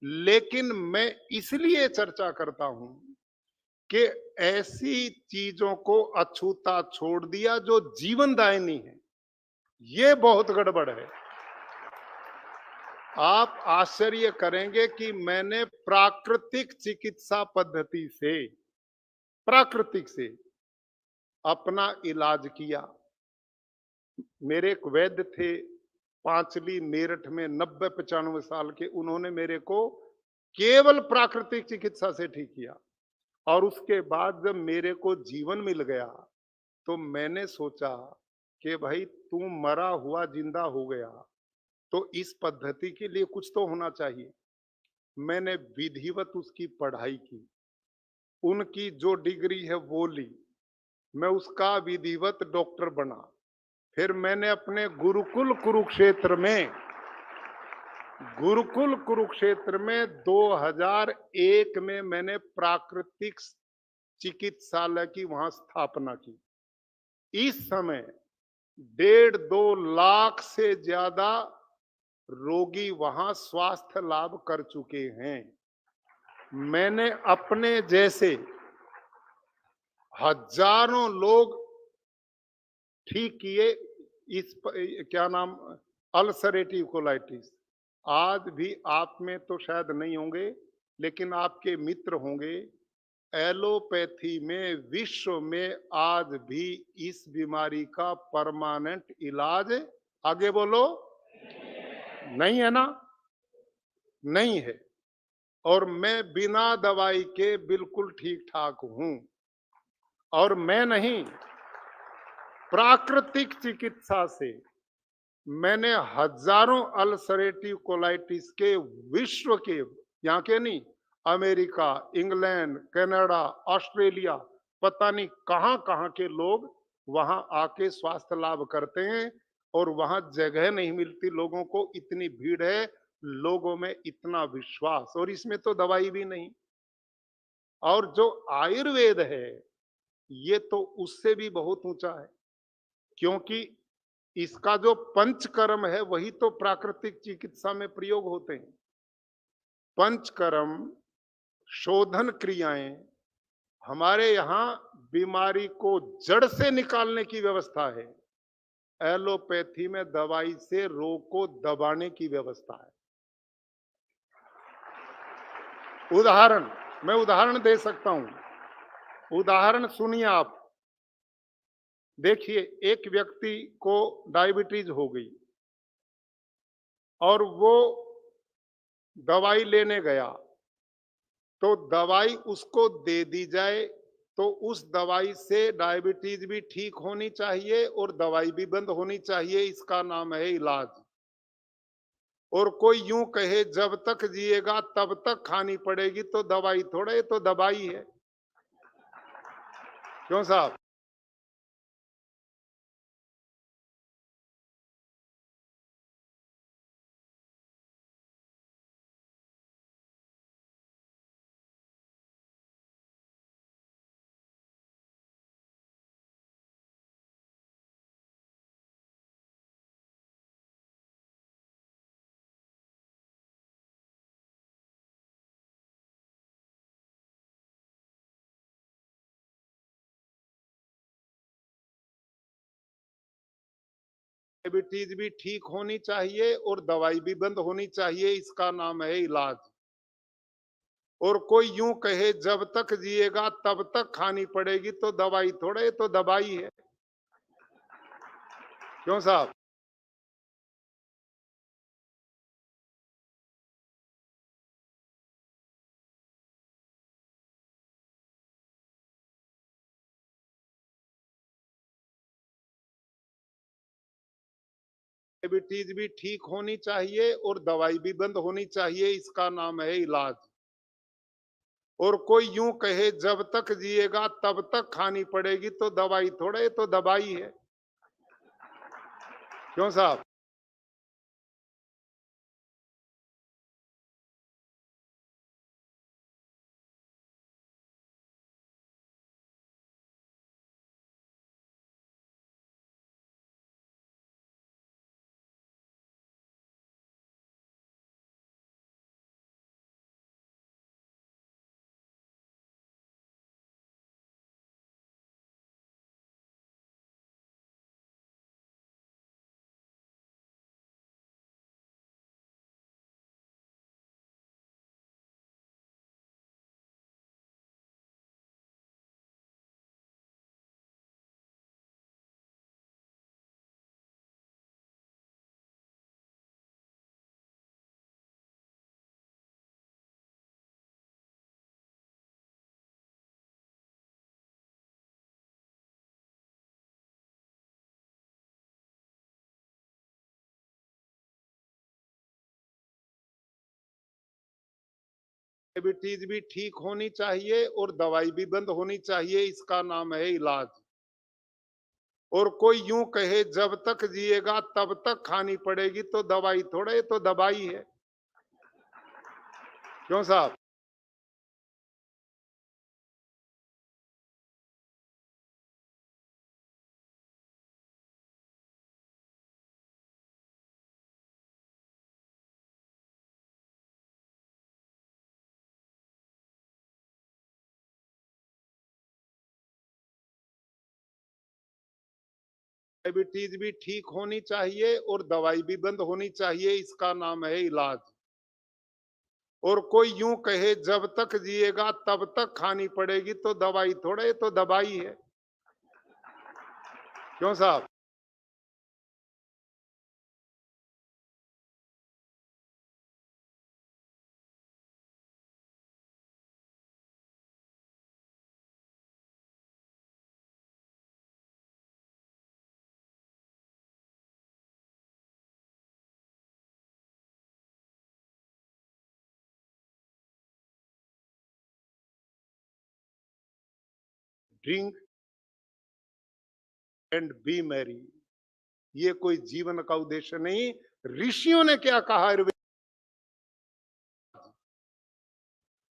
लेकिन मैं इसलिए चर्चा करता हूं कि ऐसी चीजों को अछूता छोड़ दिया जो जीवनदायिनी है, ये बहुत गड़बड़ है। आप आश्चर्य करेंगे कि मैंने प्राकृतिक चिकित्सा पद्धति से, प्राकृतिक से अपना इलाज किया। मेरे एक वैद्य थे पांचली, मेरठ में, 90-95 साल के, उन्होंने मेरे को केवल प्राकृतिक चिकित्सा से ठीक किया। और उसके बाद जब मेरे को जीवन मिल गया तो मैंने सोचा कि भाई तू मरा हुआ जिंदा हो गया, तो इस पद्धति के लिए कुछ तो होना चाहिए। मैंने विधिवत उसकी पढ़ाई की, उनकी जो डिग्री है वो ली, मैं उसका विधिवत डॉक्टर बना। फिर मैंने अपने गुरुकुल कुरुक्षेत्र में 2001 में मैंने प्राकृतिक चिकित्सालय की वहां स्थापना की। इस समय 1.5-2 लाख से ज्यादा रोगी वहां स्वास्थ्य लाभ कर चुके हैं। मैंने अपने जैसे हजारों लोग ठीक किए। इस क्या नाम, अल्सरेटिव कोलाइटिस। आज भी आप में तो शायद नहीं होंगे, लेकिन आपके मित्र होंगे। एलोपैथी में विश्व में आज भी इस बीमारी का परमानेंट इलाज, आगे बोलो, नहीं है ना? नहीं है। और मैं बिना दवाई के बिल्कुल ठीक ठाक हूं। और मैं नहीं, प्राकृतिक चिकित्सा से मैंने हजारों अल्सरेटिव कोलाइटिस के, विश्व के, यहाँ के नहीं, अमेरिका, इंग्लैंड, कनाडा, ऑस्ट्रेलिया, पता नहीं कहां कहां के लोग वहां आके स्वास्थ्य लाभ करते हैं। और वहां जगह नहीं मिलती लोगों को, इतनी भीड़ है, लोगों में इतना विश्वास, और इसमें तो दवाई भी नहीं। और जो आयुर्वेद है ये तो उससे भी बहुत ऊंचा है, क्योंकि इसका जो पंचकर्म है वही तो प्राकृतिक चिकित्सा में प्रयोग होते हैं। पंचकर्म, शोधन क्रियाएं, हमारे यहाँ बीमारी को जड़ से निकालने की व्यवस्था है। एलोपैथी में दवाई से रोग को दबाने की व्यवस्था है। मैं उदाहरण दे सकता हूं। उदाहरण सुनिए आप। देखिए, एक व्यक्ति को डायबिटीज हो गई और वो दवाई लेने गया, तो दवाई उसको दे दी जाए तो उस दवाई से डायबिटीज भी ठीक होनी चाहिए और दवाई भी बंद होनी चाहिए। इसका नाम है इलाज। और कोई यूं कहे जब तक जिएगा तब तक खानी पड़ेगी, तो दवाई थोड़े, तो दवाई है। क्यों साहब? डायबिटीज भी ठीक होनी चाहिए और दवाई भी बंद होनी चाहिए। इसका नाम है इलाज। और कोई यूं कहे जब तक जिएगा तब तक खानी पड़ेगी, तो दवाई थोड़े, तो दवाई है। क्यों साहब? डायबिटीज भी ठीक होनी चाहिए और दवाई भी बंद होनी चाहिए। इसका नाम है इलाज। और कोई यूं कहे जब तक जिएगा तब तक खानी पड़ेगी, तो दवाई थोड़े, तो दवाई है। क्यों साहब? डायबिटीज भी ठीक होनी चाहिए और दवाई भी बंद होनी चाहिए। इसका नाम है इलाज। और कोई यूं कहे जब तक जिएगा तब तक खानी पड़ेगी, तो दवाई थोड़े, तो दवाई है। क्यों साहब? डायबिटीज भी ठीक होनी चाहिए और दवाई भी बंद होनी चाहिए। इसका नाम है इलाज। और कोई यूं कहे जब तक जिएगा तब तक खानी पड़ेगी, तो दवाई थोड़े, तो दवाई है। क्यों साहब? ड्रिंक एंड बी मैरी, ये कोई जीवन का उद्देश्य नहीं। ऋषियों ने क्या कहा आयुर्वेद।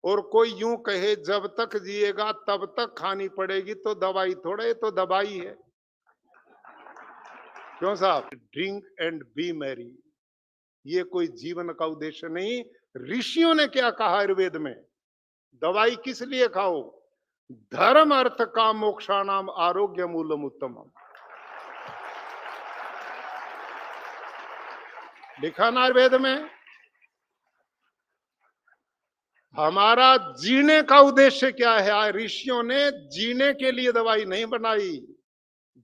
और कोई यूं कहे जब तक जिएगा तब तक खानी पड़ेगी, तो दवाई थोड़े, तो दवाई है। क्यों साहब? ड्रिंक एंड बी मैरी, ये कोई जीवन का उद्देश्य नहीं। ऋषियों ने क्या कहा आयुर्वेद में? दवाई किस लिए खाओ? धर्म अर्थ काम मोक्षाणाम आरोग्य मूलम उत्तमम। लिखा ना आयुर्वेद में। हमारा जीने का उद्देश्य क्या है? ऋषियों ने जीने के लिए दवाई नहीं बनाई।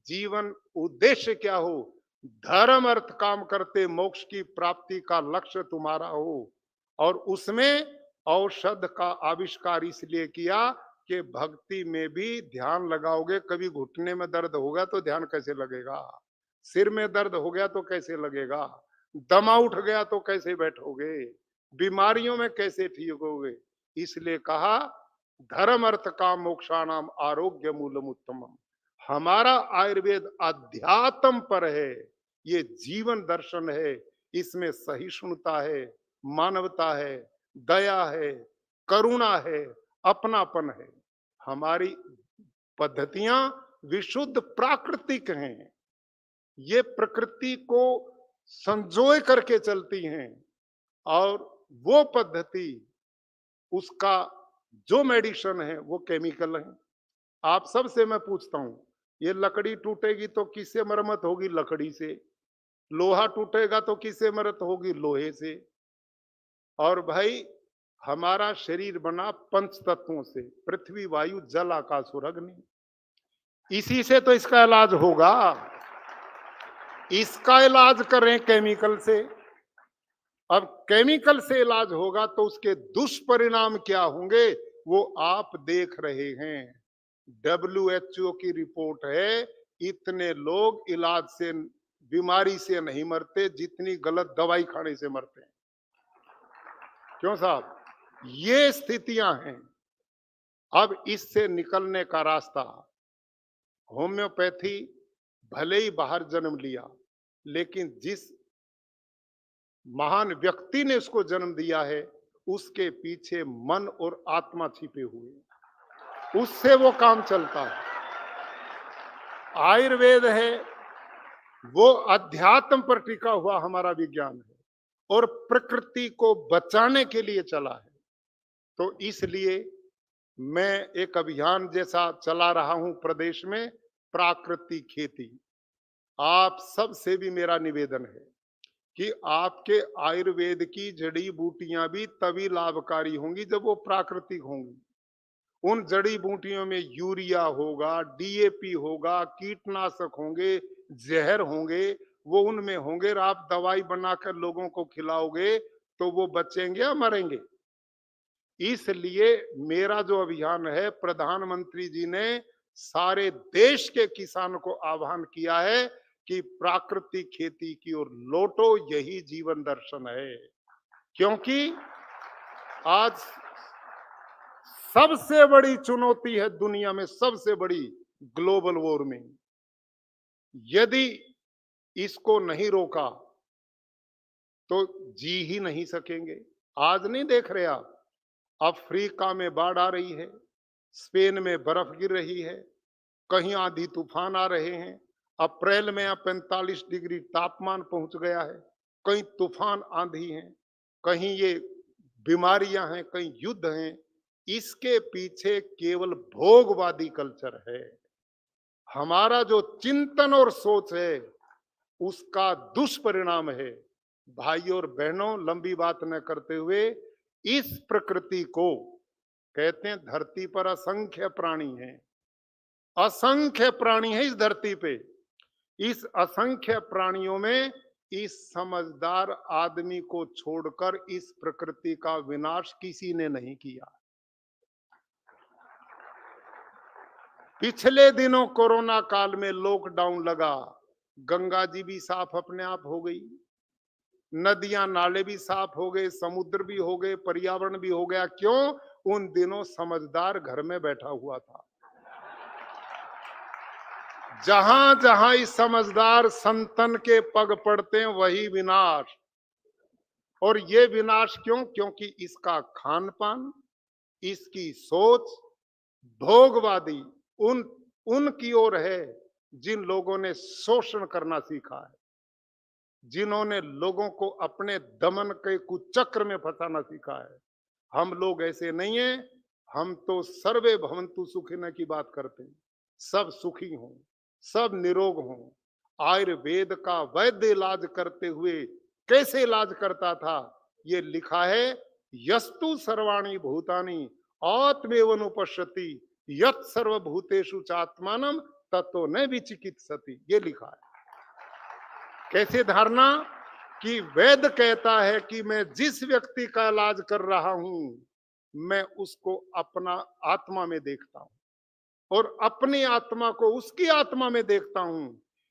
जीवन उद्देश्य क्या हो? धर्म अर्थ काम करते मोक्ष की प्राप्ति का लक्ष्य तुम्हारा हो। और उसमें औषध का आविष्कार इसलिए किया कि भक्ति में भी ध्यान लगाओगे। कभी घुटने में दर्द होगा तो ध्यान कैसे लगेगा? सिर में दर्द हो गया तो कैसे लगेगा? दमा उठ गया तो कैसे बैठोगे? बीमारियों में कैसे ठीक होगे? इसलिए कहा धर्म अर्थ काम मोक्षाणाम आरोग्य मूलम उत्तमम। हमारा आयुर्वेद अध्यात्म पर है, ये जीवन दर्शन है। इसमें सहिष्णुता है, मानवता है, दया है, करुणा है, अपनापन है। हमारी पद्धतियां विशुद्ध प्राकृतिक हैं। ये प्रकृति को संजोए करके चलती हैं। और वो पद्धति, उसका जो मेडिसिन है वो केमिकल है। आप सबसे मैं पूछता हूं, ये लकड़ी टूटेगी तो किससे मरम्मत होगी? लकड़ी से। लोहा टूटेगा तो किससे मरम्मत होगी? लोहे से। और भाई हमारा शरीर बना पंच तत्वों से, पृथ्वी वायु जल आकाश और अग्नि। इसी से तो इसका इलाज होगा। इसका इलाज करें केमिकल से। अब केमिकल से इलाज होगा तो उसके दुष्परिणाम क्या होंगे वो आप देख रहे हैं। WHO की रिपोर्ट है, इतने लोग इलाज से, बीमारी से नहीं मरते जितनी गलत दवाई खाने से मरते हैं। क्यों साहब? ये स्थितियां हैं। अब इससे निकलने का रास्ता, होम्योपैथी भले ही बाहर जन्म लिया, लेकिन जिस महान व्यक्ति ने उसको जन्म दिया है उसके पीछे मन और आत्मा छिपे हुए, उससे वो काम चलता है। आयुर्वेद है वो अध्यात्म पर टिका हुआ हमारा विज्ञान है और प्रकृति को बचाने के लिए चला है। तो इसलिए मैं एक अभियान जैसा चला रहा हूं प्रदेश में, प्राकृतिक खेती। आप सबसे भी मेरा निवेदन है कि आपके आयुर्वेद की जड़ी बूटियां भी तभी लाभकारी होंगी जब वो प्राकृतिक होंगी। उन जड़ी बूटियों में यूरिया होगा, DAP होगा, कीटनाशक होंगे, जहर होंगे, वो उनमें होंगे। और आप दवाई बनाकर लोगों को खिलाओगे तो वो बचेंगे या मरेंगे? इसलिए मेरा जो अभियान है, प्रधानमंत्री जी ने सारे देश के किसान को आह्वान किया है कि प्राकृतिक खेती की ओर लौटो, यही जीवन दर्शन है। क्योंकि आज सबसे बड़ी चुनौती है दुनिया में, सबसे बड़ी ग्लोबल वार्मिंग। यदि इसको नहीं रोका तो जी ही नहीं सकेंगे। आज नहीं देख रहे आप, अफ्रीका में बाढ़ आ रही है, स्पेन में बर्फ गिर रही है, कहीं आंधी तूफान आ रहे हैं। अप्रैल में 45 डिग्री तापमान पहुंच गया है। कहीं तूफान आंधी है, कहीं ये बीमारियां हैं, कहीं युद्ध हैं। इसके पीछे केवल भोगवादी कल्चर है। हमारा जो चिंतन और सोच है उसका दुष्परिणाम है। भाइयों और बहनों, लंबी बात न करते हुए, इस प्रकृति को कहते हैं, धरती पर असंख्य प्राणी हैं, असंख्य प्राणी है इस धरती पे। इस असंख्य प्राणियों में इस समझदार आदमी को छोड़कर इस प्रकृति का विनाश किसी ने नहीं किया। पिछले दिनों कोरोना काल में लॉकडाउन लगा, गंगा जी भी साफ अपने आप हो गई, नदियां नाले भी साफ हो गए, समुद्र भी हो गए, पर्यावरण भी हो गया। क्यों? उन दिनों समझदार घर में बैठा हुआ था। जहां जहां इस समझदार संतन के पग पड़ते हैं वही विनाश। और ये विनाश क्यों? क्योंकि इसका खान पान, इसकी सोच भोगवादी उनकी ओर है जिन लोगों ने शोषण करना सीखा है। जिन्होंने लोगों को अपने दमन के कुचक्र में फंसाना सीखा है। हम लोग ऐसे नहीं हैं, हम तो सर्वे भवन्तु सुखिनः की बात करते हैं। सब सुखी हों, सब निरोग हों। आयुर्वेद का वैद्य इलाज करते हुए कैसे इलाज करता था, ये लिखा है, यस्तु सर्वाणि भूतानि आत्मेवनुपश्यति यत् सर्वभूतेषु चात्मानं ततो न विचिकित्सति, ये लिखा है। कैसे धारणा कि वेद कहता है कि मैं जिस व्यक्ति का इलाज कर रहा हूं, मैं उसको अपना आत्मा में देखता हूं और अपनी आत्मा को उसकी आत्मा में देखता हूं।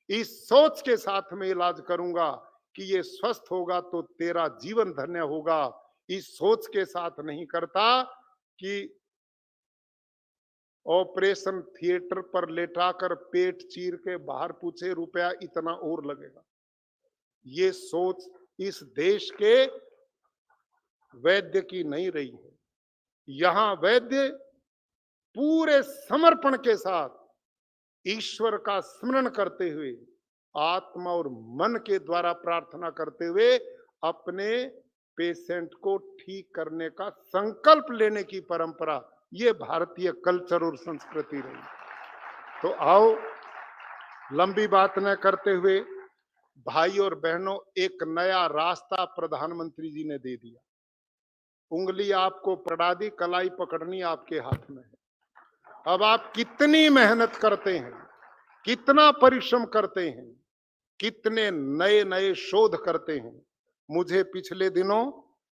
इस सोच के साथ में इलाज करूंगा कि ये स्वस्थ होगा तो तेरा जीवन धन्य होगा। इस सोच के साथ नहीं करता कि ऑपरेशन थिएटर पर लेटाकर पेट चीर के बाहर पूछे रुपया इतना और लगेगा। ये सोच इस देश के वैद्य की नहीं रही है। यहां वैद्य पूरे समर्पण के साथ ईश्वर का स्मरण करते हुए, आत्मा और मन के द्वारा प्रार्थना करते हुए अपने पेशेंट को ठीक करने का संकल्प लेने की परंपरा, ये भारतीय कल्चर और संस्कृति रही। तो आओ, लंबी बात न करते हुए भाई और बहनों, एक नया रास्ता प्रधानमंत्री जी ने दे दिया। उंगली आपको पकड़ा दी, कलाई पकड़नी आपके हाथ में है। अब आप कितनी मेहनत करते हैं, कितना परिश्रम करते हैं, कितने नए नए शोध करते हैं। मुझे पिछले दिनों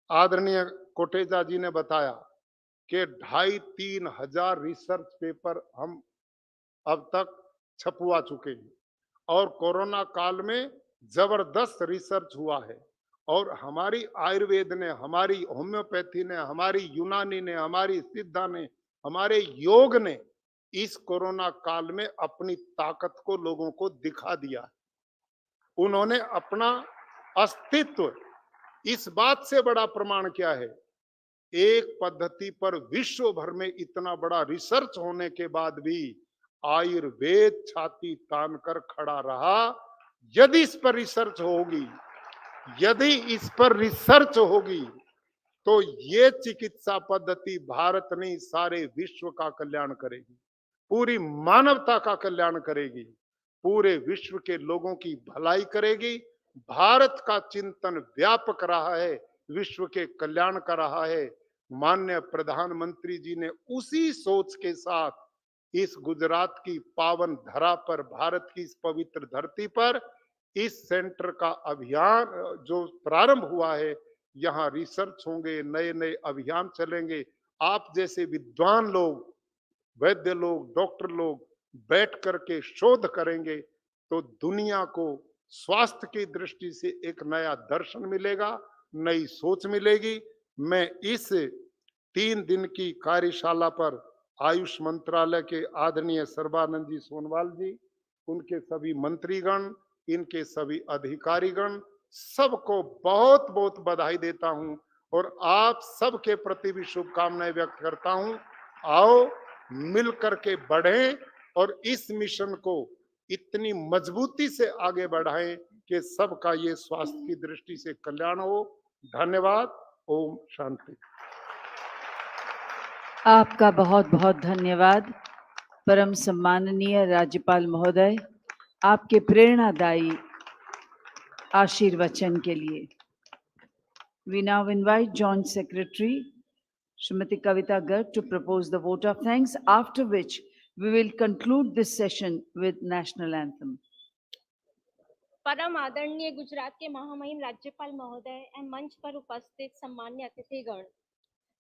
आदरणीय कोटेचा जी ने बताया कि 2,500-3 हजार रिसर्च पेपर हम अब तक छपवा चुके हैं और कोरोना काल में जबरदस्त रिसर्च हुआ है। और हमारी आयुर्वेद ने, हमारी होम्योपैथी ने, हमारी यूनानी ने, हमारी सिद्धा ने, हमारे योग ने इस कोरोना काल में अपनी ताकत को लोगों को दिखा दिया। उन्होंने अपना अस्तित्व, इस बात से बड़ा प्रमाण क्या है, एक पद्धति पर विश्व भर में इतना बड़ा रिसर्च होने के बाद भी आयुर्वेद छाती तान कर खड़ा रहा। यदि इस पर रिसर्च होगी, यदि इस पर रिसर्च होगी तो ये चिकित्सा पद्धति भारत नहीं सारे विश्व का कल्याण करेगी, पूरी मानवता का कल्याण करेगी, पूरे विश्व के लोगों की भलाई करेगी। भारत का चिंतन व्यापक रहा है, विश्व के कल्याण का रहा है। माननीय प्रधानमंत्री जी ने उसी सोच के साथ इस गुजरात की पावन धरा पर, भारत की इस पवित्र धरती पर इस सेंटर का अभियान जो प्रारंभ हुआ है, यहाँ रिसर्च होंगे, नए नए अभियान चलेंगे। आप जैसे विद्वान लोग, वैद्य लोग, डॉक्टर लोग बैठ करके शोध करेंगे तो दुनिया को स्वास्थ्य की दृष्टि से एक नया दर्शन मिलेगा, नई सोच मिलेगी। मैं इस 3 दिन की कार्यशाला पर आयुष मंत्रालय के आदरणीय सर्बानंद जी सोनवाल जी, उनके सभी मंत्रीगण, इनके सभी अधिकारीगण, सबको बहुत बहुत बधाई देता हूं और आप सबके प्रति भी शुभकामनाएं व्यक्त करता हूं। आओ मिल करके बढ़ें और इस मिशन को इतनी मजबूती से आगे बढ़ाएं कि सबका ये स्वास्थ्य की दृष्टि से कल्याण हो। धन्यवाद। ओम शांति। आपका बहुत बहुत धन्यवाद परम सम्माननीय राज्यपाल महोदय, आपके प्रेरणादायी आशीर्वचन के लिए। We now invite Joint Secretary Srimati Kavita Garg to propose the vote of thanks, after which we will conclude this session with national anthem. परम आदरणीय गुजरात के महामहिम राज्यपाल महोदय एवं मंच पर उपस्थित सम्मान्य अतिथिगण,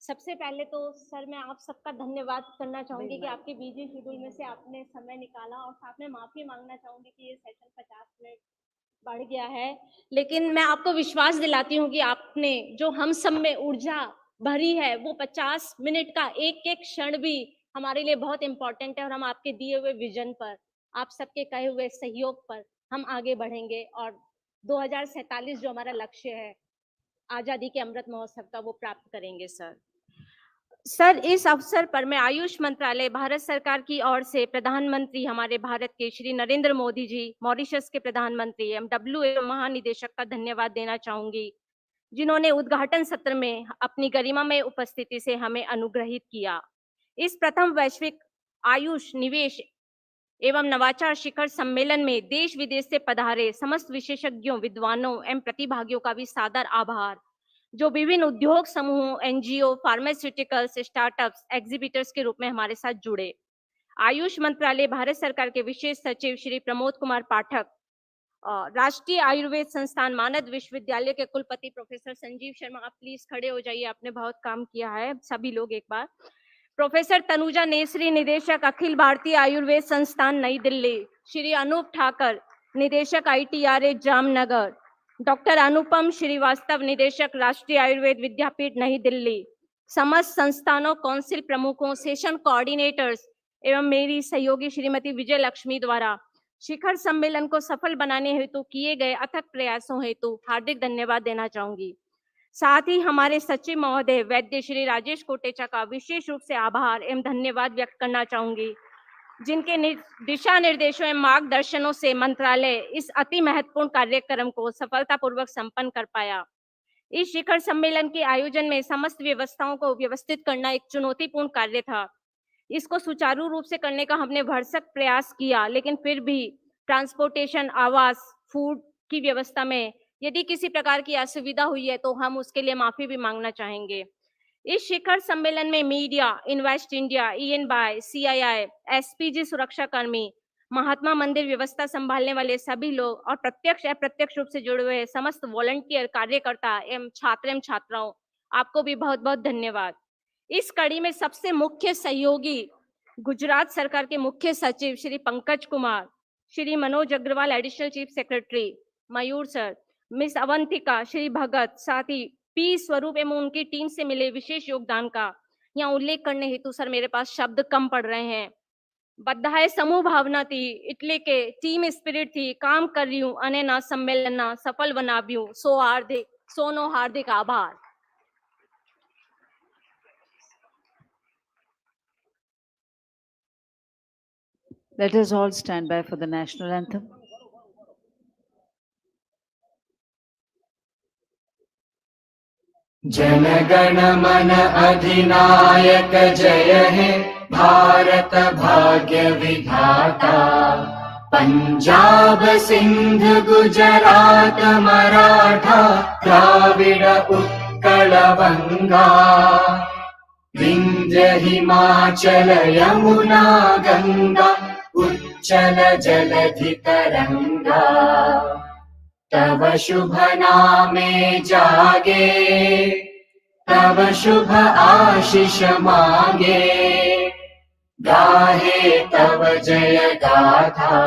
सबसे पहले तो सर मैं आप सबका धन्यवाद करना चाहूंगी कि आपके बिजी शेड्यूल में से आपने समय निकाला, और साथ में माफी मांगना चाहूंगी कि ये सेशन 50 मिनट बढ़ गया है। लेकिन मैं आपको विश्वास दिलाती हूँ कि आपने जो हम सब में ऊर्जा भरी है, वो 50 मिनट का एक एक क्षण भी हमारे लिए बहुत इंपॉर्टेंट है, और हम आपके दिए हुए विजन पर, आप सबके कहे हुए सहयोग पर हम आगे बढ़ेंगे और 2047 जो हमारा लक्ष्य है आजादी के अमृत महोत्सव का, वो प्राप्त करेंगे। सर, सर, इस अवसर पर मैं आयुष मंत्रालय भारत सरकार की ओर से प्रधानमंत्री हमारे भारत के श्री नरेंद्र मोदी जी, मॉरिशस के प्रधानमंत्री एवं डब्ल्यूएचओ महानिदेशक का धन्यवाद देना चाहूंगी, जिन्होंने उद्घाटन सत्र में अपनी गरिमामय उपस्थिति से हमें अनुग्रहित किया। इस प्रथम वैश्विक आयुष निवेश एवं नवाचार शिखर सम्मेलन में देश विदेश से पधारे समस्त विशेषज्ञों, विद्वानों एवं प्रतिभागियों का भी सादर आभार, जो विभिन्न उद्योग समूहों, एनजीओ, फार्मास्यूटिकल्स, स्टार्टअप्स, एग्जीबिटर्स के रूप में हमारे साथ जुड़े। आयुष मंत्रालय भारत सरकार के विशेष सचिव श्री प्रमोद कुमार पाठक, राष्ट्रीय आयुर्वेद संस्थान मानद विश्वविद्यालय के कुलपति प्रोफेसर संजीव शर्मा, आप प्लीज खड़े हो जाइए, आपने बहुत काम किया है, सभी लोग एक बार। प्रोफेसर तनुजा नेसरी, निदेशक अखिल भारतीय आयुर्वेद संस्थान नई दिल्ली, श्री अनूप ठाकर, निदेशक आईटीआरए जामनगर, डॉक्टर अनुपम श्रीवास्तव, निदेशक राष्ट्रीय आयुर्वेद विद्यापीठ नई दिल्ली, समस्त संस्थानों, काउंसिल प्रमुखों, सेशन कोऑर्डिनेटर्स एवं मेरी सहयोगी श्रीमती विजय लक्ष्मी द्वारा शिखर सम्मेलन को सफल बनाने हेतु किए गए अथक प्रयासों हेतु हार्दिक धन्यवाद देना चाहूंगी। साथ ही हमारे सचिव महोदय वैद्य श्री राजेश कोटेचा का विशेष रूप से आभार एवं धन्यवाद व्यक्त करना चाहूंगी, जिनके दिशा निर्देशों एवं मार्गदर्शनों से मंत्रालय इस अति महत्वपूर्ण कार्यक्रम को सफलतापूर्वक संपन्न कर पाया। इस शिखर सम्मेलन के आयोजन में समस्त व्यवस्थाओं को व्यवस्थित करना एक चुनौतीपूर्ण कार्य था। इसको सुचारू रूप से करने का हमने भरसक प्रयास किया, लेकिन फिर भी ट्रांसपोर्टेशन, आवास, फूड की व्यवस्था में यदि किसी प्रकार की असुविधा हुई है तो हम उसके लिए माफी भी मांगना चाहेंगे। इस शिखर सम्मेलन में मीडिया, इन्वेस्ट इंडिया, ईएन बाय, सीआईआई, एसपीजी सुरक्षा कर्मी, महात्मा मंदिर व्यवस्था संभालने वाले सभी लोग और प्रत्यक्ष अप्रत्यक्ष रूप से जुड़े हुए समस्त वॉलंटियर, कार्यकर्ता एवं छात्र एवं छात्राओं, आपको भी बहुत बहुत धन्यवाद। इस कड़ी में सबसे मुख्य सहयोगी गुजरात सरकार के मुख्य सचिव Shri Pankaj Kumar, Shri Manoj Agarwal, additional chief secretary, Mayur sir, miss Avantika, Shri Bhagat, साथ ही पी स्वरूप एवं उनकी टीम से मिले विशेष योगदान का यहाँ उल्लेख करने हेतु सर मेरे पास शब्द कम पड़ रहे हैं। बधाए समूह भावना थी, इटली के टीम स्पिरिट थी, काम कर रही हूँ अने ना सम्मेलन ना सफल बनाव्યું, सोनो हार्दिक आभार। Let us all stand by for the national anthem. Jana Gana मन अधिनायक जय हे भारत भाग्य विधाता। पंजाब सिंध गुजरात मराठा द्राविड़ उत्कल बंगा। विंध्य हिमाचल यमुना गंगा उच्चल जलधि तरंगा। तव शुभ नामे जागे, तव शुभ आशीष मांगे। गाहे तव जय गाथा,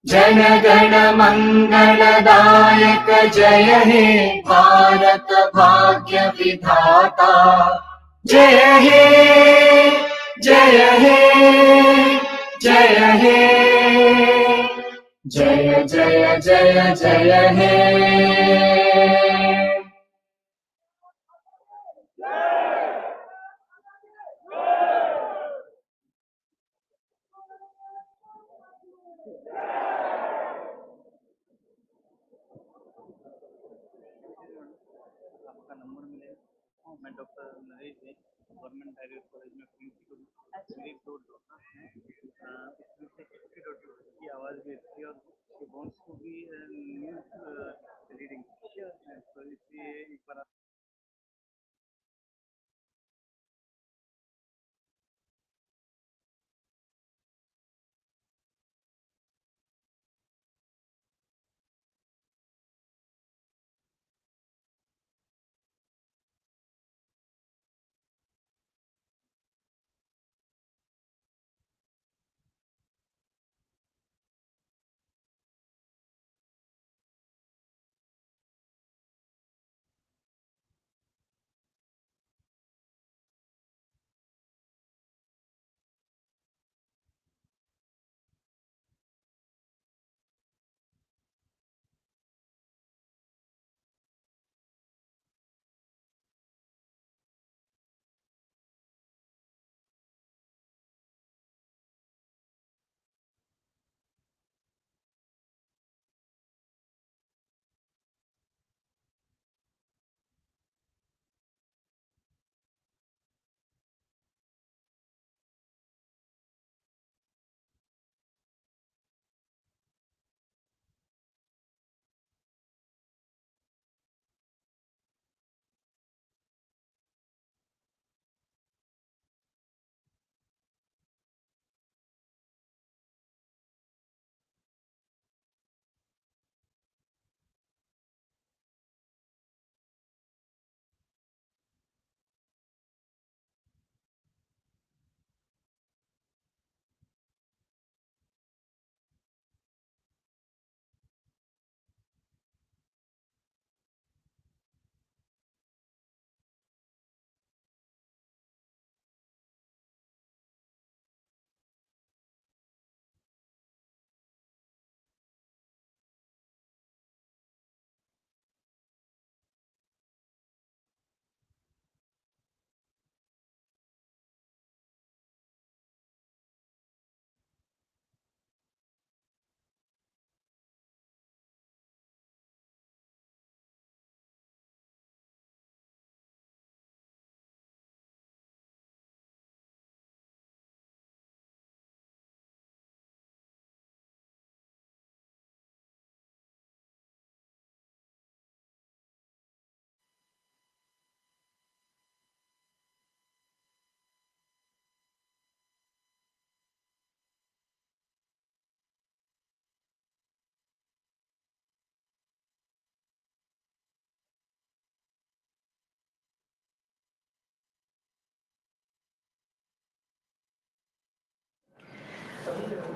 जन गण मंगलदायक जय हे भारत भाग्य विधाता। जय हे जय हे जय हे, जय जय जय जय हे। आपका नंबर मिलेगा। मैं डॉक्टर नरेश जी, गवर्नमेंट प्राइवेट कॉलेज में प्रिंसिपल हूँ। मेरी दो डॉक्टर हैं, इसमें से एक की डॉक्टर की आवाज़ भी अच्छी है और she wants to be news reading, तो इसलिए एक बार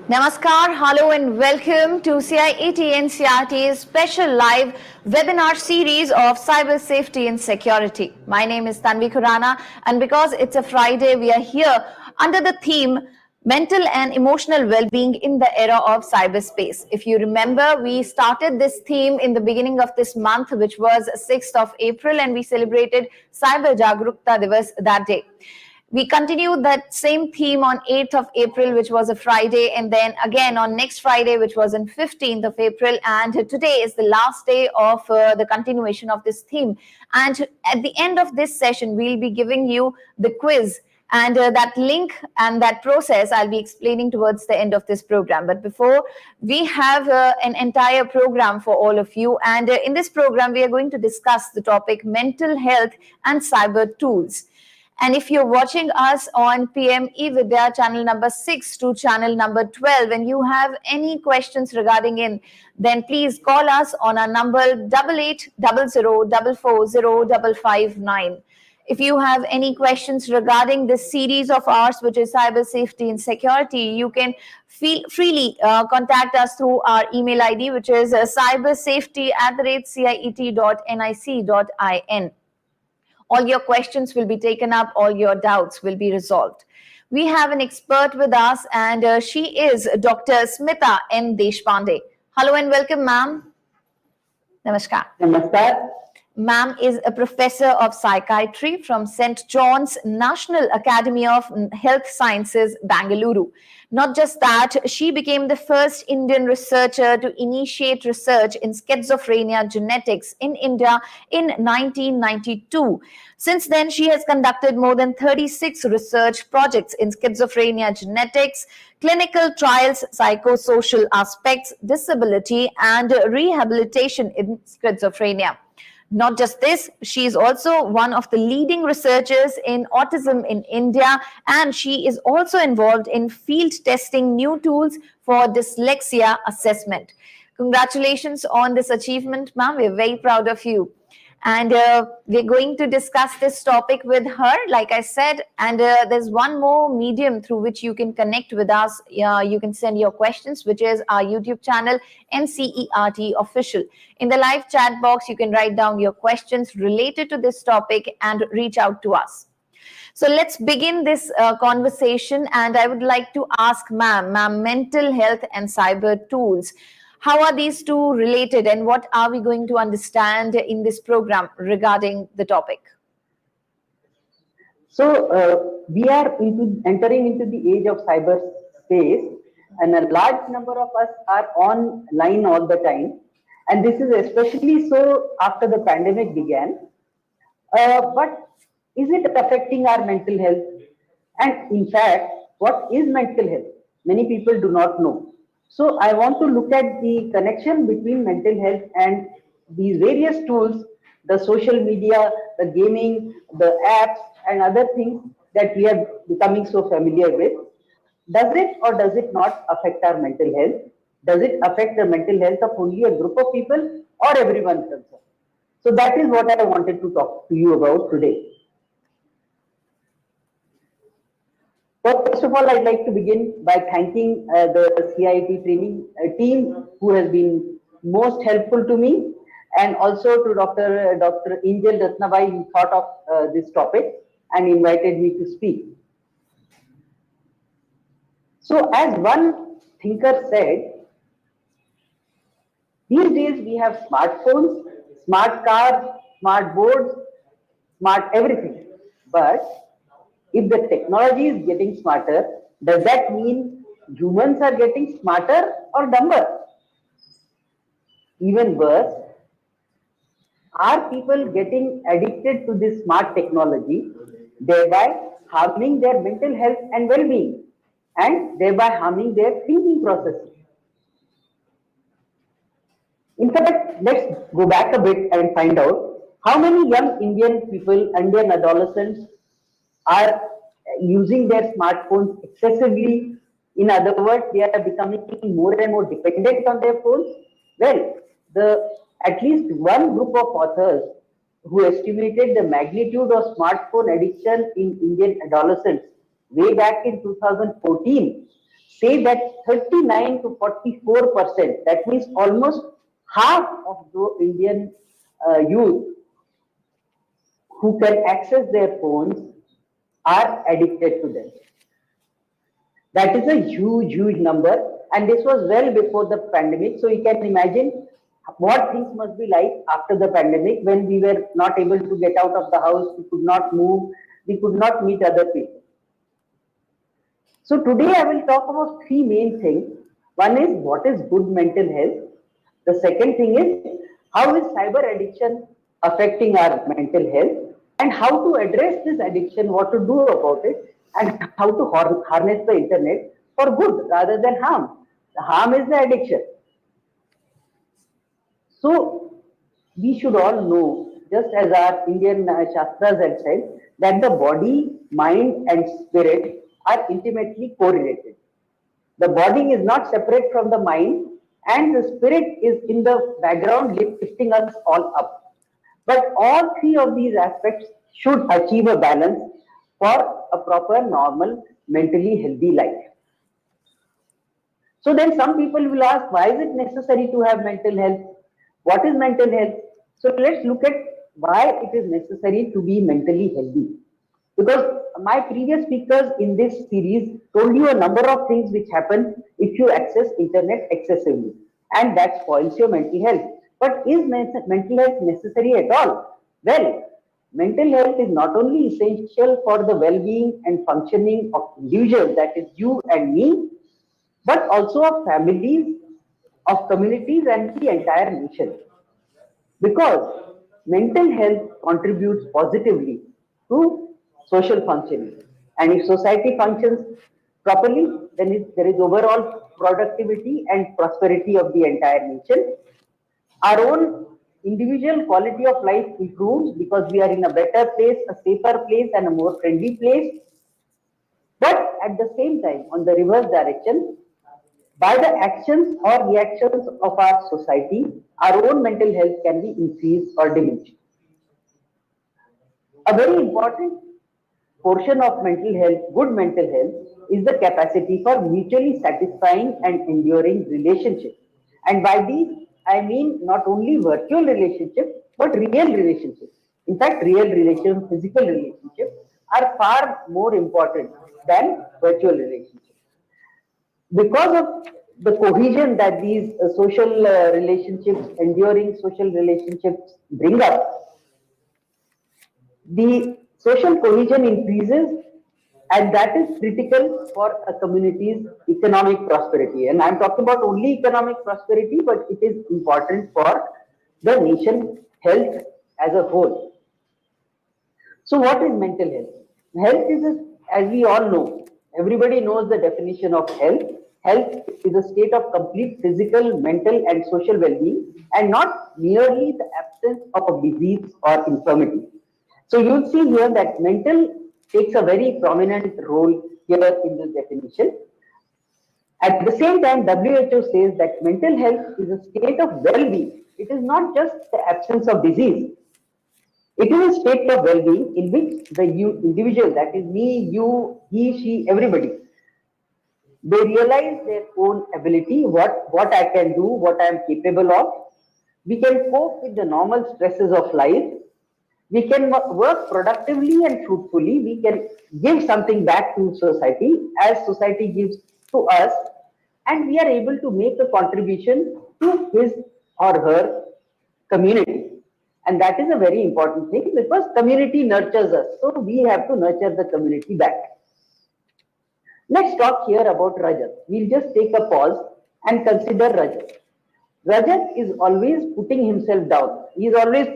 Namaskar, hello and welcome to CIET NCRT's special live webinar series of cyber safety and security. My name is Tanvi Khurana, and because it's a Friday, we are here under the theme mental and emotional well-being in the era of cyberspace. If you remember, we started this theme in the beginning of this month, which was 6th of April, and we celebrated Cyber Jagrukta Divas that day. We continued that same theme on 8th of April, which was a Friday, and then again on next Friday, which was on 15th of April. And today is the last day of the continuation of this theme. And at the end of this session, we'll be giving you the quiz. And that link and that process I'll be explaining towards the end of this program. But before, we have an entire program for all of you. And in this program, we are going to discuss the topic mental health and cyber tools. And if you're watching us on PM eVidya channel number 6 to channel number 12, and you have any questions regarding in, then please call us on our number 8800440559. If you have any questions regarding this series of ours, which is cyber safety and security, you can freely contact us through our email ID, which is cybersafety@ciet.nic.in. All your questions will be taken up, all your doubts will be resolved. We have an expert with us, and she is Dr. Smita N. Deshpande. Hello and welcome, ma'am. Namaskar. Namaskar. Ma'am is a professor of psychiatry from St. John's National Academy of Health Sciences, Bangalore. Not just that, she became the first Indian researcher to initiate research in schizophrenia genetics in India in 1992. Since then, she has conducted more than 36 research projects in schizophrenia genetics, clinical trials, psychosocial aspects, disability, and rehabilitation in schizophrenia. Not just this, she is also one of the leading researchers in autism in India, and she is also involved in field testing new tools for dyslexia assessment. Congratulations on this achievement, ma'am. We're very proud of you. And we're going to discuss this topic with her, like I said, and there's one more medium through which you can connect with us. You can send your questions, which is our YouTube channel, NCERT Official. In the live chat box, you can write down your questions related to this topic and reach out to us. So let's begin this conversation, and I would like to ask ma'am, mental health and cyber tools. How are these two related, and what are we going to understand in this program regarding the topic? So we are entering into the age of cyberspace, and a large number of us are online all the time. And this is especially so after the pandemic began. But is it affecting our mental health? And in fact, what is mental health? Many people do not know. So I want to look at the connection between mental health and these various tools, the social media, the gaming, the apps, and other things that we are becoming so familiar with. Does it or does it not affect our mental health? Does it affect the mental health of only a group of people or everyone concerned? So that is what I wanted to talk to you about today. First of all, I'd like to begin by thanking the CIT training team who has been most helpful to me, and also to Dr. Angel Ratnabai, who thought of this topic and invited me to speak. So as one thinker said, these days we have smartphones, smart cars, smart boards, smart everything. But if the technology is getting smarter, does that mean humans are getting smarter or dumber? Even worse, are people getting addicted to this smart technology, thereby harming their mental health and well-being, and thereby harming their thinking processes? In fact, let's go back a bit and find out how many young Indian people, Indian adolescents, are using their smartphones excessively. In other words, they are becoming more and more dependent on their phones. Well, at least one group of authors who estimated the magnitude of smartphone addiction in Indian adolescents way back in 2014 say that 39 to 44%, that means almost half of the Indian youth who can access their phones are addicted to them. That is a huge, huge number. And this was well before the pandemic. So you can imagine what things must be like after the pandemic when we were not able to get out of the house, we could not move, we could not meet other people. So today I will talk about three main things. One is what is good mental health. The second thing is how is cyber addiction affecting our mental health and how to address this addiction, what to do about it, and how to harness the internet for good rather than harm. The harm is the addiction. So we should all know, just as our Indian Shastras had said, that the body, mind and spirit are intimately correlated. The body is not separate from the mind and the spirit is in the background lifting us all up. But all three of these aspects should achieve a balance for a proper, normal, mentally healthy life. So then some people will ask, why is it necessary to have mental health? What is mental health? So let's look at why it is necessary to be mentally healthy. Because my previous speakers in this series told you a number of things which happen if you access internet excessively, and that spoils your mental health. But is mental health necessary at all? Well, mental health is not only essential for the well-being and functioning of individuals, that is you and me, but also of families, of communities and the entire nation. Because mental health contributes positively to social functioning. And if society functions properly, then there is overall productivity and prosperity of the entire nation. Our own individual quality of life improves because we are in a better place, a safer place and a more friendly place. But at the same time, on the reverse direction, by the actions or reactions of our society, our own mental health can be increased or diminished. A very important portion of mental health, good mental health, is the capacity for mutually satisfying and enduring relationships. And by these, I mean not only virtual relationships, but real relationships. In fact, real relationships, physical relationships are far more important than virtual relationships. Because of the cohesion that these social relationships, enduring social relationships bring up, the social cohesion increases, and that is critical for a community's economic prosperity. And I'm talking about only economic prosperity, but it is important for the nation health as a whole. So what is mental health? Health is, as we all know, everybody knows the definition of health. Health is a state of complete physical, mental and social well-being, and not merely the absence of a disease or infirmity. So you'll see here that mental takes a very prominent role here in this definition. At the same time, WHO says that mental health is a state of well-being. It is not just the absence of disease. It is a state of well-being in which the individual, that is me, you, he, she, everybody, they realize their own ability, what I can do, what I am capable of. We can cope with the normal stresses of life. We can work productively and fruitfully. We can give something back to society as society gives to us. And we are able to make a contribution to his or her community. And that is a very important thing because community nurtures us. So we have to nurture the community back. Let's talk here about Rajat. We'll just take a pause and consider Rajat. Rajat is always putting himself down. He is always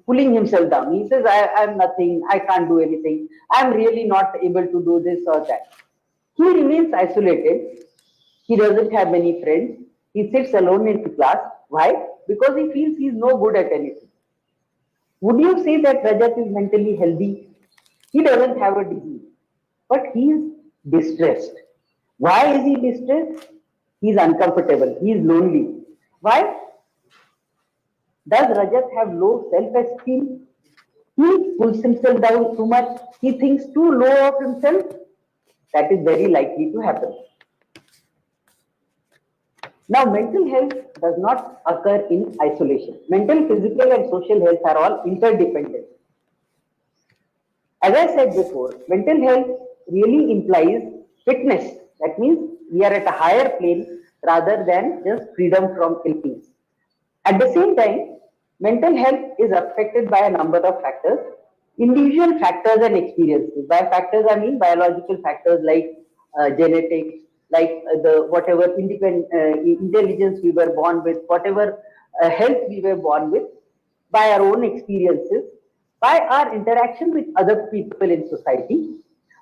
pulling himself down. He says, I'm nothing, I can't do anything, I'm really not able to do this or that. He remains isolated. He doesn't have many friends. He sits alone in class. Why? Because he feels he is no good at anything. Would you say that Rajat is mentally healthy? He doesn't have a disease, but he is distressed. Why is he distressed? He is uncomfortable. He is lonely. Why? Does Rajat have low self-esteem? He pulls himself down too much. He thinks too low of himself. That is very likely to happen. Now, mental health does not occur in isolation. Mental, physical, and social health are all interdependent. As I said before, mental health really implies fitness. That means we are at a higher plane rather than just freedom from illness. At the same time, mental health is affected by a number of factors, individual factors and experiences. By factors, I mean biological factors like genetics, like the whatever intelligence we were born with, whatever health we were born with, by our own experiences, by our interaction with other people in society,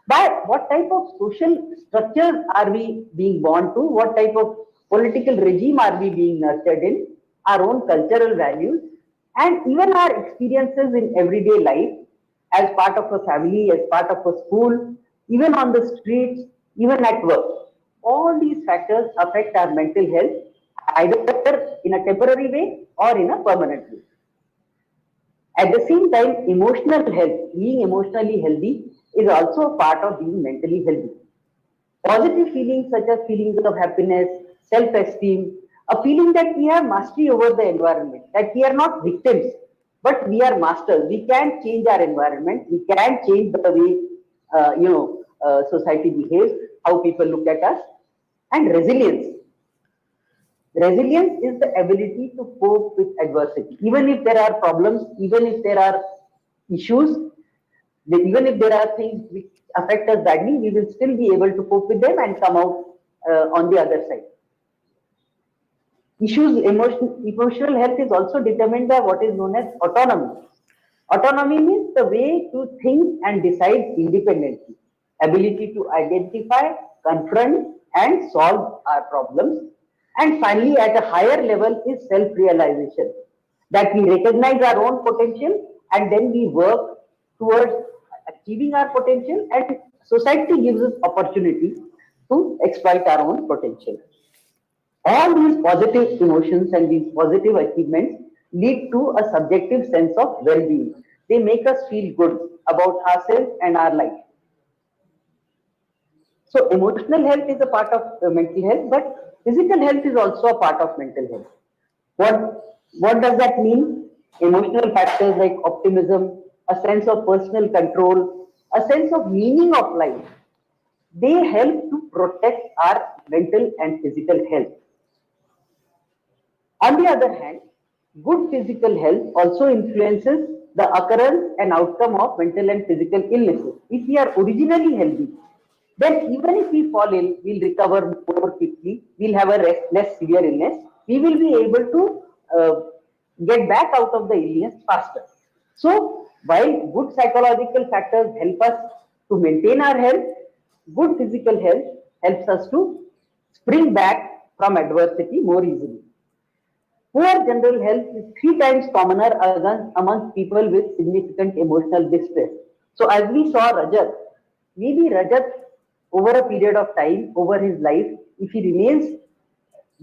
by what type of social structures are we being born to, what type of political regime are we being nurtured in, our own cultural values, and even our experiences in everyday life as part of a family, as part of a school, even on the streets, even at work. All these factors affect our mental health either in a temporary way or in a permanent way. At the same time, emotional health, being emotionally healthy, is also a part of being mentally healthy. Positive feelings such as feelings of happiness, self-esteem, a feeling that we have mastery over the environment, that we are not victims, but we are masters. We can change our environment. We can change the way society behaves, how people look at us, and resilience. Resilience is the ability to cope with adversity. Even if there are problems, even if there are issues, even if there are things which affect us badly, we will still be able to cope with them and come out on the other side. Emotional health is also determined by what is known as autonomy. Autonomy means the way to think and decide independently, ability to identify, confront, and solve our problems. And finally, at a higher level is self-realization, that we recognize our own potential and then we work towards achieving our potential, and society gives us opportunity to exploit our own potential. All these positive emotions and these positive achievements lead to a subjective sense of well-being. They make us feel good about ourselves and our life. So emotional health is a part of mental health, but physical health is also a part of mental health. What does that mean? Emotional factors like optimism, a sense of personal control, a sense of meaning of life, they help to protect our mental and physical health. On the other hand, good physical health also influences the occurrence and outcome of mental and physical illnesses. If we are originally healthy, then even if we fall ill, we'll recover more quickly, we'll have a less severe illness, we will be able to get back out of the illness faster. So, while good psychological factors help us to maintain our health, good physical health helps us to spring back from adversity more easily. Poor general health is 3 times commoner amongst people with significant emotional distress. So as we saw Rajat, maybe Rajat over a period of time, over his life, if he remains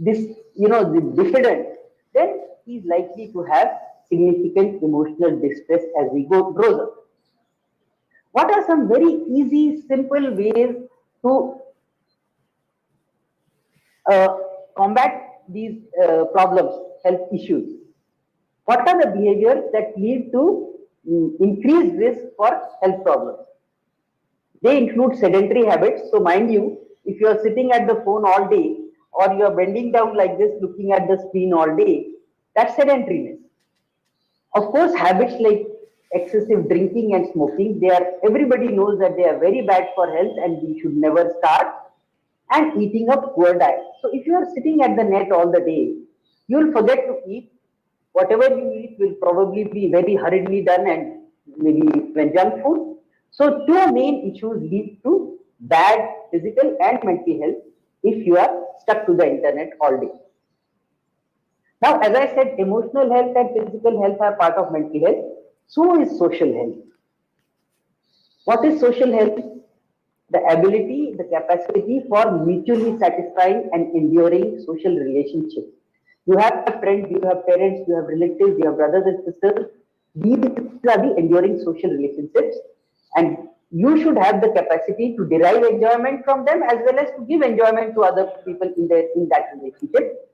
diffident, then he is likely to have significant emotional distress as he grows up. What are some very easy, simple ways to combat these problems, health issues? What are the behaviors that lead to increased risk for health problems? They include sedentary habits. So mind you, if you are sitting at the phone all day or you are bending down like this looking at the screen all day, that's sedentariness. Of course, habits like excessive drinking and smoking, everybody knows that they are very bad for health and we should never start. And eating a poor diet. So if you are sitting at the net all the day, you will forget to eat. Whatever you eat will probably be very hurriedly done and maybe even junk food. So two main issues lead to bad physical and mental health if you are stuck to the internet all day. Now, as I said, emotional health and physical health are part of mental health. So is social health. What is social health? The ability, the capacity for mutually satisfying and enduring social relationships. You have friends, you have parents, you have relatives, you have brothers and sisters. These are the enduring social relationships, and you should have the capacity to derive enjoyment from them as well as to give enjoyment to other people in that relationship.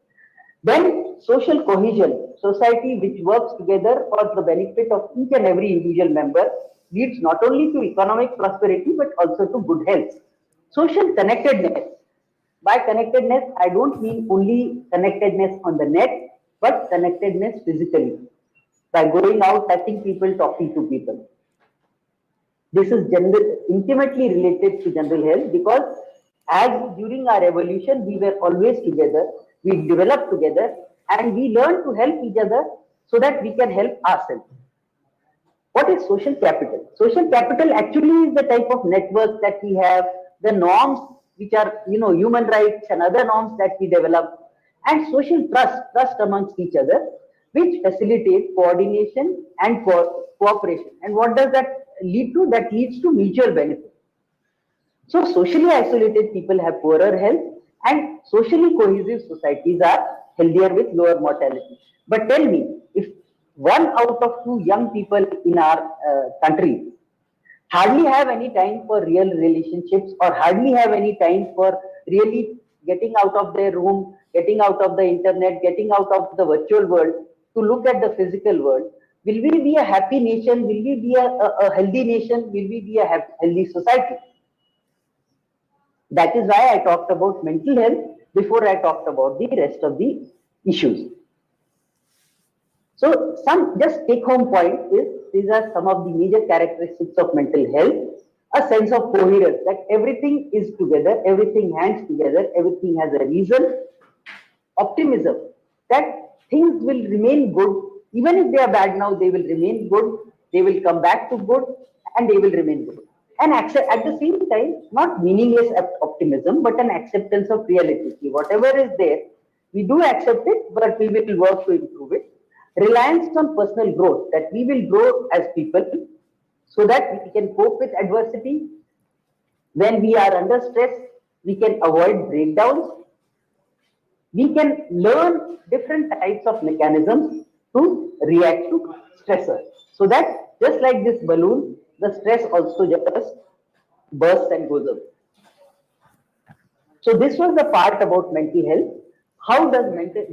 Then social cohesion, society which works together for the benefit of each and every individual member, leads not only to economic prosperity but also to good health. Social connectedness. By connectedness, I don't mean only connectedness on the net, but connectedness physically. By going out, touching people, talking to people. This is intimately related to general health because as during our evolution, we were always together, we developed together, and we learned to help each other so that we can help ourselves. What is social capital? Social capital actually is the type of network that we have, the norms which are, human rights and other norms that we develop, and social trust amongst each other, which facilitate coordination and cooperation. And what does that lead to? That leads to mutual benefit. So socially isolated people have poorer health and socially cohesive societies are healthier with lower mortality. But tell me, if 1 out of 2 young people in our country hardly have any time for real relationships or hardly have any time for really getting out of their room, getting out of the internet, getting out of the virtual world to look at the physical world, will we be a happy nation? Will we be a healthy nation? Will we be a healthy society? That is why I talked about mental health before I talked about the rest of the issues. So some just take home point is these are some of the major characteristics of mental health. A sense of coherence, that everything is together, everything hangs together, everything has a reason. Optimism, that things will remain good, even if they are bad now, they will remain good, they will come back to good, and they will remain good. And at the same time, not meaningless optimism, but an acceptance of reality. Whatever is there, we do accept it, but we will work to improve it. Reliance on personal growth, that we will grow as people so that we can cope with adversity. When we are under stress, we can avoid breakdowns. We can learn different types of mechanisms to react to stressors. So that just like this balloon, the stress also just bursts and goes away. So this was the part about mental health.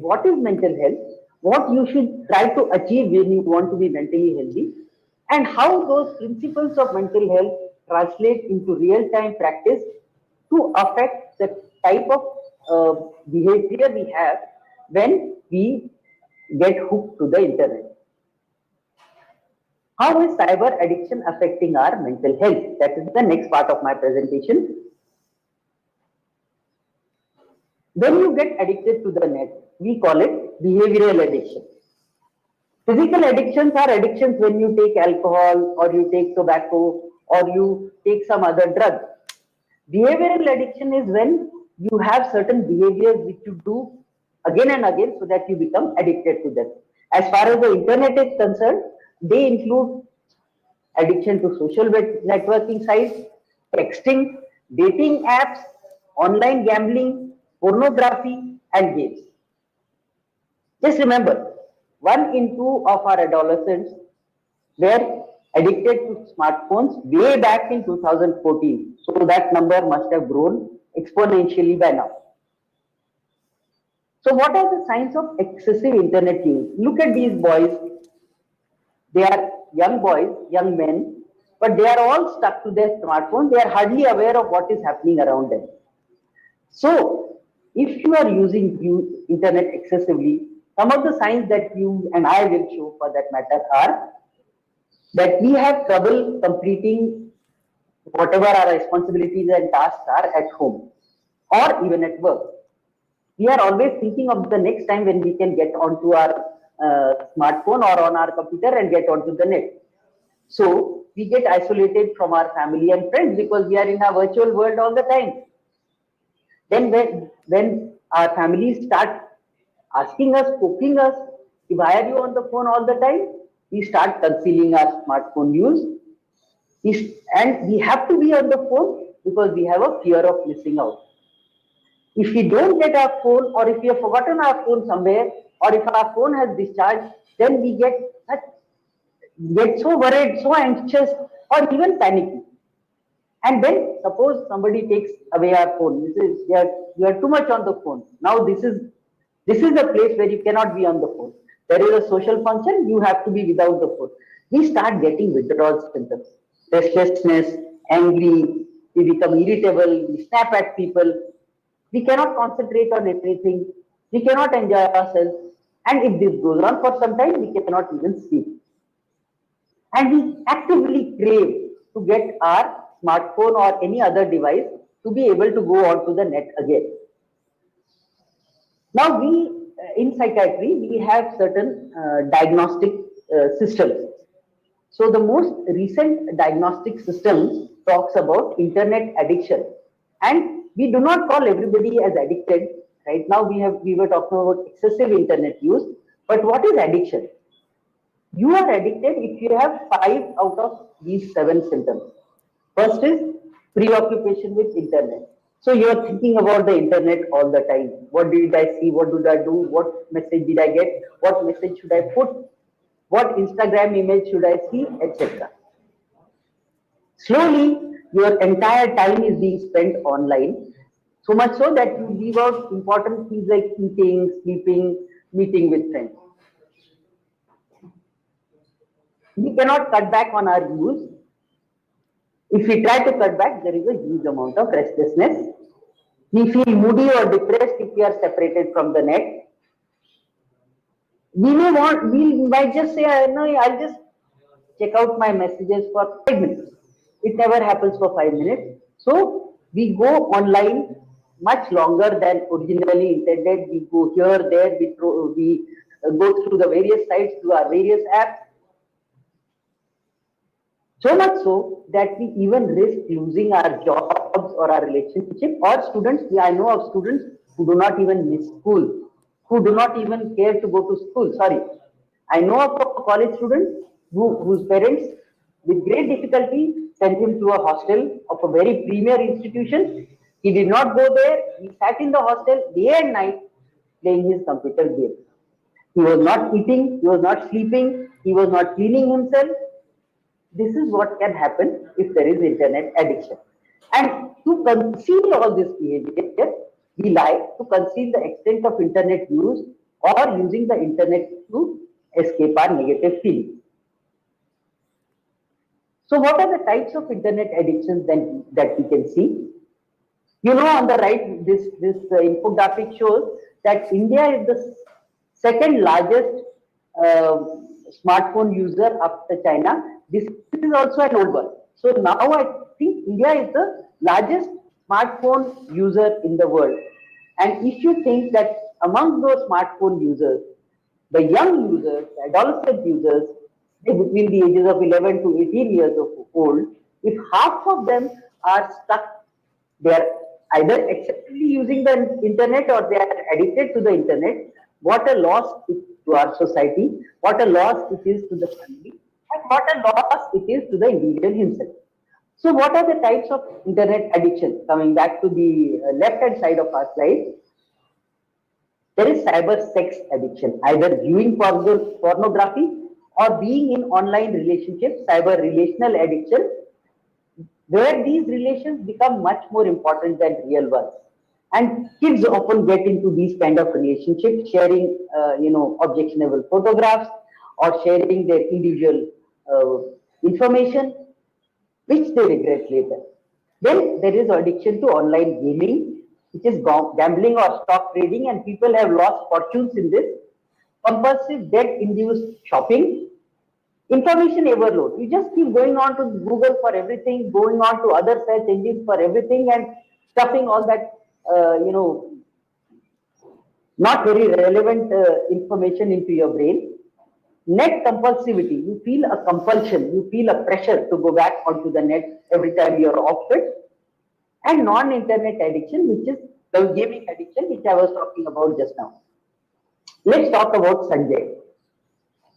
What is mental health? What you should try to achieve when you want to be mentally healthy, and how those principles of mental health translate into real-time practice to affect the type of behavior we have when we get hooked to the internet. How is cyber addiction affecting our mental health? That is the next part of my presentation. When you get addicted to the net, we call it behavioral addiction. Physical addictions are addictions when you take alcohol or you take tobacco or you take some other drug. Behavioral addiction is when you have certain behaviors which you do again and again so that you become addicted to them. As far as the internet is concerned, they include addiction to social networking sites, texting, dating apps, online gambling, pornography, and games. Just remember, 1 in 2 of our adolescents were addicted to smartphones way back in 2014. So that number must have grown exponentially by now. So what are the signs of excessive internet use? Look at these boys. They are young boys, young men, but they are all stuck to their smartphone. They are hardly aware of what is happening around them. So if you are using internet excessively, some of the signs that you and I will show for that matter are that we have trouble completing whatever our responsibilities and tasks are at home or even at work. We are always thinking of the next time when we can get onto our smartphone or on our computer and get onto the net. So we get isolated from our family and friends because we are in a virtual world all the time. Then when our families start asking us, poking us, why are you on the phone all the time? We start concealing our smartphone use. And we have to be on the phone because we have a fear of missing out. If we don't get our phone, or if we have forgotten our phone somewhere, or if our phone has discharged, then we get so worried, so anxious, or even panicky. And then suppose somebody takes away our phone. You are too much on the phone. Now this is This is the place where you cannot be on the phone. There is a social function, you have to be without the phone. We start getting withdrawal symptoms, restlessness, angry, we become irritable, we snap at people, we cannot concentrate on anything, we cannot enjoy ourselves, and if this goes on for some time, we cannot even sleep. And we actively crave to get our smartphone or any other device to be able to go onto the net again. Now in psychiatry, we have certain diagnostic systems. So the most recent diagnostic system talks about internet addiction. And we do not call everybody as addicted. Right now we were talking about excessive internet use, but what is addiction? You are addicted if you have 5 out of these 7 symptoms. First is preoccupation with internet. So you are thinking about the internet all the time. What did I see? What did I do? What message did I get? What message should I put? What Instagram image should I see? Etc. Slowly, your entire time is being spent online. So much so that you leave out important things like eating, sleeping, meeting with friends. We cannot cut back on our use. If we try to cut back, there is a huge amount of restlessness. We feel moody or depressed if we are separated from the net. We might just say, no, I'll just check out my messages for 5 minutes. It never happens for 5 minutes. So we go online much longer than originally intended. We go here, there, we go through the various sites, through our various apps. So much so that we even risk losing our jobs or our relationship, or students. I know of students who do not even miss school, who do not even care to go to school. Sorry. I know of a college student whose parents, with great difficulty, sent him to a hostel of a very premier institution. He did not go there. He sat in the hostel day and night playing his computer game. He was not eating, he was not sleeping, he was not cleaning himself. This is what can happen if there is internet addiction. And to conceal all this behavior, we like to conceal the extent of internet use or using the internet to escape our negative feelings. So what are the types of internet addictions then that we can see? You know, on the right, this input graphic shows that India is the second largest smartphone user after China. This is also an old one. So now I think India is the largest smartphone user in the world. And if you think that among those smartphone users, the young users, the adolescent users, between the ages of 11 to 18 years old, if half of them are stuck, they are either excessively using the internet or they are addicted to the internet, what a loss it is to our society, what a loss it is to the family, and what a loss it is to the individual himself. So what are the types of internet addiction? Coming back to the left-hand side of our slide, there is cyber sex addiction, either viewing pornography or being in online relationships, cyber relational addiction, where these relations become much more important than real ones. And kids often get into these kind of relationships, sharing, objectionable photographs or sharing their individual information, which they regret later. Then there is addiction to online gaming, which is gambling or stock trading, and people have lost fortunes in this. Compulsive debt-induced shopping, information overload. You just keep going on to Google for everything, going on to other search engines for everything, and stuffing all that, not very relevant information into your brain. Net compulsivity, you feel a compulsion, you feel a pressure to go back onto the net every time you're off it. And non-internet addiction, which is the gaming addiction, which I was talking about just now. Let's talk about Sanjay.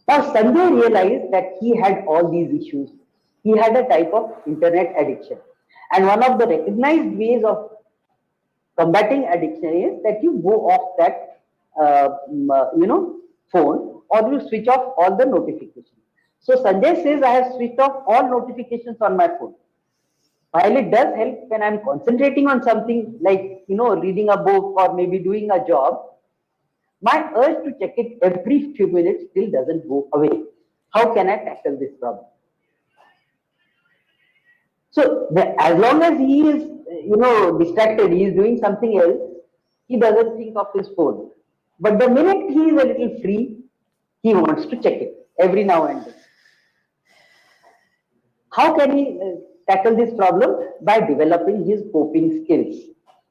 Now, Sanjay realized that he had all these issues. He had a type of internet addiction. And one of the recognized ways of combating addiction is that you go off that, phone, or you switch off all the notifications. So Sanjay says, I have switched off all notifications on my phone. While it does help when I'm concentrating on something like, reading a book or maybe doing a job, My urge to check it every few minutes still doesn't go away. How can I tackle this problem? So as long as he is, distracted, he is doing something else, he doesn't think of his phone. But the minute he is a little free, he wants to check it every now and then. How can he tackle this problem? By developing his coping skills.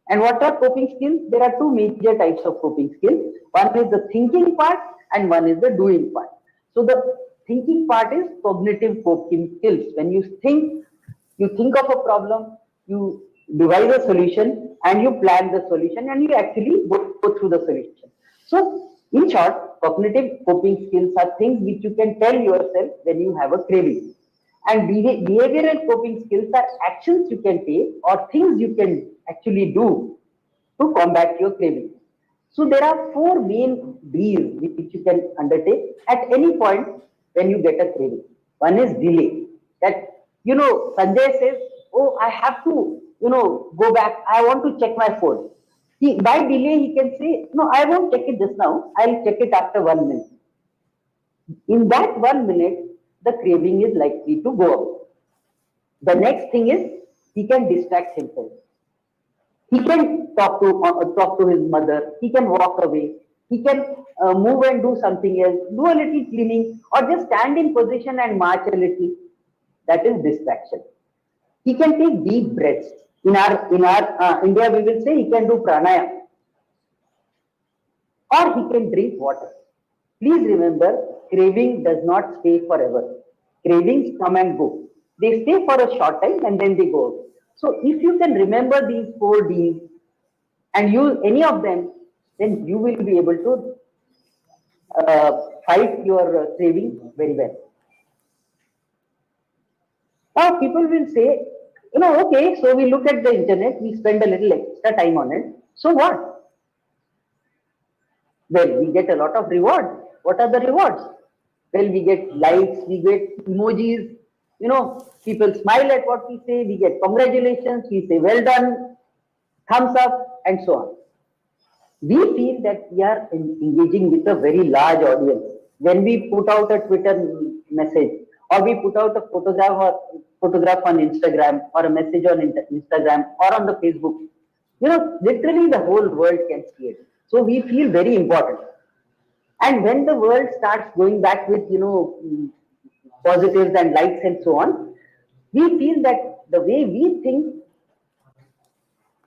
And what are coping skills? There are two major types of coping skills. One is the thinking part and one is the doing part. So the thinking part is cognitive coping skills. When you think of a problem, you devise a solution and you plan the solution and you actually go through the solution. So in short, cognitive coping skills are things which you can tell yourself when you have a craving. And behavioral coping skills are actions you can take or things you can actually do to combat your craving. So there are four main D's which you can undertake at any point when you get a craving. One is delay. That, Sanjay says, oh, I have to, go back. I want to check my phone. By delay, he can say, no, I won't check it just now. I'll check it after 1 minute. In that 1 minute, the craving is likely to go up. The next thing is he can distract himself. He can talk to his mother. He can walk away. He can move and do something else, do a little cleaning, or just stand in position and march a little. That is distraction. He can take deep breaths. In our India, we will say he can do pranayama, or he can drink water. Please remember, craving does not stay forever. Cravings come and go. They stay for a short time and then they go away. So if you can remember these 4 Ds and use any of them, then you will be able to fight your craving very well. Now people will say, okay, so we look at the internet, we spend a little extra time on it. So what? Well, we get a lot of rewards. What are the rewards? Well, we get likes, we get emojis, people smile at what we say, we get congratulations, we say well done, thumbs up, and so on. We feel that we are engaging with a very large audience. When we put out a Twitter message, or we put out a photograph on Instagram, or a message on Instagram, or on the Facebook, literally the whole world can see it. So we feel very important. And when the world starts going back with, positives and likes and so on, we feel that the way we think,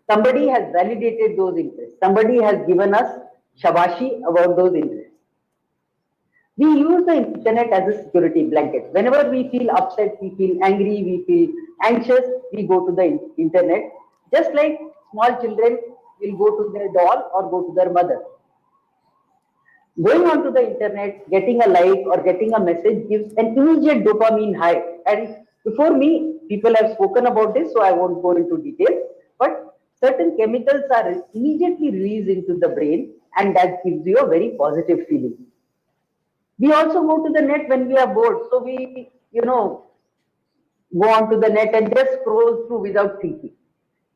somebody has validated those interests. Somebody has given us shabashi about those interests. We use the internet as a security blanket. Whenever we feel upset, we feel angry, we feel anxious, we go to the internet. Just like small children will go to their doll or go to their mother. Going onto the internet, getting a like or getting a message gives an immediate dopamine high. And before me, people have spoken about this, so I won't go into details. But certain chemicals are immediately released into the brain, and that gives you a very positive feeling. We also go to the net when we are bored. So we, go onto the net and just scroll through without thinking.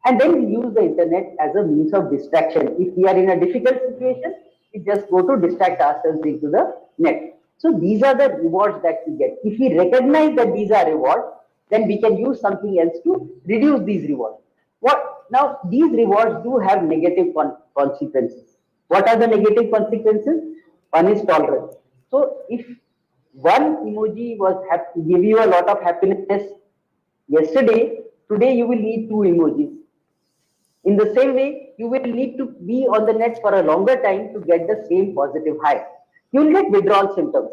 And then we use the internet as a means of distraction. If we are in a difficult situation, we just go to distract ourselves into the net. So these are the rewards that we get. If we recognize that these are rewards, then we can use something else to reduce these rewards. Now, these rewards do have negative consequences. What are the negative consequences? One is tolerance. So if one emoji was give you a lot of happiness yesterday, today you will need 2 emojis. In the same way, you will need to be on the net for a longer time to get the same positive high. You will get withdrawal symptoms.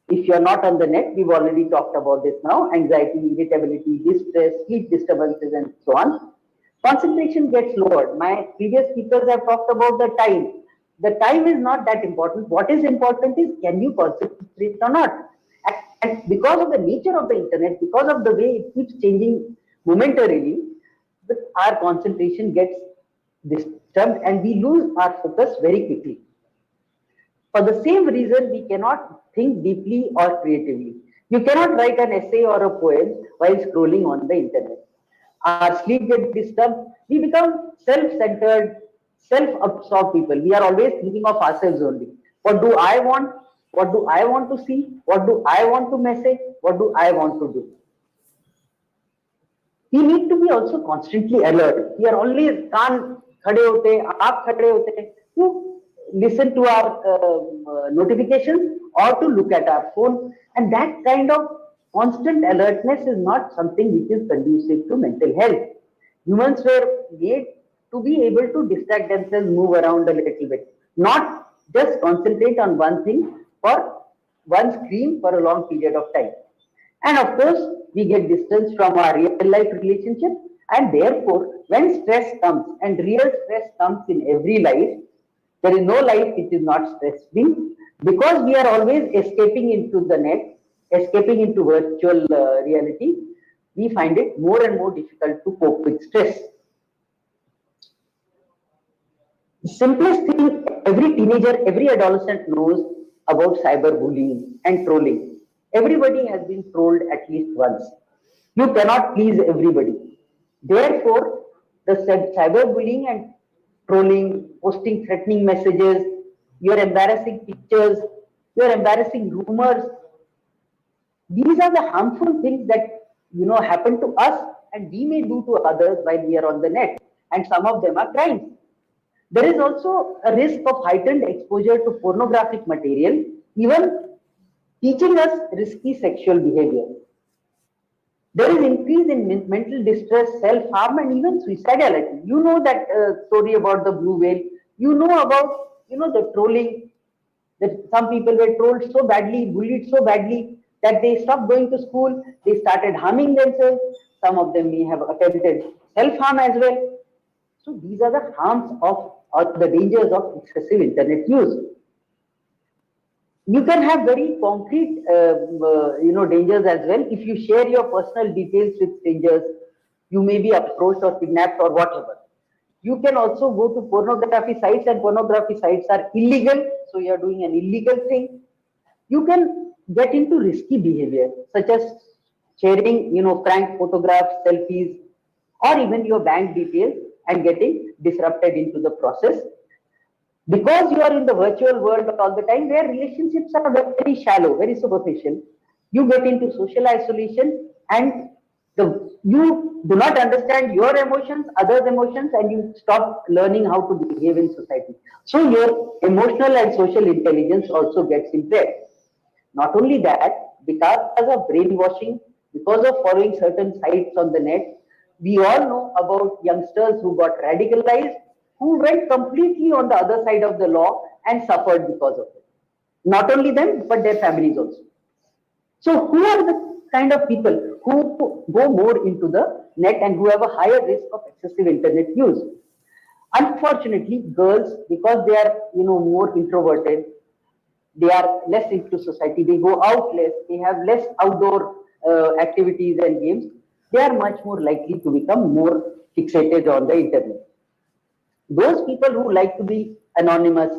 If you are not on the net, we've already talked about this now, anxiety, irritability, distress, sleep disturbances, and so on. Concentration gets lowered. My previous speakers have talked about the time. The time is not that important. What is important is, can you concentrate or not? And because of the nature of the internet, because of the way it keeps changing momentarily, our concentration gets disturbed and we lose our focus very quickly. For the same reason, we cannot think deeply or creatively. You cannot write an essay or a poem while scrolling on the internet. Our sleep gets disturbed. We become self-centered, self-absorbed people. We are always thinking of ourselves only. What do I want? What do I want to see? What do I want to message? What do I want to do? We need to be also constantly alert. We are always kaan khade hote, aap khade hote to listen to our notifications or to look at our phone. And that kind of constant alertness is not something which is conducive to mental health. Humans were made to be able to distract themselves, move around a little bit, not just concentrate on one thing for one screen for a long period of time. And of course, we get distance from our real life relationship. And therefore, when stress comes, and real stress comes in every life, there is no life which is not stress free, because we are always escaping into the net, escaping into virtual reality. We find it more and more difficult to cope with stress. The simplest thing every teenager, every adolescent knows about cyberbullying and trolling. Everybody has been trolled at least once. You cannot please everybody. Therefore, the cyberbullying and trolling, posting threatening messages, your embarrassing pictures, your embarrassing rumors, these are the harmful things that happen to us and we may do to others while we are on the net. And some of them are crimes. There is also a risk of heightened exposure to pornographic material, even teaching us risky sexual behavior. There is increase in mental distress, self-harm, and even suicidality. You know that story about the blue whale. You know about the trolling. That some people were trolled so badly, bullied so badly that they stopped going to school. They started harming themselves. Some of them may have attempted self-harm as well. So these are the harms of or the dangers of excessive internet use. You can have very concrete, dangers as well. If you share your personal details with strangers, you may be approached or kidnapped or whatever. You can also go to pornography sites, and pornography sites are illegal, so you are doing an illegal thing. You can get into risky behavior, such as sharing, prank photographs, selfies, or even your bank details and getting disrupted into the process. Because you are in the virtual world all the time, where relationships are very shallow, very superficial, you get into social isolation, and you do not understand your emotions, others' emotions, and you stop learning how to behave in society. So your emotional and social intelligence also gets impaired. Not only that, because of brainwashing, because of following certain sites on the net, we all know about youngsters who got radicalized, who went completely on the other side of the law and suffered because of it. Not only them, but their families also. So who are the kind of people who go more into the net and who have a higher risk of excessive internet use? Unfortunately, girls, because they are more introverted, they are less into society, they go out less, they have less outdoor activities and games, they are much more likely to become more fixated on the internet. Those people who like to be anonymous,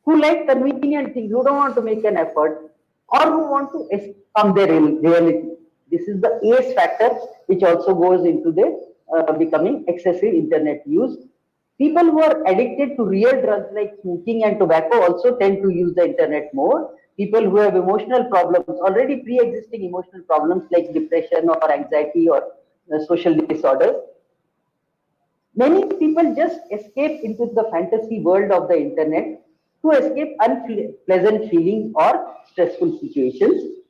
who like convenient things, who don't want to make an effort, or who want to escape their reality. This is the ACE factor, which also goes into the becoming excessive internet use. People who are addicted to real drugs like smoking and tobacco also tend to use the internet more. People who have emotional problems, already pre-existing emotional problems like depression or anxiety or social disorders, many people just escape into the fantasy world of the internet to escape unpleasant feelings or stressful situations.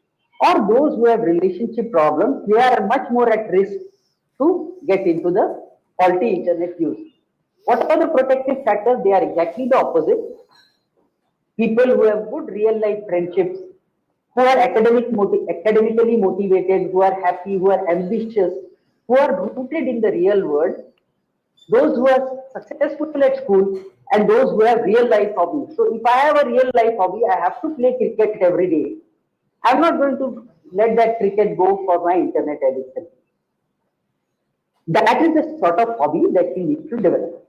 Or those who have relationship problems, they are much more at risk to get into the faulty internet use. What are the protective factors? They are exactly the opposite. People who have good real life friendships, who are academically motivated, who are happy, who are ambitious, who are rooted in the real world, those who are successful at school, and those who have real life hobbies. So if I have a real life hobby, I have to play cricket every day. I'm not going to let that cricket go for my internet addiction. That is the sort of hobby that we need to develop.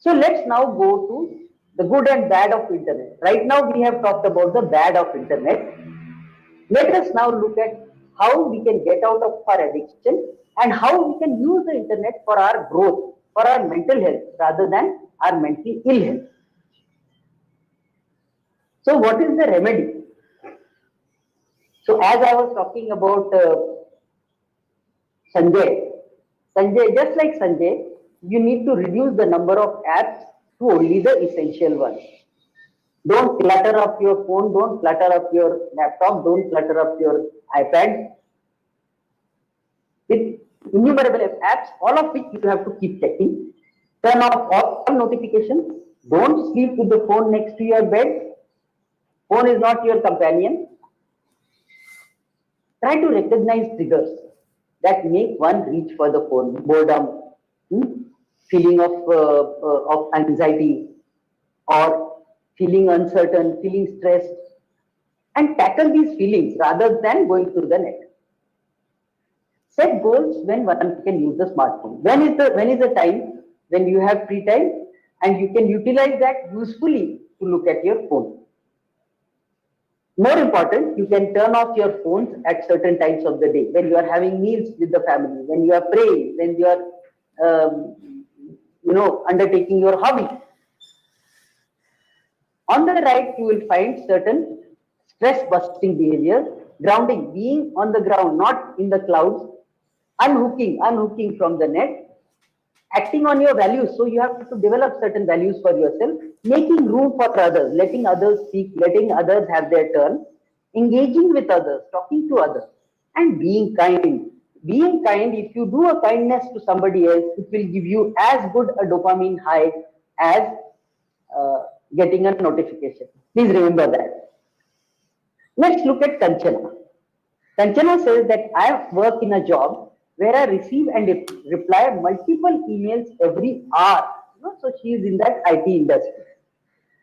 So let's now go to the good and bad of internet. Right now we have talked about the bad of internet. Let us now look at how we can get out of our addiction and how we can use the internet for our growth. for our mental health rather than our mental ill health. So what is the remedy? So as I was talking about Sanjay, just like Sanjay, you need to reduce the number of apps to only the essential ones. Don't clutter up your phone, don't clutter up your laptop, don't clutter up your iPad with innumerable apps, all of which you have to keep checking. Turn off all notifications. Don't sleep with the phone next to your bed. Phone is not your companion. Try to recognize triggers that make one reach for the phone. Boredom, feeling of anxiety, or feeling uncertain, feeling stressed, and tackle these feelings rather than going through the net. Set goals when one can use the smartphone. When is the time when you have free time and you can utilize that usefully to look at your phone. More important, you can turn off your phones at certain times of the day, when you are having meals with the family, when you are praying, when you are, undertaking your hobby. On the right, you will find certain stress-busting behavior, grounding, being on the ground, not in the clouds, unhooking from the net, acting on your values. So you have to develop certain values for yourself, making room for others, letting others speak, letting others have their turn, engaging with others, talking to others, and being kind. Being kind, if you do a kindness to somebody else, it will give you as good a dopamine high as getting a notification. Please remember that. Let's look at Kanchana. Kanchana says that I work in a job where I receive and reply multiple emails every hour. So she is in that IT industry.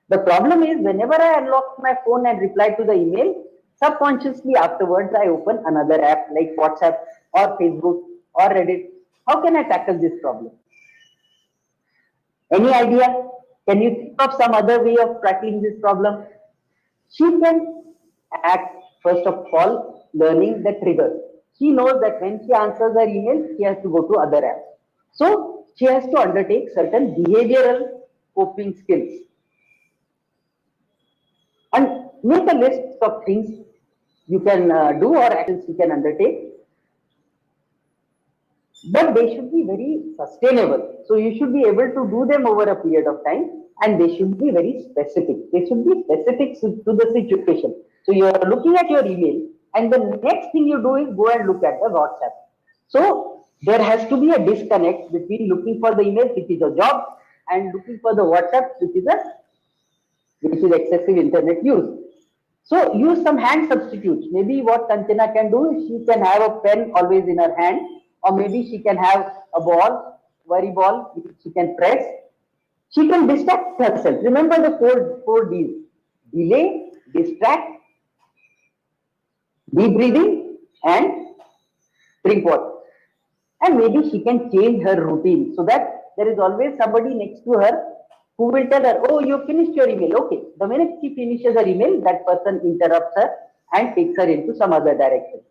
The problem is, whenever I unlock my phone and reply to the email, subconsciously afterwards I open another app like WhatsApp or Facebook or Reddit. How can I tackle this problem? Any idea? Can you think of some other way of tackling this problem? She can act, first of all, learning the trigger. She knows that when she answers her email, she has to go to other apps. So she has to undertake certain behavioral coping skills and make a list of things you can do or actions you can undertake. But they should be very sustainable. So you should be able to do them over a period of time, and they should be very specific. They should be specific to the situation. So you are looking at your email, and the next thing you do is go and look at the WhatsApp. So there has to be a disconnect between looking for the email, which is a job, and looking for the WhatsApp, which is excessive internet use. So use some hand substitutes. Maybe what Kanchana can do is she can have a pen always in her hand, or maybe she can have a worry ball, which she can press. She can distract herself. Remember the four Ds: delay, distract, deep breathing, and drink water. And maybe she can change her routine so that there is always somebody next to her who will tell her, oh, you finished your email. Okay. The minute she finishes her email, that person interrupts her and takes her into some other direction.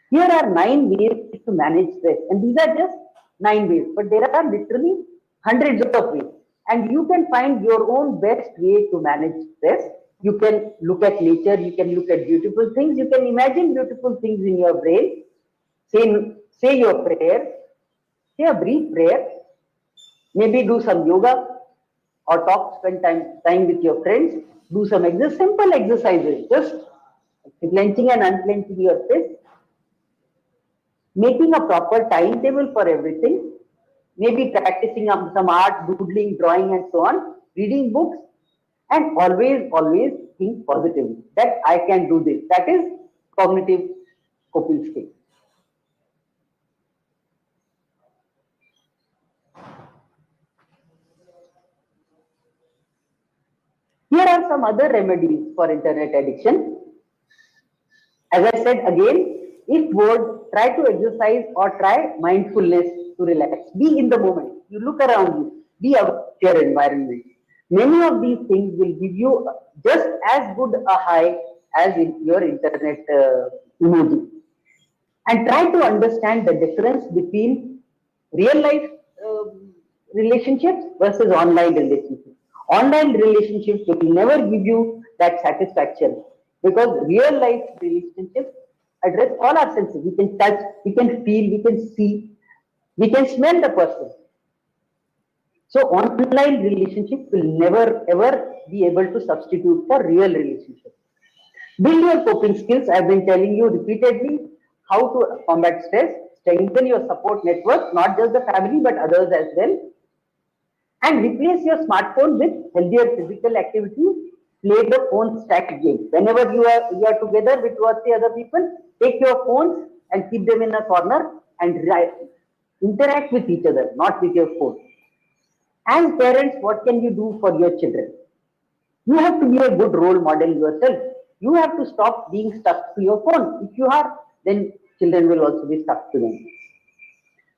Here are 9 ways to manage stress. And these are just 9 ways. But there are literally hundreds of ways. And you can find your own best way to manage stress. You can look at nature. You can look at beautiful things. You can imagine beautiful things in your brain. Say your prayer. Say a brief prayer. Maybe do some yoga or spend time with your friends. Do some simple exercises, just clenching and unclenching your fist. Making a proper timetable for everything. Maybe practicing some art, doodling, drawing, and so on. Reading books, and always think positively that I can do this. That is cognitive coping skill. Here are some other remedies for internet addiction. As I said again, if bored, try to exercise or try mindfulness to relax. Be in the moment. You look around you. Be aware of your environment. Many of these things will give you just as good a high as in your internet emoji. And try to understand the difference between real life relationships versus online relationships. Online relationships will never give you that satisfaction because real life relationships address all our senses. We can touch, we can feel, we can see, we can smell the person. So online relationship will never ever be able to substitute for real relationship. Build your coping skills. I've been telling you repeatedly how to combat stress, strengthen your support network, not just the family but others as well. And replace your smartphone with healthier physical activity. Play the phone stack game. Whenever you are together with two or three other people, take your phones and keep them in a corner and interact with each other, not with your phone. As parents, what can you do for your children? You have to be a good role model yourself. You have to stop being stuck to your phone. If you are, then children will also be stuck to them.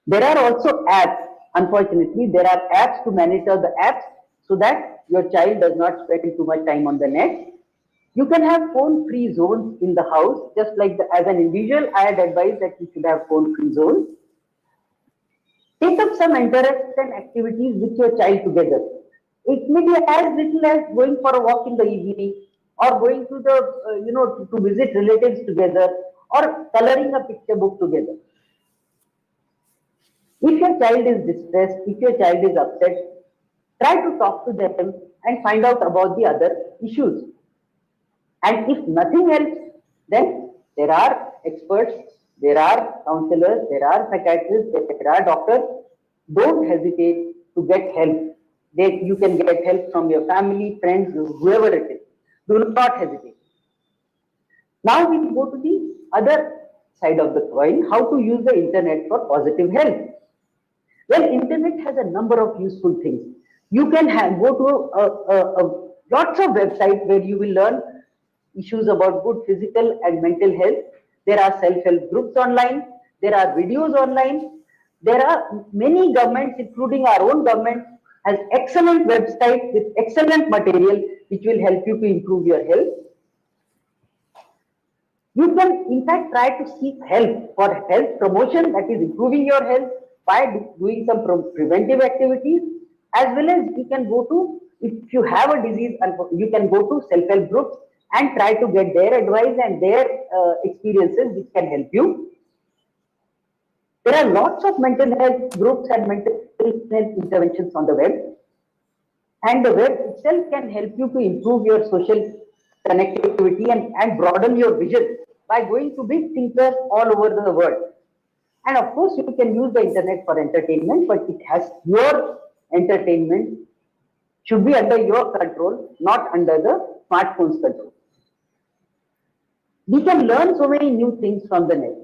There are also apps. Unfortunately, there are apps to monitor the apps so that your child does not spend too much time on the net. You can have phone-free zones in the house, just like as an individual, I had advised that you should have phone-free zones. Take up some interests and activities with your child together. It may be as little as going for a walk in the evening, or going to the, to visit relatives together, or coloring a picture book together. If your child is distressed, if your child is upset, try to talk to them and find out about the other issues. And if nothing else, then there are experts, there are counselors, there are psychiatrists, there are doctors. Don't hesitate to get help. You can get help from your family, friends, whoever it is. Do not hesitate. Now we go to the other side of the coin, how to use the internet for positive health. Well, internet has a number of useful things. You can go to lots of websites where you will learn issues about good physical and mental health. There are self-help groups online. There are videos online. There are many governments, including our own government, has excellent websites with excellent material which will help you to improve your health. You can, in fact, try to seek help for health promotion, that is improving your health by doing some preventive activities, as well as you can go to, if you have a disease, you can go to self-help groups and try to get their advice and their experiences which can help you. There are lots of mental health groups and mental health interventions on the web. And the web itself can help you to improve your social connectivity and broaden your vision by going to big thinkers all over the world. And of course, you can use the internet for entertainment, but it has your entertainment should be under your control, not under the smartphone's control. We can learn so many new things from the net.